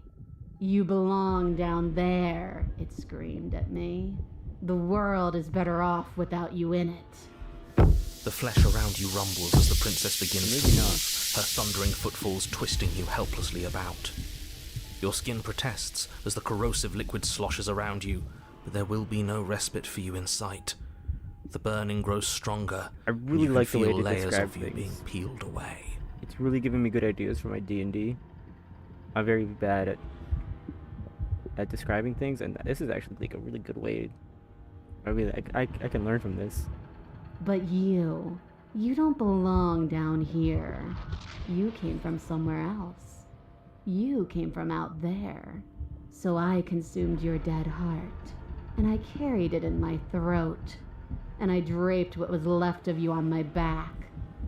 You belong down there, it screamed at me. The world is better off without you in it. The flesh around you rumbles as the princess begins to Maybe move, her thundering footfalls twisting you helplessly about. Your skin protests as the corrosive liquid sloshes around you, but there will be no respite for you in sight. The burning grows stronger. I and really you can like the way feel they layers describe of you things. being peeled away. It's really giving me good ideas for my D&D. I'm very bad at describing things, and this is actually like a really good way. I can learn from this. But you don't belong down here. You came from somewhere else. You came from out there. So I consumed your dead heart, and I carried it in my throat, and I draped what was left of you on my back,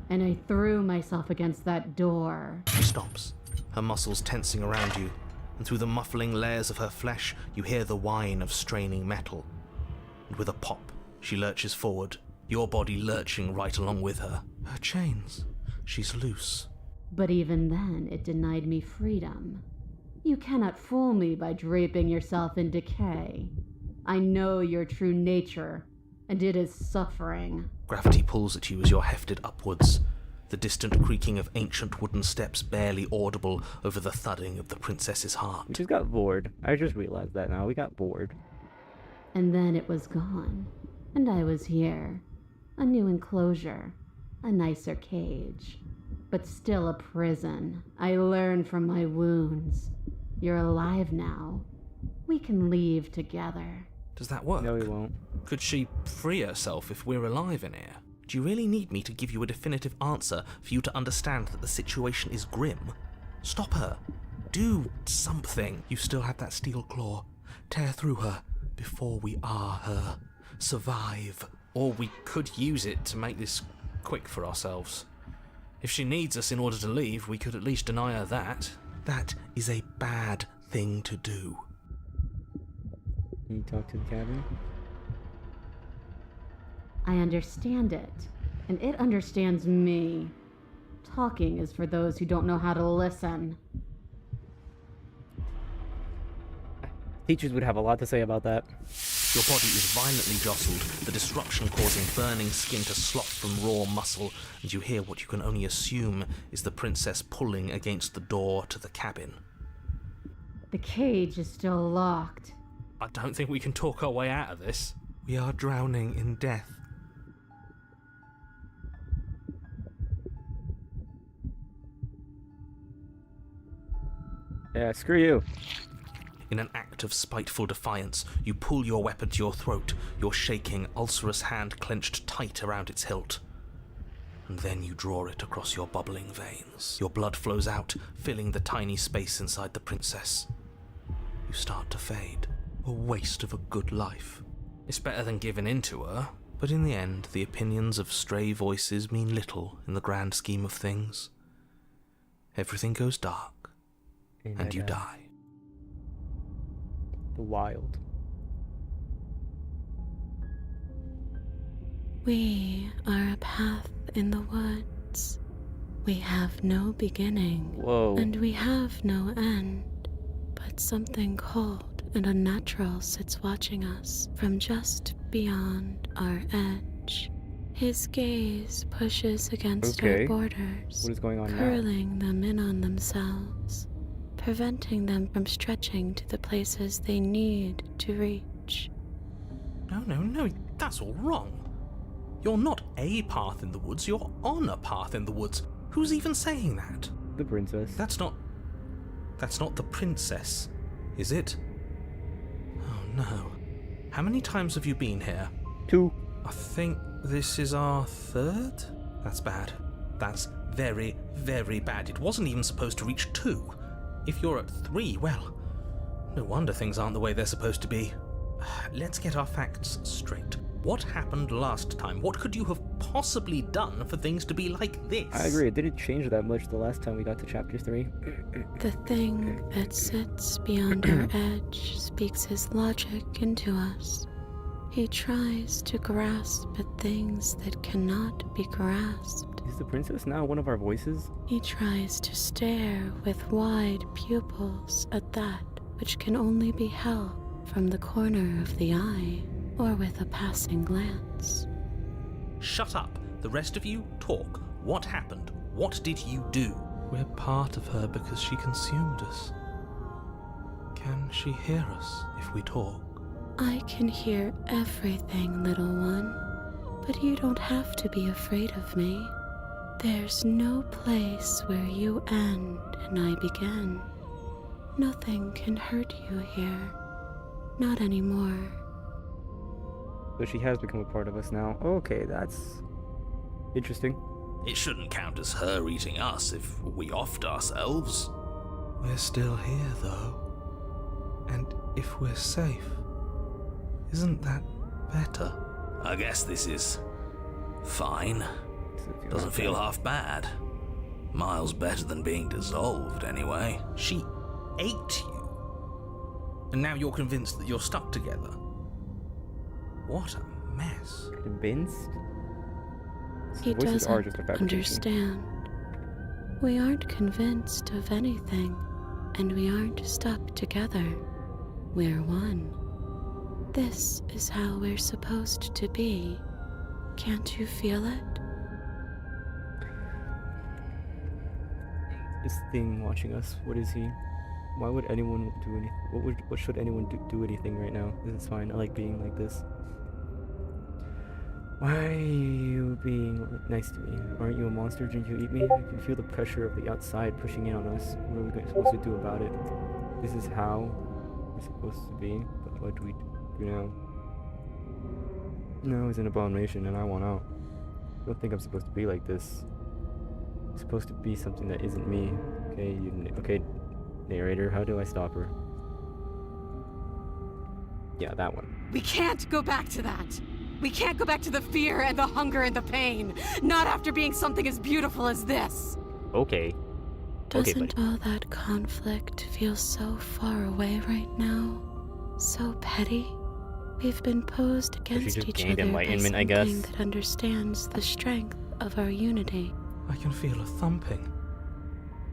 and I threw myself against that door. She stops, her muscles tensing around you, and through the muffling layers of her flesh, you hear the whine of straining metal. And with a pop, she lurches forward, your body lurching right along with her. Her chains. She's loose. But even then, it denied me freedom. You cannot fool me by draping yourself in decay. I know your true nature, and it is suffering. Gravity pulls at you as you're hefted upwards, the distant creaking of ancient wooden steps barely audible over the thudding of the princess's We heart. just got bored. I just realized that now. We got bored. And then it was gone, and I was here. A new enclosure, A nicer cage. But still a prison. I learned from my wounds. You're alive now. We can leave together. Does that work? No, he won't. Could she free herself if we're alive in here? Do you really need me to give you a definitive answer for you to understand that the situation is grim? Stop her. Do something. You still have that steel claw. Tear through her before we are her. Survive. Or we could use it to make this quick for ourselves. If she needs us in order to leave, we could at least deny her that. That is a bad thing to do. Can you talk to the cabin? I understand it, and it understands me. Talking is for those who don't know how to listen. Teachers would have a lot to say about that. Your body is violently jostled, the disruption causing burning skin to slop from raw muscle, and you hear what you can only assume is the princess pulling against the door to the cabin. The cage is still locked. I don't think we can talk our way out of this. We are drowning in death. Yeah, screw you. In an act of spiteful defiance, you pull your weapon to your throat, your shaking, ulcerous hand clenched tight around its hilt. And then you draw it across your bubbling veins. Your blood flows out, filling the tiny space inside the princess. You start to fade, a waste of a good life. It's better than giving in to her. But in the end, the opinions of stray voices mean little in the grand scheme of things. Everything goes dark, and you die. The wild. We are a path in the woods. We have no beginning. Whoa. And we have no end. But something cold and unnatural sits watching us from just beyond our edge. His gaze pushes against Okay. our borders, What is going on now? curling them in on themselves, preventing them from stretching to the places they need to reach. No, that's all wrong. You're not a path in the woods, you're on a path in the woods. Who's even saying that? The princess. That's not the princess, is it? Oh no. How many times have you been here? 2. I think this is our third? That's bad. That's very, very bad. It wasn't even supposed to reach 2. If you're at 3, well, no wonder things aren't the way they're supposed to be. Let's get our facts straight. What happened last time? What could you have possibly done for things to be like this? I agree, it didn't change that much the last time we got to chapter 3. The thing that sits beyond our edge speaks his logic into us. He tries to grasp at things that cannot be grasped. Is the princess now one of our voices? He tries to stare with wide pupils at that which can only be held from the corner of the eye or with a passing glance. Shut up. The rest of you, talk. What happened? What did you do? We're part of her because she consumed us. Can she hear us if we talk? I can hear everything, little one, but you don't have to be afraid of me. There's no place where you end and I begin. Nothing can hurt you here. Not anymore. So she has become a part of us now. Okay, that's interesting. It shouldn't count as her eating us if we offed ourselves. We're still here, though. And if we're safe, isn't that better? I guess this is fine. Doesn't feel half bad. Miles better than being dissolved, anyway. She ate you. And now you're convinced that you're stuck together. What a mess. Convinced? He Voices are just a doesn't fabrication. understand. We aren't convinced of anything, and we aren't stuck together. We're one. This is how we're supposed to be. Can't you feel it? This thing watching us, what is he? Why would anyone do anything? What should anyone do anything right now? This is fine. I like being like this. Why are you being nice to me? Aren't you a monster? Didn't you eat me? I can feel the pressure of the outside pushing in on us. What are we supposed to do about it? This is how we're supposed to be, but what do we do now? No, it's an abomination and I want out. I don't think I'm supposed to be like this. I'm supposed to be something that isn't me. Okay, narrator, how do I stop her? Yeah, that one. We can't go back to that. We can't go back to the fear and the hunger and the pain. Not after being something as beautiful as this. Okay. Doesn't all that conflict feel so far away right now? So petty? We've been posed against just each gained other by enlightenment, I something guess. that understands the strength of our unity. I can feel a thumping,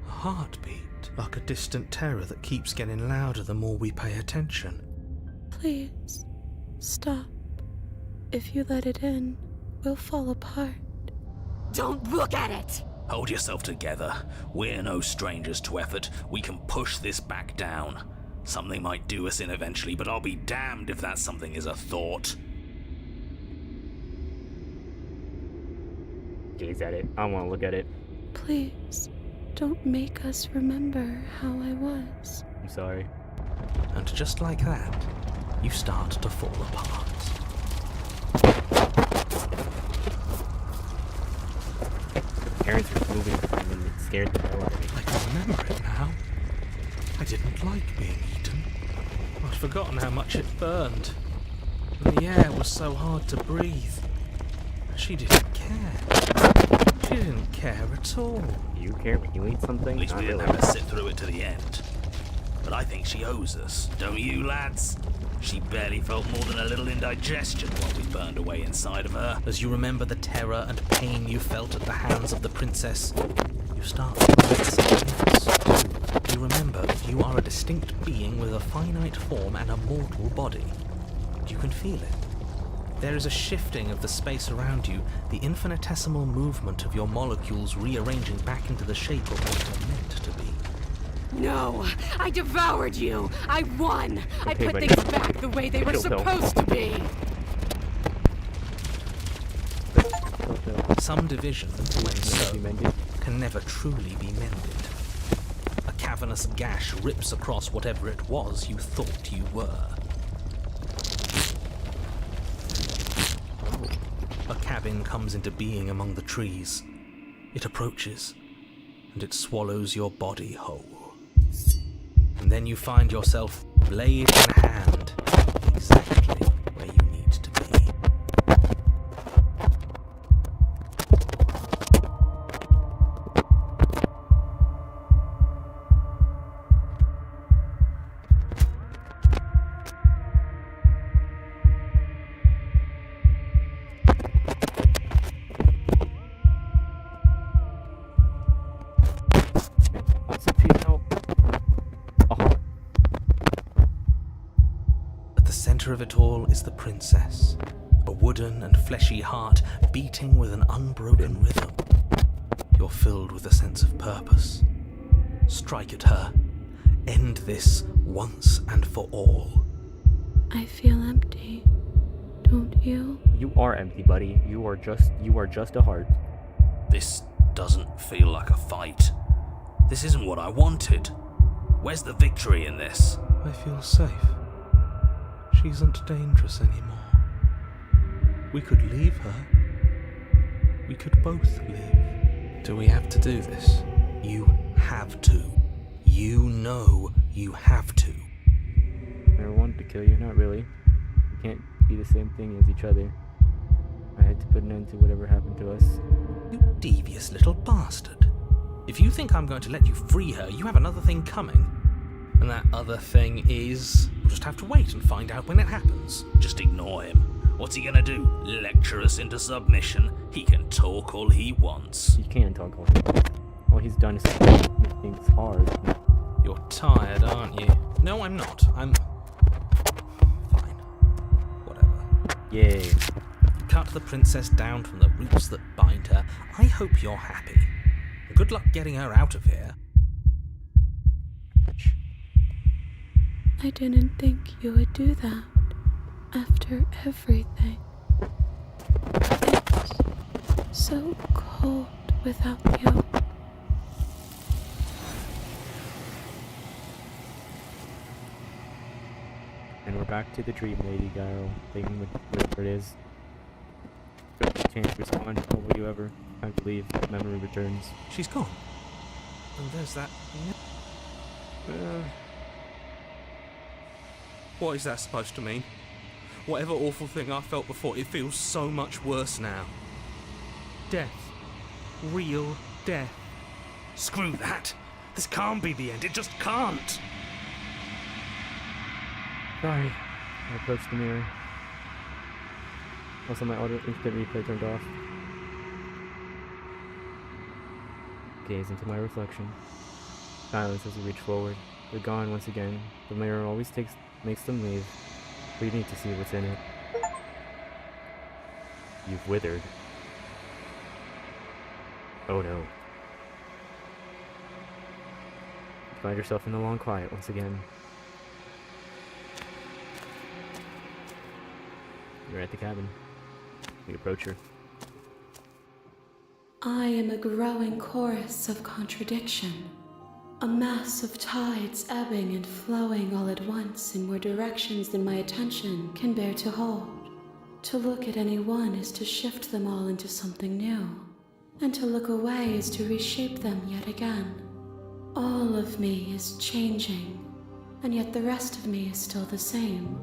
a heartbeat, like a distant terror that keeps getting louder the more we pay attention. Please, stop. If you let it in, we'll fall apart. Don't look at it! Hold yourself together. We're no strangers to effort. We can push this back down. Something might do us in eventually, but I'll be damned if that something is a thought. Gaze at it. I want to look at it. Please, don't make us remember how I was. I'm sorry. And just like that, you start to fall apart. Parents were moving and it scared the hell out of me. I can remember it now. I didn't like being eaten. I'd forgotten how much it burned. And the air was so hard to breathe. She didn't care. She didn't care at all. Do you care when you eat something? At least Not we didn't really. have to sit through it to the end. But I think she owes us, don't you, lads? She barely felt more than a little indigestion while we burned away inside of her. As you remember the terror and pain you felt at the hands of the princess, you start to remember something else. You remember that you are a distinct being with a finite form and a mortal body. You can feel it. There is a shifting of the space around you, the infinitesimal movement of your molecules rearranging back into the shape of what they're meant to be. No, I devoured you. I won. I Okay, put buddy. things back the way they were Chill pill. supposed to be. Some division, when Be so, mended. can never truly be mended. A cavernous gash rips across whatever it was you thought you were. A cabin comes into being among the trees. It approaches, and it swallows your body whole. And then you find yourself, blade in hand, exactly where you need to be. Also, please help. At the center of it all is the princess, a wooden and fleshy heart beating with an unbroken rhythm. You're filled with a sense of purpose. Strike at her. End this once and for all. I feel empty, don't you? You are empty, buddy. You are just a heart. This doesn't feel like a fight. This isn't what I wanted. Where's the victory in this? I feel safe. She isn't dangerous anymore. We could leave her. We could both leave. Do we have to do this? You have to. You know you have to. I never wanted to kill you, not really. We can't be the same thing as each other. I had to put an end to whatever happened to us. You devious little bastard. If you think I'm going to let you free her, you have another thing coming. And that other thing is... We'll just have to wait and find out when it happens. Just ignore him. What's he gonna do? Lecture us into submission? He can talk all he wants. You can't talk all that. All he's done is make things hard. You're tired, aren't you? No, I'm not. I'm... Fine. Whatever. Yay. You cut the princess down from the roots that bind her. I hope you're happy. Good luck getting her out of here. I didn't think you would do that after everything. So cold without you. And we're back to the dream lady guy thing with whatever it is. Chance to respond. Oh, will you ever? Time to leave. Memory returns. She's gone. And there's that. What is that supposed to mean? Whatever awful thing I felt before, it feels so much worse now. Death. Real death. Screw that! This can't be the end, it just can't! Sorry. I approached the mirror. Also, my auto instant replay turned off. Gaze into my reflection. Silence as we reach forward. They're gone once again. The mirror always makes them leave. But you need to see what's in it. You've withered. Oh no. You find yourself in the long quiet once again. You're at the cabin. We approach her. I am a growing chorus of contradiction. A mass of tides ebbing and flowing all at once in more directions than my attention can bear to hold. To look at any one is to shift them all into something new, and to look away is to reshape them yet again. All of me is changing, and yet the rest of me is still the same.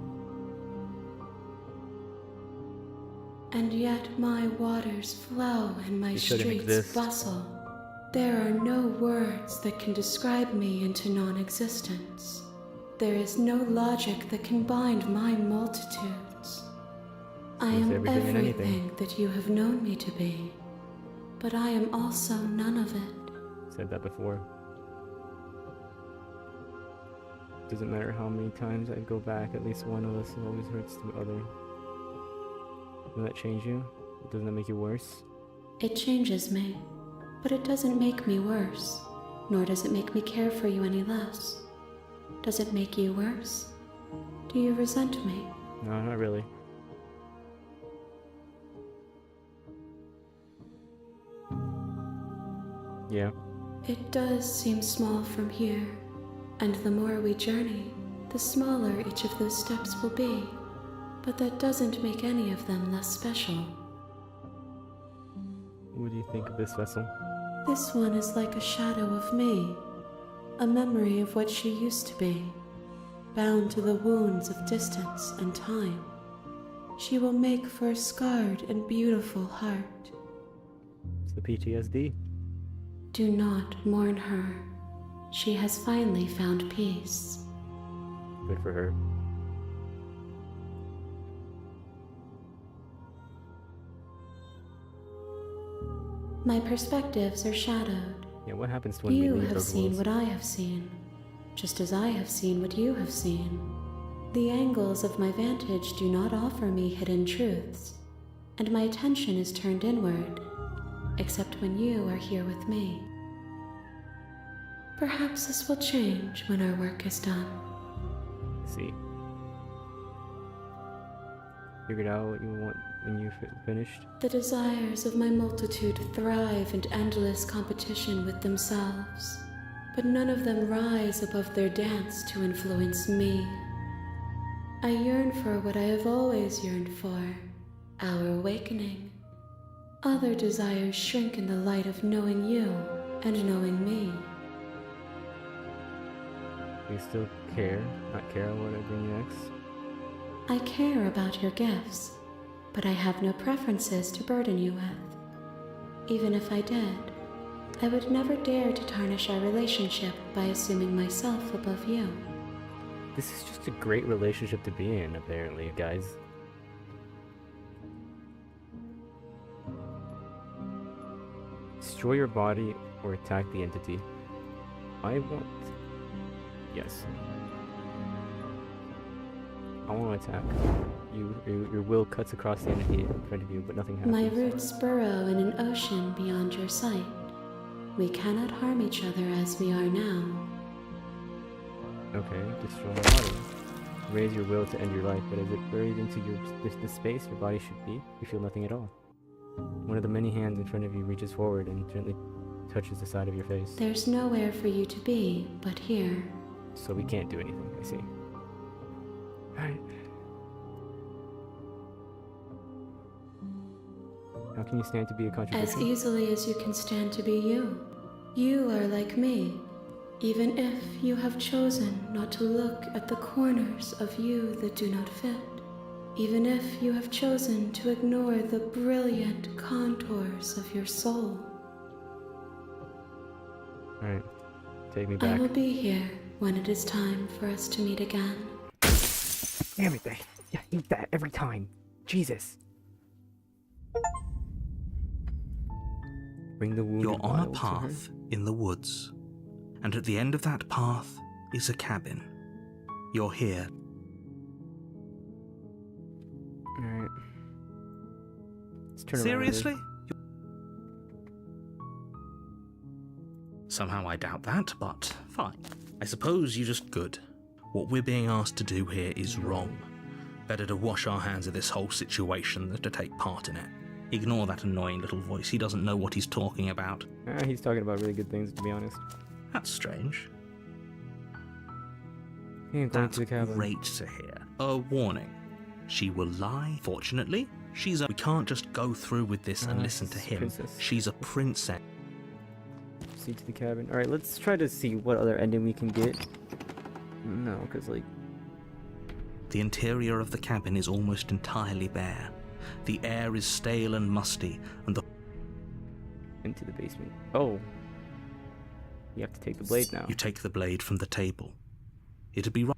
And yet my waters flow and my streets bustle. There are no words that can describe me into non-existence. There is no logic that can bind my multitudes. I am everything that you have known me to be, but I am also none of it. Said that before. Doesn't matter how many times I go back, at least one of us always hurts the other. Doesn't that change you? Doesn't that make you worse? It changes me, but it doesn't make me worse, nor does it make me care for you any less. Does it make you worse? Do you resent me? No, not really. Yeah. It does seem small from here, and the more we journey, the smaller each of those steps will be. But that doesn't make any of them less special. What do you think of this vessel? This one is like a shadow of me, a memory of what she used to be, bound to the wounds of distance and time. She will make for a scarred and beautiful heart. It's the PTSD. Do not mourn her. She has finally found peace. Good for her. My perspectives are shadowed. Yeah, what happens when we You leave have those seen worlds? what I have seen, just as I have seen what you have seen. The angles of my vantage do not offer me hidden truths, and my attention is turned inward, except when you are here with me. Perhaps this will change when our work is done. See. Figured out what you want when you finished? The desires of my multitude thrive in endless competition with themselves, but none of them rise above their dance to influence me. I yearn for what I have always yearned for, our awakening. Other desires shrink in the light of knowing you and knowing me. Do you still care? Not care what I bring you next? I care about your gifts, but I have no preferences to burden you with. Even if I did, I would never dare to tarnish our relationship by assuming myself above you. This is just a great relationship to be in, apparently, guys. Destroy your body or attack the entity. I want... Yes. I want to attack. Your will cuts across the entity in front of you, but nothing happens. My roots burrow in an ocean beyond your sight. We cannot harm each other as we are now. Okay, destroy my body. Raise your will to end your life, but as it buried into the space your body should be, you feel nothing at all. One of the many hands in front of you reaches forward and gently touches the side of your face. There's nowhere for you to be but here. So we can't do anything, I see. Alright. How can you stand to be a As contradiction? easily as you can stand to be you. You are like me, even if you have chosen not to look at the corners of you that do not fit. Even if you have chosen to ignore the brilliant contours of your soul. Alright. Take me I back. will be here when it is time for us to meet again. Damn it, I hate that every time. Jesus. Bring the wounded You're on a wild to her. path in the woods, and at the end of that path is a cabin. You're here. Alright. Let's turn around, Seriously? Somehow I doubt that, but fine. I suppose you just good. What we're being asked to do here is wrong. Better to wash our hands of this whole situation than to take part in it. Ignore that annoying little voice. He doesn't know what he's talking about. He's talking about really good things, to be honest. That's strange. He ain't going That's to the cabin. great to hear. A warning. She will lie. Fortunately, we can't just go through with this and listen to him. princess. She's a princess. Proceed to the cabin. Alright, let's try to see what other ending we can get. No, because, like... The interior of the cabin is almost entirely bare. The air is stale and musty, and the... Into the basement. Oh. You have to take the blade now. You take the blade from the table. It'd be right.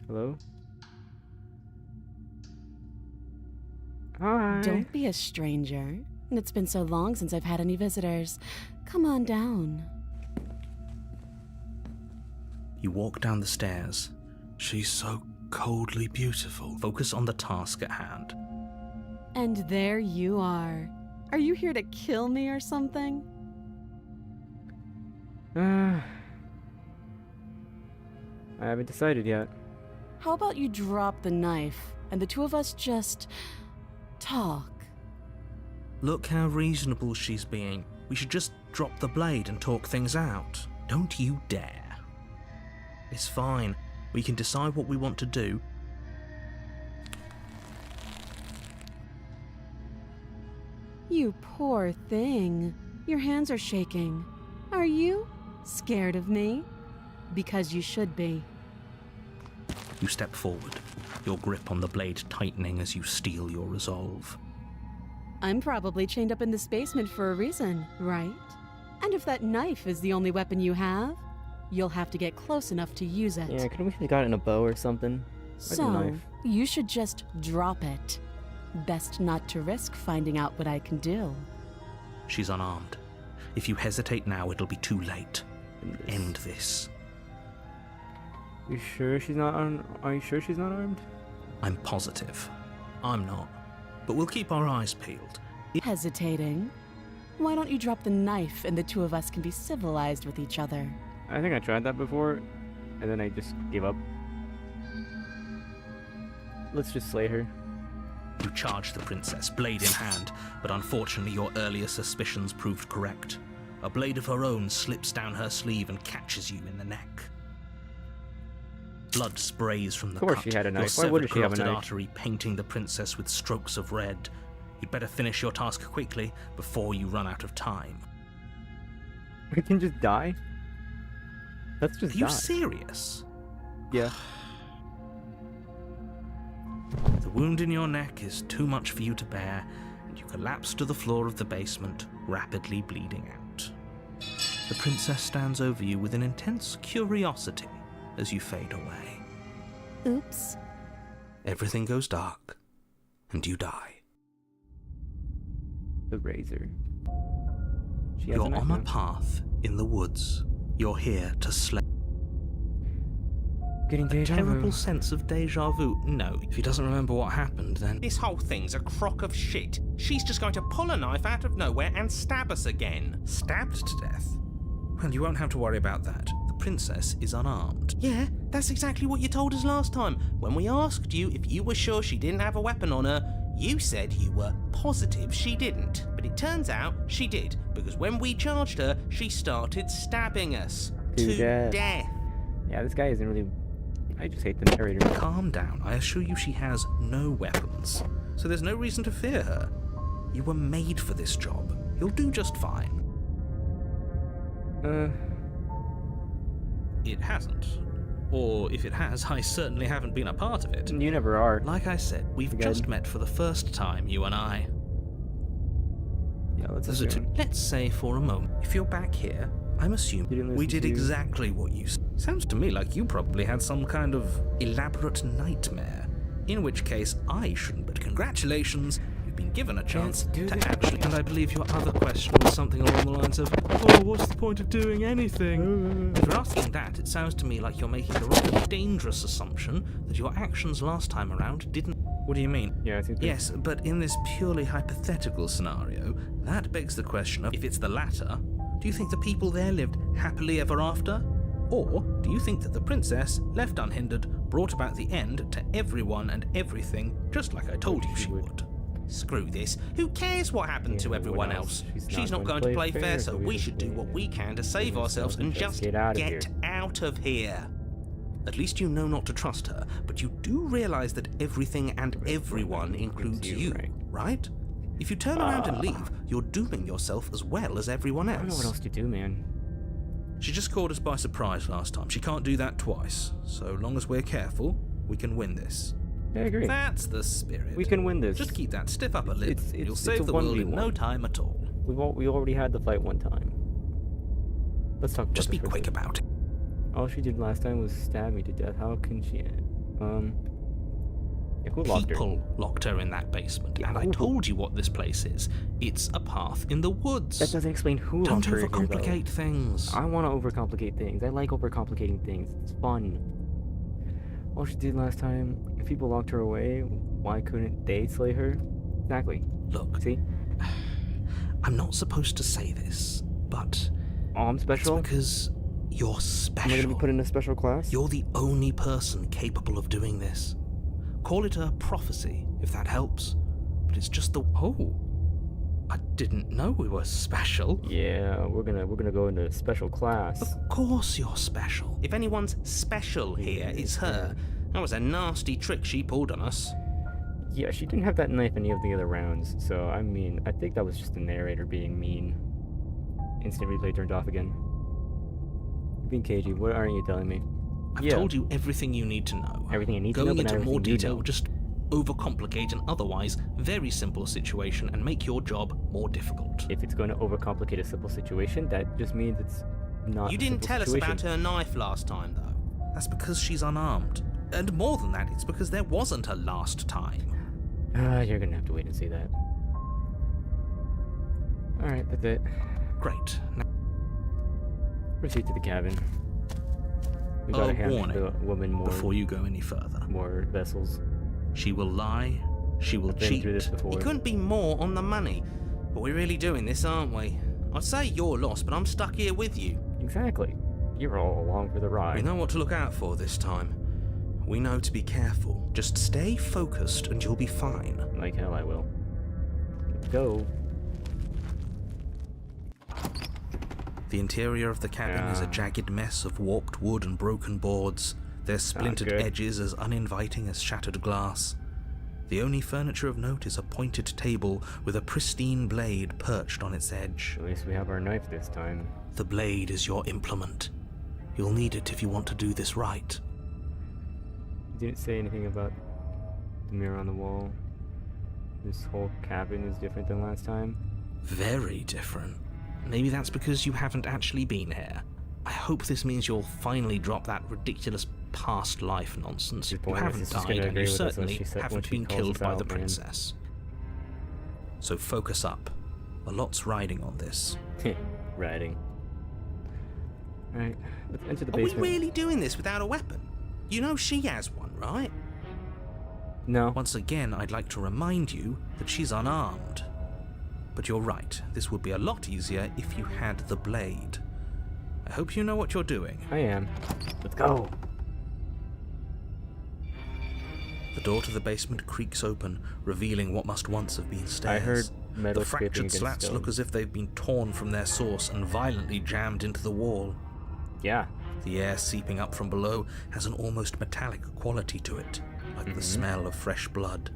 Hello? Hi. Don't be a stranger. It's been so long since I've had any visitors. Come on down. You walk down the stairs. She's so coldly beautiful. Focus on the task at hand. And there you are. Are you here to kill me or something? I haven't decided yet. How about you drop the knife and the two of us just talk? Look how reasonable she's being. We should just drop the blade and talk things out. Don't you dare. It's fine. We can decide what we want to do. You poor thing. Your hands are shaking. Are you scared of me? Because you should be. You step forward, your grip on the blade tightening as you steel your resolve. I'm probably chained up in this basement for a reason, right? And if that knife is the only weapon you have, you'll have to get close enough to use it. Yeah, couldn't we have gotten a bow or something? Why's a So, knife? you should just drop it. Best not to risk finding out what I can do. She's unarmed. If you hesitate now, it'll be too late. End this. You sure she's not Are you sure she's not armed? I'm positive. I'm not. But we'll keep our eyes peeled. Hesitating? Why don't you drop the knife and the two of us can be civilized with each other? I think I tried that before, and then I just gave up. Let's just slay her. You charge the princess, blade in hand, but unfortunately your earlier suspicions proved correct. A blade of her own slips down her sleeve and catches you in the neck. Blood sprays from the Of course cut. she had a Your knife. Why wouldn't severed she have a carotid knife? artery painting the princess with strokes of red. You'd better finish your task quickly before you run out of time. We can just die? Let's just Are you die. serious? Yeah. The wound in your neck is too much for you to bear, and you collapse to the floor of the basement, rapidly bleeding out. The princess stands over you with an intense curiosity as you fade away. Oops. Everything goes dark, and you die. The razor. She has You're a knife on a now. path in the woods. You're here to slay. Getting deja Terrible vu. sense of deja vu. No, if he doesn't remember what happened, then This whole thing's a crock of shit. She's just going to pull a knife out of nowhere and stab us again. stabbed to death. Well, you won't have to worry about that. The princess is unarmed. Yeah, that's exactly what you told us last time. When we asked you if you were sure she didn't have a weapon on her, you said you were positive she didn't. But it turns out she did, because when we charged her, she started stabbing us. To death. Yeah, this guy isn't really... I just hate the narrator. Calm down. I assure you she has no weapons. So there's no reason to fear her. You were made for this job. You'll do just fine. It hasn't. Or if it has, I certainly haven't been a part of it. You never are. Like I said, we've just met for the first time, you and I. Yeah, let's So let's say for a moment, if you're back here, I'm assuming we did exactly what you said. Sounds to me like you probably had some kind of elaborate nightmare. In which case, I shouldn't, but congratulations, you've been given a chance to actually... And I believe your other question was something along the lines of, oh, what's the point of doing anything? If you're asking that, it sounds to me like you're making the rather dangerous assumption that your actions last time around didn't... What do you mean? Yeah, I think Yes, but in this purely hypothetical scenario, that begs the question of, if it's the latter, do you think the people there lived happily ever after? Or do you think that the princess, left unhindered, brought about the end to everyone and everything, just like I told you she would? Screw this. Who cares what happened to everyone else? She's not going to play fair, so we should do what we can to save ourselves and just get out of here. At least you know not to trust her, but you do realize that everything and everyone includes you, right? If you turn around and leave, you're dooming yourself as well as everyone else. I don't know what else to do, man. She just caught us by surprise last time. She can't do that twice. So long as we're careful, we can win this. I agree. That's the spirit. We can win this. Just keep that stiff upper lip. You'll it's save a the world in 1v1. no time at all. We already had the fight one time. Let's talk about Just be this for a quick second. about it. All she did last time was stab me to death. How can she... Yeah, who locked her? People locked her in that basement, and I told you what this place is. It's a path in the woods. That doesn't explain who Don't locked her in here, though. overcomplicate things. I want to overcomplicate things. I like overcomplicating things. It's fun. All she did last time, if people locked her away, why couldn't they slay her? Exactly. Look, See? I'm not supposed to say this, but Oh, I'm special? it's because you're special. Am I going to be put in a special class? You're the only person capable of doing this. Call it a prophecy, if that helps. But it's just the... Oh, I didn't know we were special. Yeah, we're gonna go into a special class. Of course you're special. If anyone's special here, it's her. That was a nasty trick she pulled on us. Yeah, she didn't have that knife any of the other rounds, so I mean, I think that was just the narrator being mean. Instant replay turned off again. You're being cagey. What aren't you telling me? I've told you everything you need to know. Everything I need to know, Going but not into more everything you detail know. will just overcomplicate an otherwise very simple situation and make your job more difficult. If it's going to overcomplicate a simple situation, that just means it's not. You a didn't simple tell us situation. about her knife last time, though. That's because she's unarmed. And more than that, it's because there wasn't a last time. You're gonna have to wait and see that. Alright, that's it. Great. Now, Proceed to the cabin. We a gotta hand warning the woman before you go any further. more vessels. She will lie. She will I've been cheat. through this before. You couldn't be more on the money. But we're really doing this, aren't we? I'd say you're lost, but I'm stuck here with you. Exactly. You're all along for the We ride. know what to look out for this time. We know to be careful. Just stay focused and you'll be fine. Like hell I will. Let's go. The interior of the cabin is a Yeah. jagged mess of warped wood and broken boards, their splintered good. edges as uninviting as shattered glass. The only furniture of note is a pointed table with a pristine blade perched on its edge. At least we have our knife this time. The blade is your implement. You'll need it if you want to do this right. You didn't say anything about the mirror on the wall. This whole cabin is different than last time. Very different. Maybe that's because you haven't actually been here. I hope this means you'll finally drop that ridiculous past life nonsense. You Your point is haven't she's died, gonna and agree you with us when certainly she said- when haven't she been calls killed us by out, the man. princess. So focus up. A lot's riding on this. Riding. Alright, let's enter the Are we basement. really doing this without a weapon? You know she has one, right? No. Once again, I'd like to remind you that she's unarmed. But you're right, this would be a lot easier if you had the blade. I hope you know what you're doing. I am. Let's go. The door to the basement creaks open, revealing what must once have been stairs. I heard metal The scraping fractured against slats stone. look as if they've been torn from their source and violently jammed into the wall. Yeah. The air seeping up from below has an almost metallic quality to it, like the smell of fresh blood.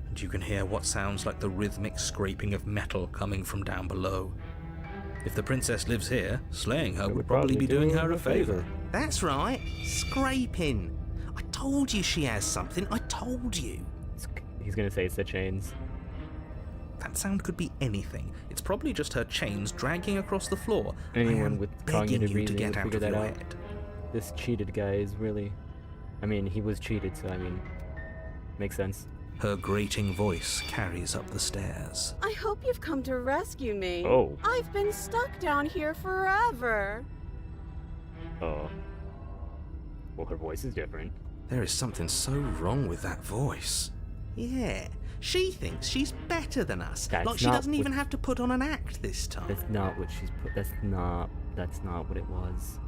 And you can hear what sounds like the rhythmic scraping of metal coming from down below. If the princess lives here, slaying her would probably be doing her a favor. That's right, scraping. I told you she has something, I told you. He's gonna say it's the chains. That sound could be anything. It's probably just her chains dragging across the floor. I Anyone am with begging cognitive you to reasoning get would out figure of that your out. head. This cheated guy is really... I mean, he was cheated, so I mean... Makes sense. Her grating voice carries up the stairs. I hope you've come to rescue me. Oh. I've been stuck down here forever. Oh. Well, her voice is different. There is something so wrong with that voice. Yeah, she thinks she's better than us. That's Like she not doesn't what- even have to put on an act this time. That's not what she's put... That's not what it was.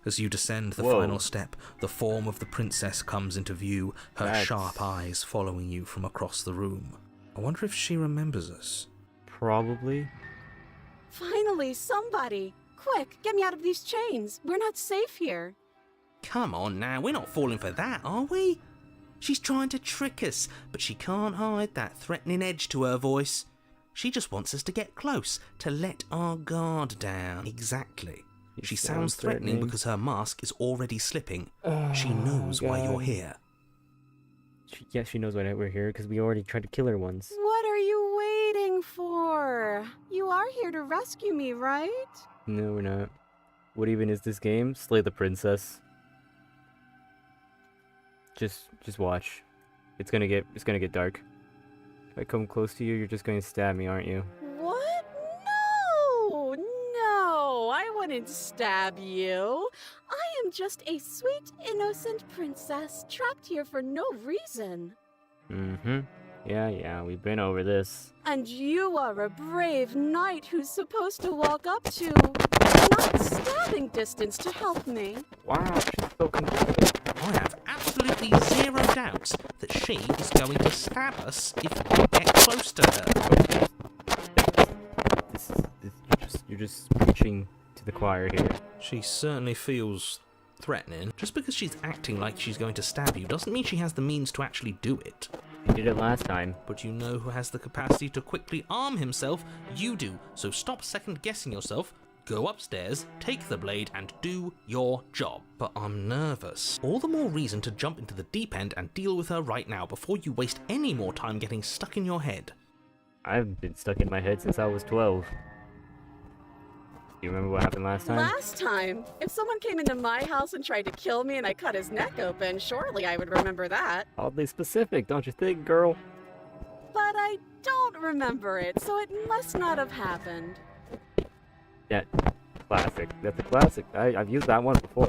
As you descend the Whoa. final step, the form of the princess comes into view, her That's- sharp eyes following you from across the room. I wonder if she remembers us. Probably. Finally, somebody. Quick, get me out of these chains. We're not safe here. Come on now, we're not falling for that, are we? She's trying to trick us, but she can't hide that threatening edge to her voice. She just wants us to get close, to let our guard down. Exactly. You She sound sounds threatening threatening. because her mask is already slipping. She knows why you're God. here. She knows why we're here, because we already tried to kill her once. What are you waiting for? You are here to rescue me, right? No, we're not. What even is this game? Slay the princess. Just watch. It's gonna get dark. If I come close to you, you're just going to stab me, aren't you? What? No, I wouldn't stab you. I am just a sweet, innocent princess trapped here for no reason. Mm-hmm. Yeah, we've been over this. And you are a brave knight who's supposed to walk up to not stabbing distance to help me. Wow, she's so confused. I have absolutely zero doubts that she is going to stab us if we get close to her. You're just preaching to the choir here. She certainly feels threatening. Just because she's acting like she's going to stab you doesn't mean she has the means to actually do it. She did it last time. But you know who has the capacity to quickly arm himself? You do. So stop second-guessing yourself, go upstairs, take the blade, and do your job. But I'm nervous. All the more reason to jump into the deep end and deal with her right now before you waste any more time getting stuck in your head. I've been stuck in my head since I was 12. You remember what happened last time? Last time, if someone came into my house and tried to kill me and I cut his neck open, surely I would remember that. Oddly specific, don't you think, girl? But I don't remember it, so it must not have happened. Yeah, classic. That's a classic. I've used that one before.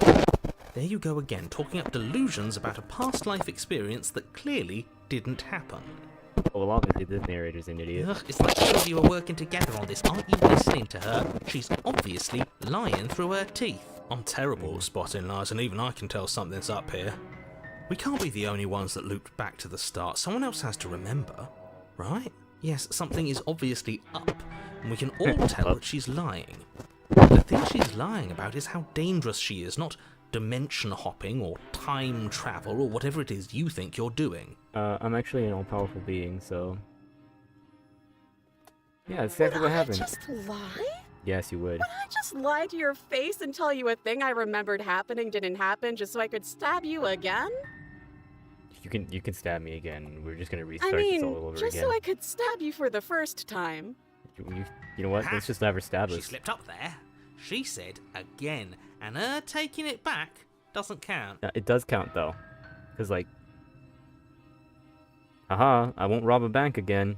There you go again, talking up delusions about a past life experience that clearly didn't happen. Oh, well, obviously this narrator's an idiot. Ugh, it's like two of you are working together on this. Aren't you listening to her? She's obviously lying through her teeth. I'm terrible at spotting lies, and even I can tell something's up here. We can't be the only ones that looped back to the start. Someone else has to remember, right? Yes, something is obviously up, and we can all tell that she's lying. The thing she's lying about is how dangerous she is, not dimension hopping or time travel or whatever it is you think you're doing. I'm actually an all-powerful being, so... Yeah, that's exactly what happened. Would I just lie? Yes, you would. Would I just lie to your face and tell you a thing I remembered happening didn't happen just so I could stab you again? You can stab me again. We're just gonna I restart this all mean, over just again. so I could stab you for the first time. You know what? Let's just have her stab She us. slipped up there. She said again, and her taking it back doesn't count. It does count though, cause like, haha, I won't rob a bank again.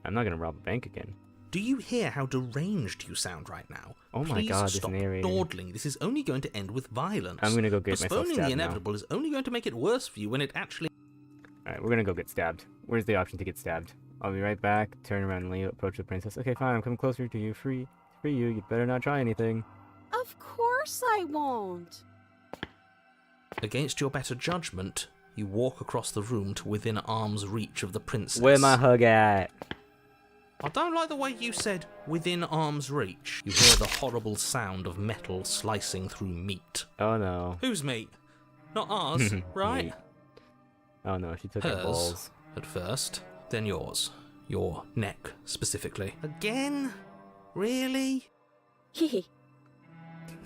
I'm not gonna rob a bank again. Do you hear how deranged you sound right now? Oh my Please God, this stop narrator. dawdling. This is only going to end with violence. I'm gonna go get myself Postponing stabbed the now. inevitable is only going to make it worse for you when it actually... Alright, we're gonna go get stabbed. Where's the option to get stabbed? I'll be right back. Turn around and approach the princess. Okay, fine, I'm coming closer to you. Free for you. You better not try anything. Of course I won't. Against your better judgment, you walk across the room to within arm's reach of the princess. Where my hug at? I don't like the way you said within arm's reach. You hear the horrible sound of metal slicing through meat. Oh no. Whose meat? Not ours, right? Meat. Oh no, she took her Hers, balls. at first, then yours. Your neck, specifically. Again? Really? Hee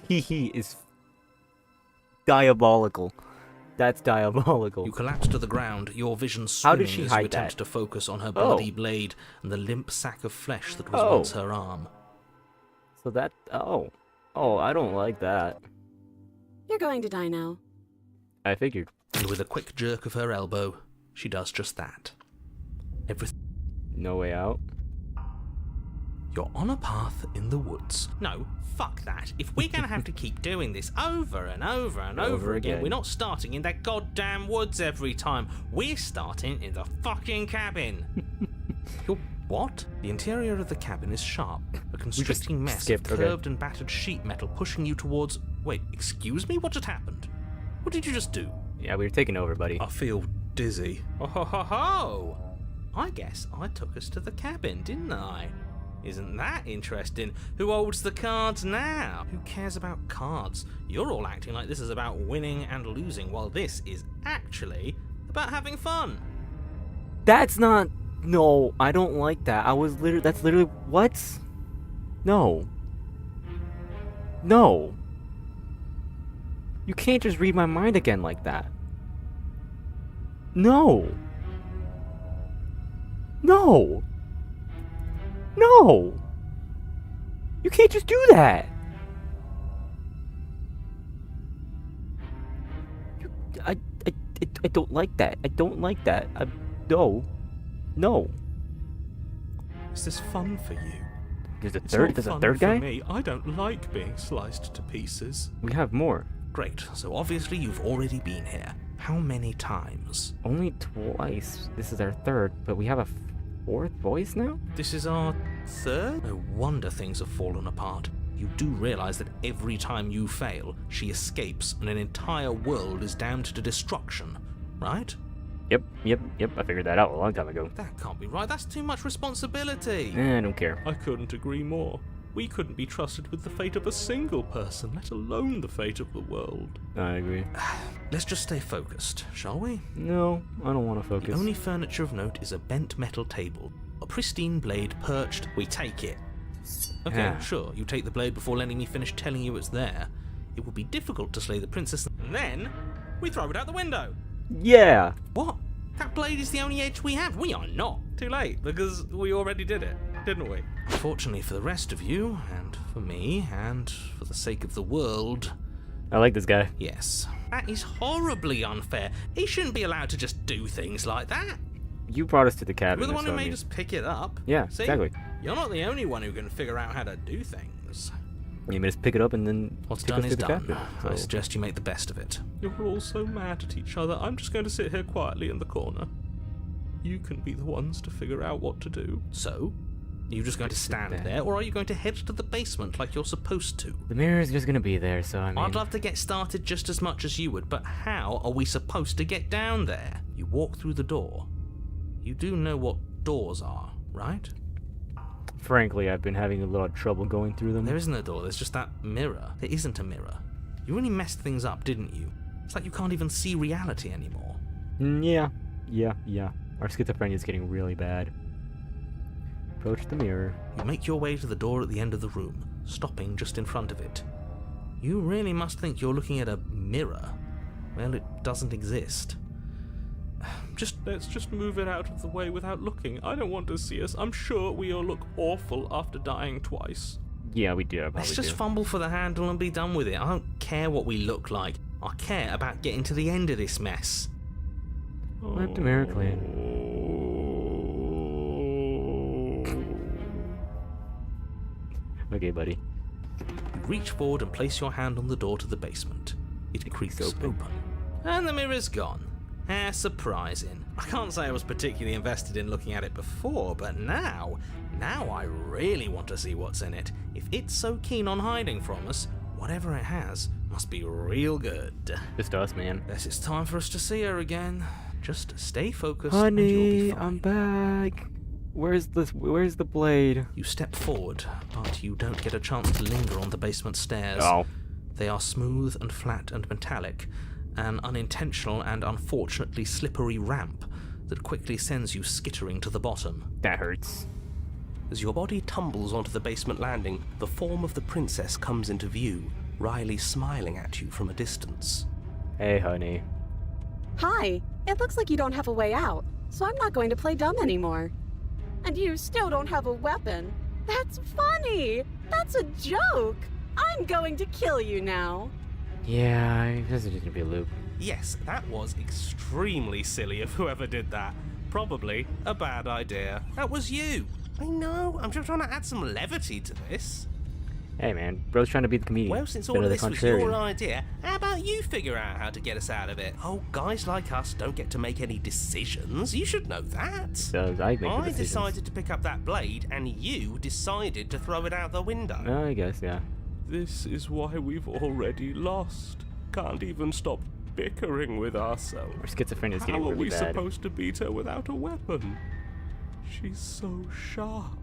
Hee is diabolical. That's diabolical. You collapse to the ground, your vision How swimming did she as hide you attempt that? to focus on her bloody blade and the limp sack of flesh that was Oh. once her arm. So that... Oh. Oh, I don't like that. You're going to die now. I figured. And with a quick jerk of her elbow, she does just that. Everything. No way out. You're on a path in the woods. No, fuck that. If we're gonna have to keep doing this over and over and over again, we're not starting in that goddamn woods every time. We're starting in the fucking cabin. You're what? The interior of the cabin is sharp, a constricting mess of skipped, okay. curved and battered sheet metal pushing you towards... Wait, excuse me? What just happened? What did you just do? Yeah, we were taking over, buddy. I feel dizzy. Oh ho ho ho! I guess I took us to the cabin, didn't I? Isn't that interesting? Who holds the cards now? Who cares about cards? You're all acting like this is about winning and losing, while this is actually about having fun. That's not... No, I don't like that. I was literally... That's literally... What? No. No. You can't just read my mind again like that. No. No. No. You can't just do that. I don't like that. I don't like that. No. No. Is this fun for you? There's a third. There's a third guy. Me. I don't like being sliced to pieces. We have more. Great. So obviously you've already been here. How many times? Only twice. This is our third, but we have a fourth voice now? This is our third? No wonder things have fallen apart. You do realize that every time you fail, she escapes and an entire world is damned to destruction, right? Yep. I figured that out a long time ago. That can't be right. That's too much responsibility. I don't care. I couldn't agree more. We couldn't be trusted with the fate of a single person, let alone the fate of the world. I agree. Let's just stay focused, shall we? No, I don't want to focus. The only furniture of note is a bent metal table. A pristine blade perched. We take it. Okay, Yeah. sure, you take the blade before letting me finish telling you it's there. It would be difficult to slay the princess. And then, we throw it out the window. Yeah. What? That blade is the only edge we have. We are not. Too late, because we already did it, didn't we? Fortunately for the rest of you, and for me, and for the sake of the world, I like this guy. yes. That is horribly unfair. He shouldn't be allowed to just do things like that. You brought us to the cabin. We're the that's one who what I made mean. us pick it up. Yeah, See? exactly. You're not the only one who can figure out how to do things. You made us pick it up and then What's take done us is to the done. cabin. I So- suggest you make the best of it. You're all so mad at each other. I'm just going to sit here quietly in the corner. You can be the ones to figure out what to do. So, are you just going to stand there, or are you going to head to the basement like you're supposed to? The mirror is just gonna be there, so I mean... I'd love to get started just as much as you would, but how are we supposed to get down there? You walk through the door. You do know what doors are, right? Frankly, I've been having a lot of trouble going through them. There isn't a door, there's just that mirror. There isn't a mirror. You really messed things up, didn't you? It's like you can't even see reality anymore. Yeah. Our schizophrenia is getting really bad. Approach the mirror. You make your way to the door at the end of the room, stopping just in front of it. You really must think you're looking at a mirror. Well, it doesn't exist. Let's just move it out of the way without looking. I don't want to see us. I'm sure we all look awful after dying twice. Yeah, we do. Let's just fumble for the handle and be done with it. I don't care what we look like. I care about getting to the end of this mess. Wipe the mirror clean. Okay, buddy. You reach forward and place your hand on the door to the basement. It creaks open. And the mirror's gone. How surprising. I can't say I was particularly invested in looking at it before, but now Now I really want to see what's in it. If it's so keen on hiding from us, whatever it has must be real good. Just us, man. Guess it's time for us to see her again. Just stay focused and you'll Honey, be fine. I'm back. Where's the blade? You step forward, but you don't get a chance to linger on the basement stairs. Oh. They are smooth and flat and metallic, an unintentional and unfortunately slippery ramp that quickly sends you skittering to the bottom. That hurts. As your body tumbles onto the basement landing, the form of the princess comes into view, wryly smiling at you from a distance. Hey, honey. Hi, it looks like you don't have a way out, so I'm not going to play dumb anymore. And you still don't have a weapon. That's funny! That's a joke! I'm going to kill you now. Yeah, this is just gonna be a loop. Yes, that was extremely silly of whoever did that. Probably a bad idea. That was you. I know, I'm just trying to add some levity to this. Hey, man, bro's trying to be the comedian. Well, since Bit all of the this was contrarian. your idea, how about you figure out how to get us out of it? Oh, guys like us don't get to make any decisions. You should know that. So I make the I decisions. decided to pick up that blade, and you decided to throw it out the window. Oh, I guess, yeah. This is why we've already lost. Can't even stop bickering with ourselves. Our schizophrenia is getting How are really we bad. supposed to beat her without a weapon? She's so sharp.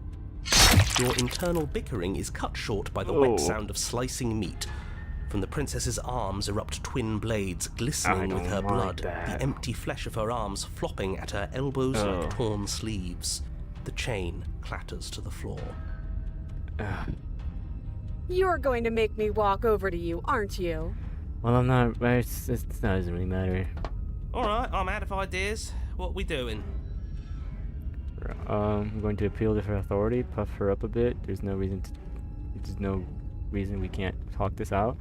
Your internal bickering is cut short by the Oh. wet sound of slicing meat. From the princess's arms erupt twin blades, glistening I with her don't like blood, that. the empty flesh of her arms flopping at her elbows Oh. like torn sleeves. The chain clatters to the floor. You're going to make me walk over to you, aren't you? Well, I'm not. It doesn't really matter. Alright, I'm out of ideas. What we doing? I'm going to appeal to her authority, puff her up a bit. There's no reason we can't talk this out.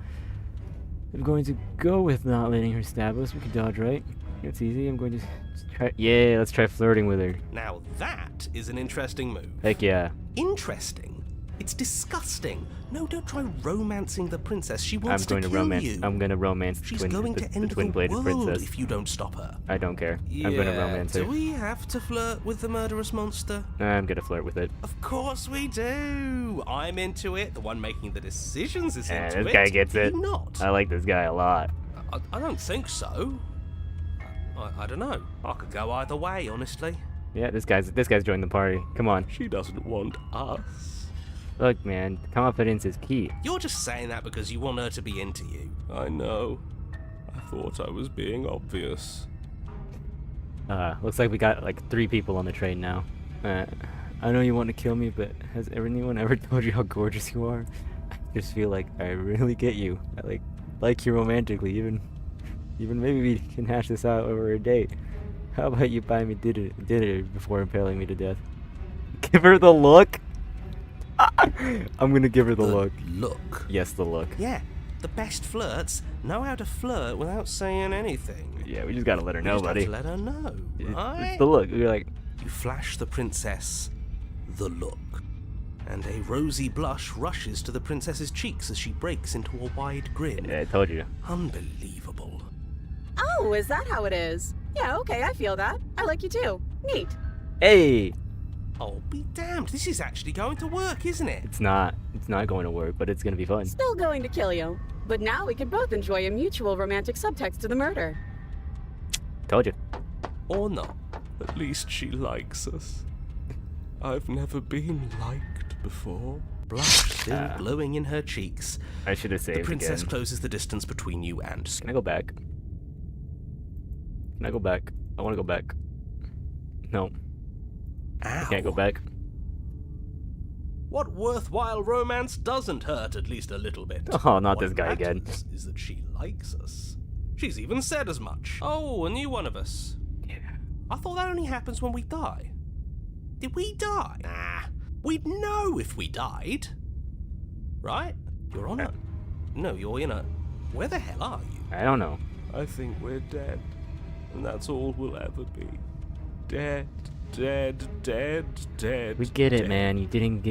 I'm going to go with not letting her stab us. We can dodge, right? It's easy. I'm going to try. Yeah, let's try flirting with her. Now that is an interesting move. Heck yeah. Interesting? It's disgusting. No, don't try romancing the princess. She wants I'm going to to kill romance. you. I'm going to romance She's the going to end the twin-bladed world princess. if you don't stop her. I don't care. I'm going to romance her. Do we have to flirt with the murderous monster? I'm going to flirt with it. Of course we do. I'm into it. The one making the decisions is Yeah, into this it. guy gets it. You not? I like this guy a lot. I don't think so. I don't know. I could go either way, honestly. Yeah, this guy's joined the party. Come on. She doesn't want us. Look, man, confidence is key. You're just saying that because you want her to be into you. I know. I thought I was being obvious. Looks like we got like 3 people on the train now. I know you want to kill me, but has anyone ever told you how gorgeous you are? I just feel like I really get you. I like you romantically, even maybe we can hash this out over a date. How about you buy me dinner before impaling me to death? Give her the look. I'm gonna give her the look. Look. Yes, the look. Yeah, the best flirts know how to flirt without saying anything. Yeah, we just gotta let her You know, just have buddy. to let her know, right? It's the look. You're like, You flash the princess the look, and a rosy blush rushes to the princess's cheeks as she breaks into a wide grin. yeah, I told you. Unbelievable. Oh, is that how it is? Yeah, okay, I feel that. I like you too. Neat. Hey, Oh, be damned. This is actually going to work, isn't it? it's not going to work, but it's gonna be fun. Still going to kill you. But now we can both enjoy a mutual romantic subtext to the murder. Told you. Or not. At least she likes us. I've never been liked before. Blush still glowing in her cheeks. I should have saved The princess again. closes the distance between you and Can I go back? Can I go back? I want to go back. No, I can't go back. What worthwhile romance doesn't hurt at least a little bit? Oh, not What this guy again. matters is that she likes us. She's even said as much. Oh, a new one of us. Yeah. I thought that only happens when we die. Did we die? Nah. We'd know if we died. Right? You're on it. No, you're in a... Where the hell are you? I don't know. I think we're dead. And that's all we'll ever be. Dead, dead, dead, dead. We get it, dead. man. You didn't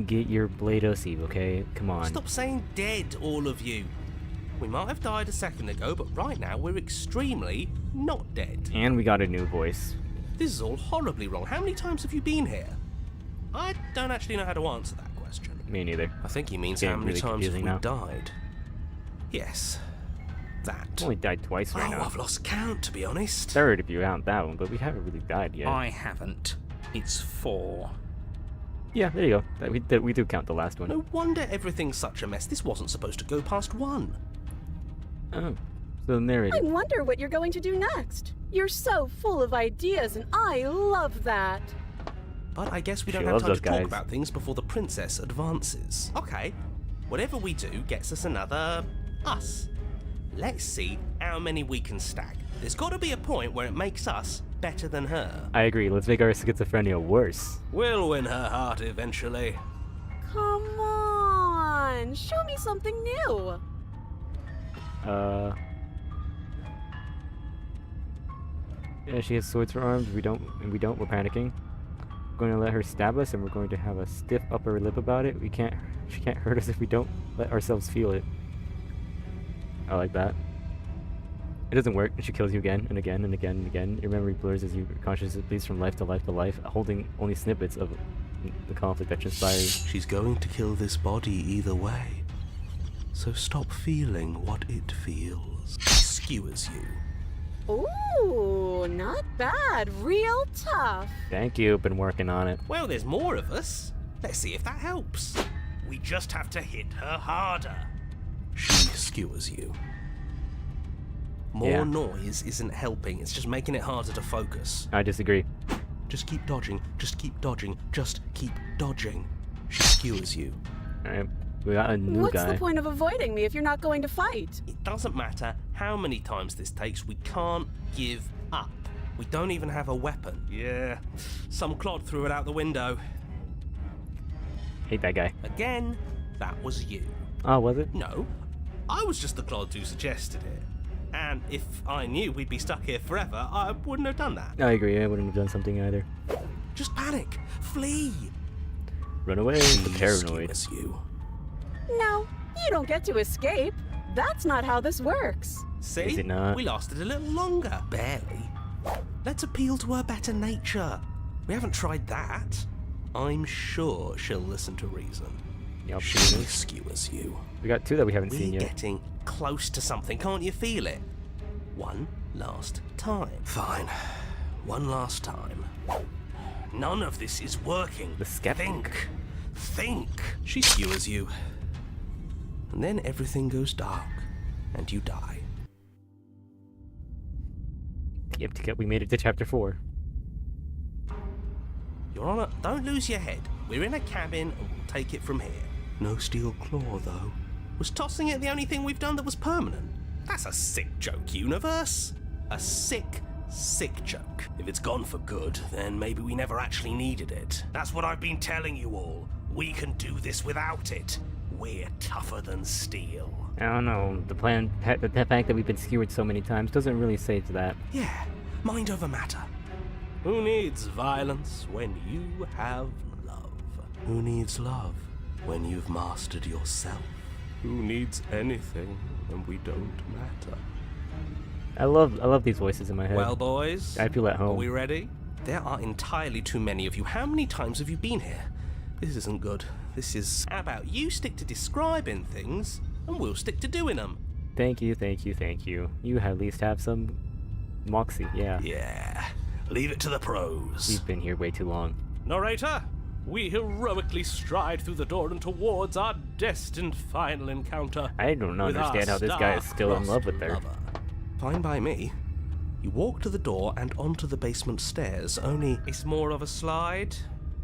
get your blade Osi, okay? Come on. Stop saying dead, all of you. We might have died a second ago, but right now we're extremely not dead. And we got a new voice. This is all horribly wrong. How many times have you been here? I don't actually know how to answer that question. Me neither. I think he means Getting how many really times have we confusing now. died. Yes. That. I've only died twice right Oh, now. I've lost count, to be honest. Third if you count that one, but we haven't really died yet. I haven't. It's 4. Yeah, there you go. We do count the last one. No wonder everything's such a mess. This wasn't supposed to go past 1. Oh, so narrative. I wonder what you're going to do next. You're so full of ideas, and I love that. But I guess we don't She have loves time those to talk guys. about things before the princess advances. Okay, whatever we do gets us another us. Let's see how many we can stack. There's got to be a point where it makes us better than her. I agree. Let's make our schizophrenia worse. We'll win her heart eventually. Come on, show me something new. Yeah, she has swords for arms. We don't. We're panicking. We're going to let her stab us, and we're going to have a stiff upper lip about it. She can't hurt us if we don't let ourselves feel it. I like that. It doesn't work, and she kills you again and again and again and again. Your memory blurs as your consciousness bleeds from life to life to life, holding only snippets of the conflict that transpires. She's going to kill this body either way. So stop feeling what it feels. Skewers you. Ooh, not bad. Real tough. Thank you. Been working on it. Well, there's more of us. Let's see if that helps. We just have to hit her harder. She skewers you. More Yeah. noise isn't helping, it's just making it harder to focus. I disagree. Just keep dodging, just keep dodging, just keep dodging. She skewers you. All right, we got a new What's guy. the point of avoiding me if you're not going to fight? It doesn't matter how many times this takes, we can't give up. We don't even have a weapon. Yeah, some clod threw it out the window. Hate that guy. Again, that was you. Oh, was it? No, I was just the clod who suggested it. And if I knew we'd be stuck here forever, I wouldn't have done that. I agree. I wouldn't have done something either. Just panic. Flee. Run away. She The paranoid. skewers you. No, you don't get to escape. That's not how this works. See? Is it not? We lasted a little longer. Barely. Let's appeal to her better nature. We haven't tried that. I'm sure she'll listen to reason. Yep. She skewers you. We got two that we haven't We're seen yet. getting close to something. Can't you feel it? One last time. Fine. One last time. None of this is working. The skeptic. Think. She skewers you. And then everything goes dark, and you die. Yep, we made it to chapter 4. Your Honor, don't lose your head. We're in a cabin, and we'll take it from here. No steel claw, though. Was tossing it the only thing we've done that was permanent? That's a sick joke, Universe. A sick, sick joke. If it's gone for good, then maybe we never actually needed it. That's what I've been telling you all. We can do this without it. We're tougher than steel. I don't know. The fact that we've been skewered so many times doesn't really say to that. Yeah, mind over matter. Who needs violence when you have love? Who needs love when you've mastered yourself? Who needs anything when we don't matter? I love these voices in my head. Well, boys, I feel at home. Are we ready? There are entirely too many of you. How many times have you been here? This isn't good. This is... How about you stick to describing things, and we'll stick to doing them? Thank you. You at least have some moxie, yeah. Yeah. Leave it to the pros. We've been here way too long. Narrator, we heroically stride through the door and towards our destined final encounter. I don't with our understand how this guy is still in love with her. lover. Fine by me. You walk to the door and onto the basement stairs, only it's more of a slide.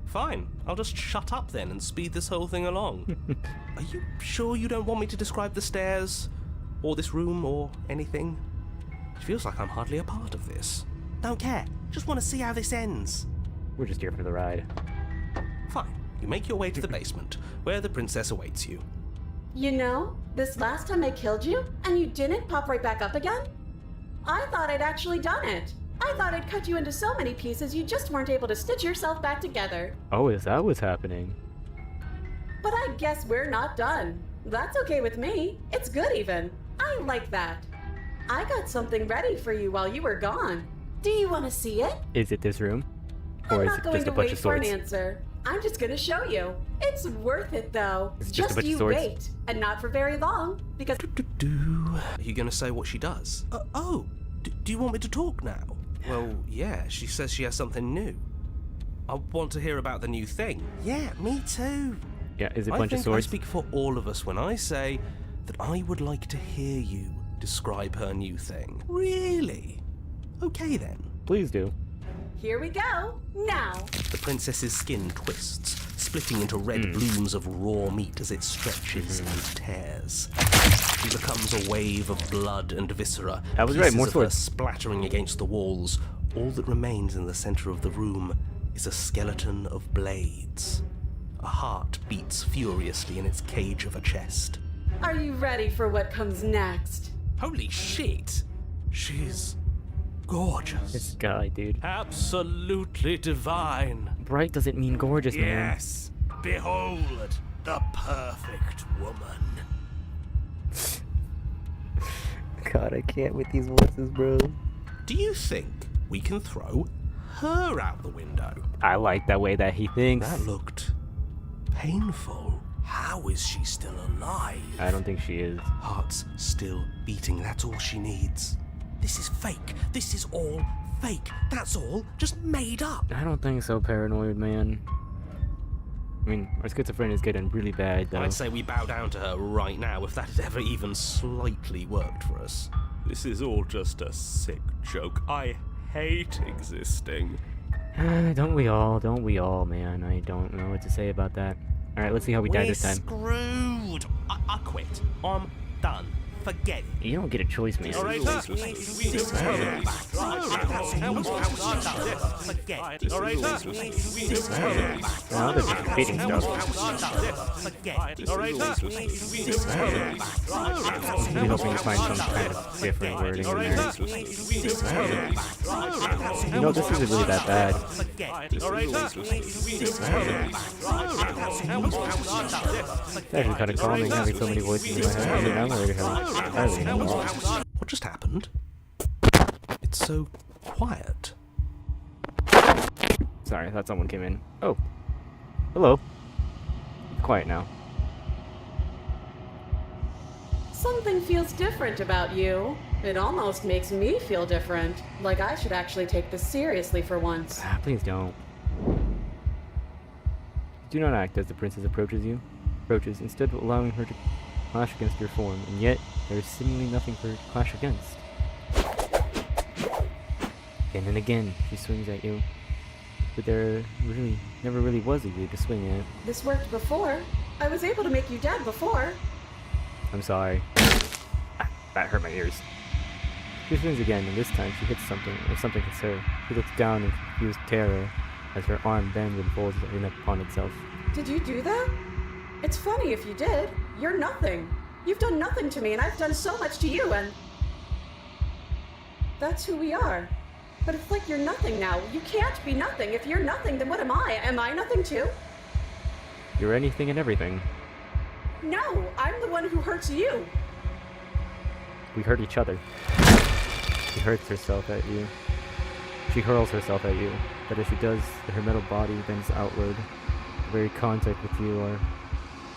Fine, I'll just shut up then and speed this whole thing along. Are you sure you don't want me to describe the stairs, or this room, or anything? It feels like I'm hardly a part of this. Don't care, just want to see how this ends. We're just here for the ride. Fine, you make your way to the basement, where the princess awaits you. You know, this last time I killed you, and you didn't pop right back up again? I thought I'd actually done it. I thought I'd cut you into so many pieces you just weren't able to stitch yourself back together. Oh, is that what's happening? But I guess we're not done. That's okay with me. It's good even. I like that. I got something ready for you while you were gone. Do you want to see it? Is it this room? I'm Or is not it going just to a bunch wait of for an swords? answer. I'm just gonna show you. It's worth it, though. It's just a bunch of you swords. wait, and not for very long, because Are you going to say what she does? Do you want me to talk now? Well, yeah, she says she has something new. I want to hear about the new thing. Yeah, me too. Yeah, is it a I bunch of think I swords? speak for all of us when I say that I would like to hear you describe her new thing. Really? Okay then. Please do. here we go. Now, The princess's skin twists, splitting into red blooms of raw meat as it stretches and tears. She becomes a wave of blood and viscera, I was right, pieces more of her swords. splattering against the walls. All that remains in the center of the room is a skeleton of blades. A heart beats furiously in its cage of a chest. are you ready for what comes next? Holy shit! She's gorgeous. This guy, dude. Absolutely divine. Bright doesn't mean gorgeous, man. Yes, behold the perfect woman. God, I can't with these voices, bro. Do you think we can throw her out the window? I like that way that he thinks. That looked painful. How is she still alive? I don't think she is. Heart's still beating, that's all she needs. This is fake. This is all fake. That's all just made up. I don't think so, paranoid man. I mean, our schizophrenia is getting really bad, though. I'd say we bow down to her right now if that had ever even slightly worked for us. This is all just a sick joke. I hate existing. Don't we all? Don't we all, man? I don't know what to say about that. Alright, let's see how we die this time. Screwed. I quit. I'm done. Forget it. You don't get a choice, man. Well, they're just debating stuff. I'm hoping to find some kind of different wording in there. You know, this isn't really that bad. It's actually kind of calming having so many voices in my head. I mean, I'm already having What just happened? It's so quiet. Sorry, I thought someone came in. Oh. Hello. Quiet now. Something feels different about you. It almost makes me feel different. Like I should actually take this seriously for once. Ah, please don't. Do not act as the princess approaches, instead of allowing her to clash against your form, and yet there is seemingly nothing for her to clash against. Again and again, she swings at you, but there really never really was a you to swing at. This worked before. I was able to make you dead before. I'm sorry. Ah, that hurt my ears. She swings again, and this time she hits something, or something hits her. She looks down in confused terror as her arm bends and folds in upon itself. Did you do that? It's funny if you did. You're nothing. You've done nothing to me, and I've done so much to you, and that's who we are. But it's like you're nothing now. You can't be nothing. If you're nothing, then what am I? Am I nothing too? You're anything and everything. No, I'm the one who hurts you. We hurt each other. She hurts herself at you. She hurls herself at you, but as she does, her metal body bends outward. The very contact with you or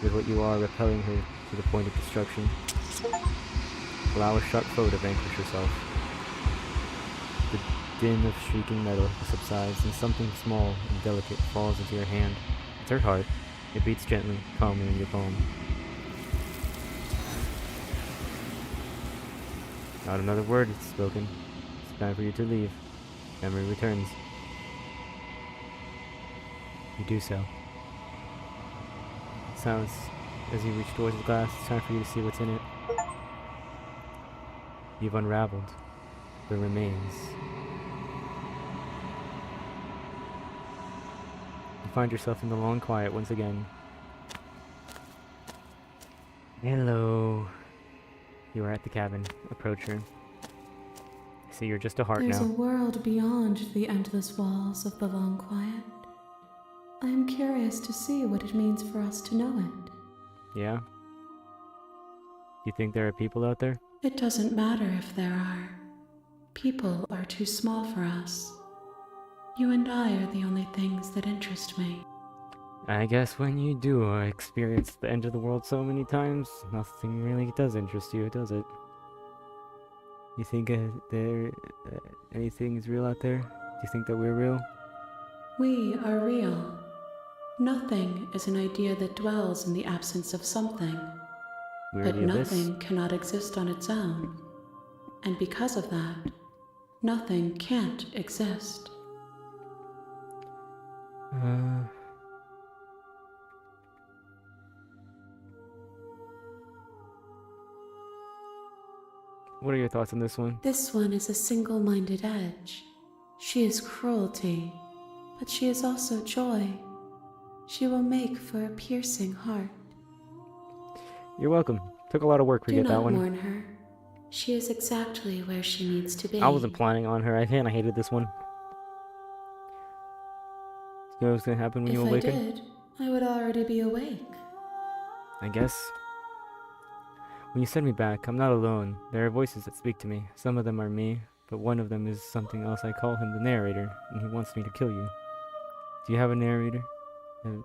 with what you are repelling her to the point of destruction. Allow a sharp foe to vanquish herself. The din of shrieking metal subsides, and something small and delicate falls into your hand. It's her heart. It beats gently, calmly in your palm. Not another word is spoken. It's time for you to leave. Memory returns. You do so. It sounds as you reach towards the glass. It's time for you to see what's in it. You've unraveled the remains. You find yourself in the long quiet once again. Hello. You are at the cabin. Approach her. See, you're just a heart There's now. a world beyond the endless walls of the long quiet. I am curious to see what it means for us to know it. Yeah? Do you think there are people out there? It doesn't matter if there are. People are too small for us. You and I are the only things that interest me. I guess when you do experience the end of the world so many times, nothing really does interest you, does it? You think anything is real out there? Do you think that we're real? We are real. Nothing is an idea that dwells in the absence of something. We're But the abyss? nothing cannot exist on its own. And because of that, nothing can't exist. What are your thoughts on this one? This one is a single-minded edge. She is cruelty, but she is also joy. She will make for a piercing heart. You're welcome. Took a lot of work to Do get that not one. warn her. She is exactly where she needs to be. I wasn't planning on her. I kinda hated this one. You know what's gonna happen when you If I awaken? did, I would already be awake. I guess. When you send me back, I'm not alone. There are voices that speak to me. Some of them are me, but one of them is something else. I call him the narrator, and he wants me to kill you. Do you have a narrator? The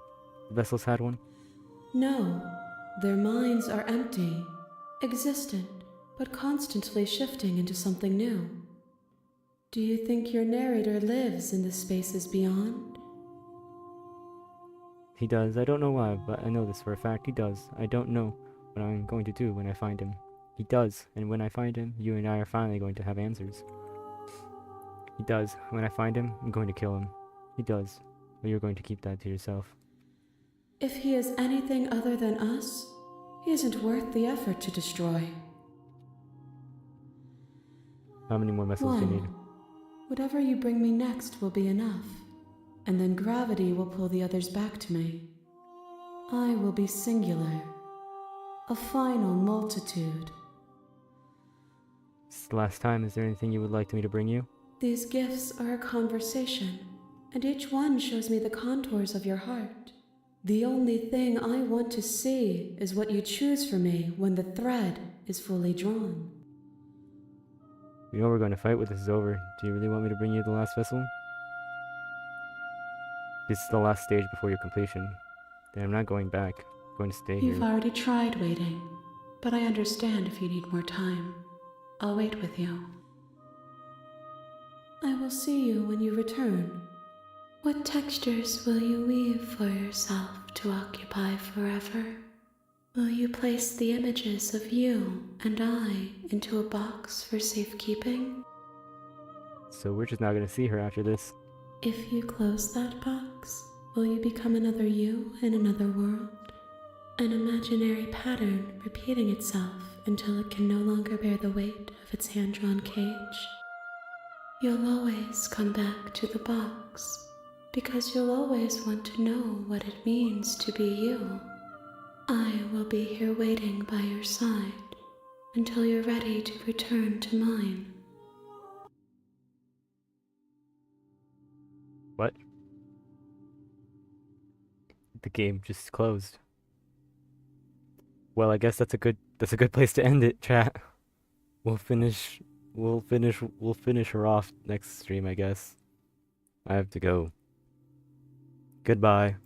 Vessel's had one? No, their minds are empty, existent, but constantly shifting into something new. Do you think your narrator lives in the spaces beyond? He does. I don't know why, but I know this for a fact. He does. I don't know what I'm going to do when I find him. He does, and when I find him, you and I are finally going to have answers. He does. When I find him, I'm going to kill him. He does. But you're going to keep that to yourself. If he is anything other than us, he isn't worth the effort to destroy. How many more vessels do you need? One. Whatever you bring me next will be enough, and then gravity will pull the others back to me. I will be singular, a final multitude. This is the last time. Is there anything you would like me to bring you? These gifts are a conversation, and each one shows me the contours of your heart. The only thing I want to see is what you choose for me when the thread is fully drawn. You know we're going to fight when this is over. Do you really want me to bring you the last vessel? This is the last stage before your completion. Then I'm not going back. I'm going to stay You've here. already tried waiting, but I understand if you need more time. I'll wait with you. I will see you when you return. What textures will you weave for yourself to occupy forever? Will you place the images of you and I into a box for safekeeping? So we're just not going to see her after this. If you close that box, will you become another you in another world? An imaginary pattern repeating itself until it can no longer bear the weight of its hand-drawn cage? You'll always come back to the box, because you'll always want to know what it means to be you. I will be here waiting by your side until you're ready to return to mine. What? The game just closed. Well, I guess that's a good place to end it, chat. We'll finish her off next stream, I guess. I have to go. Goodbye.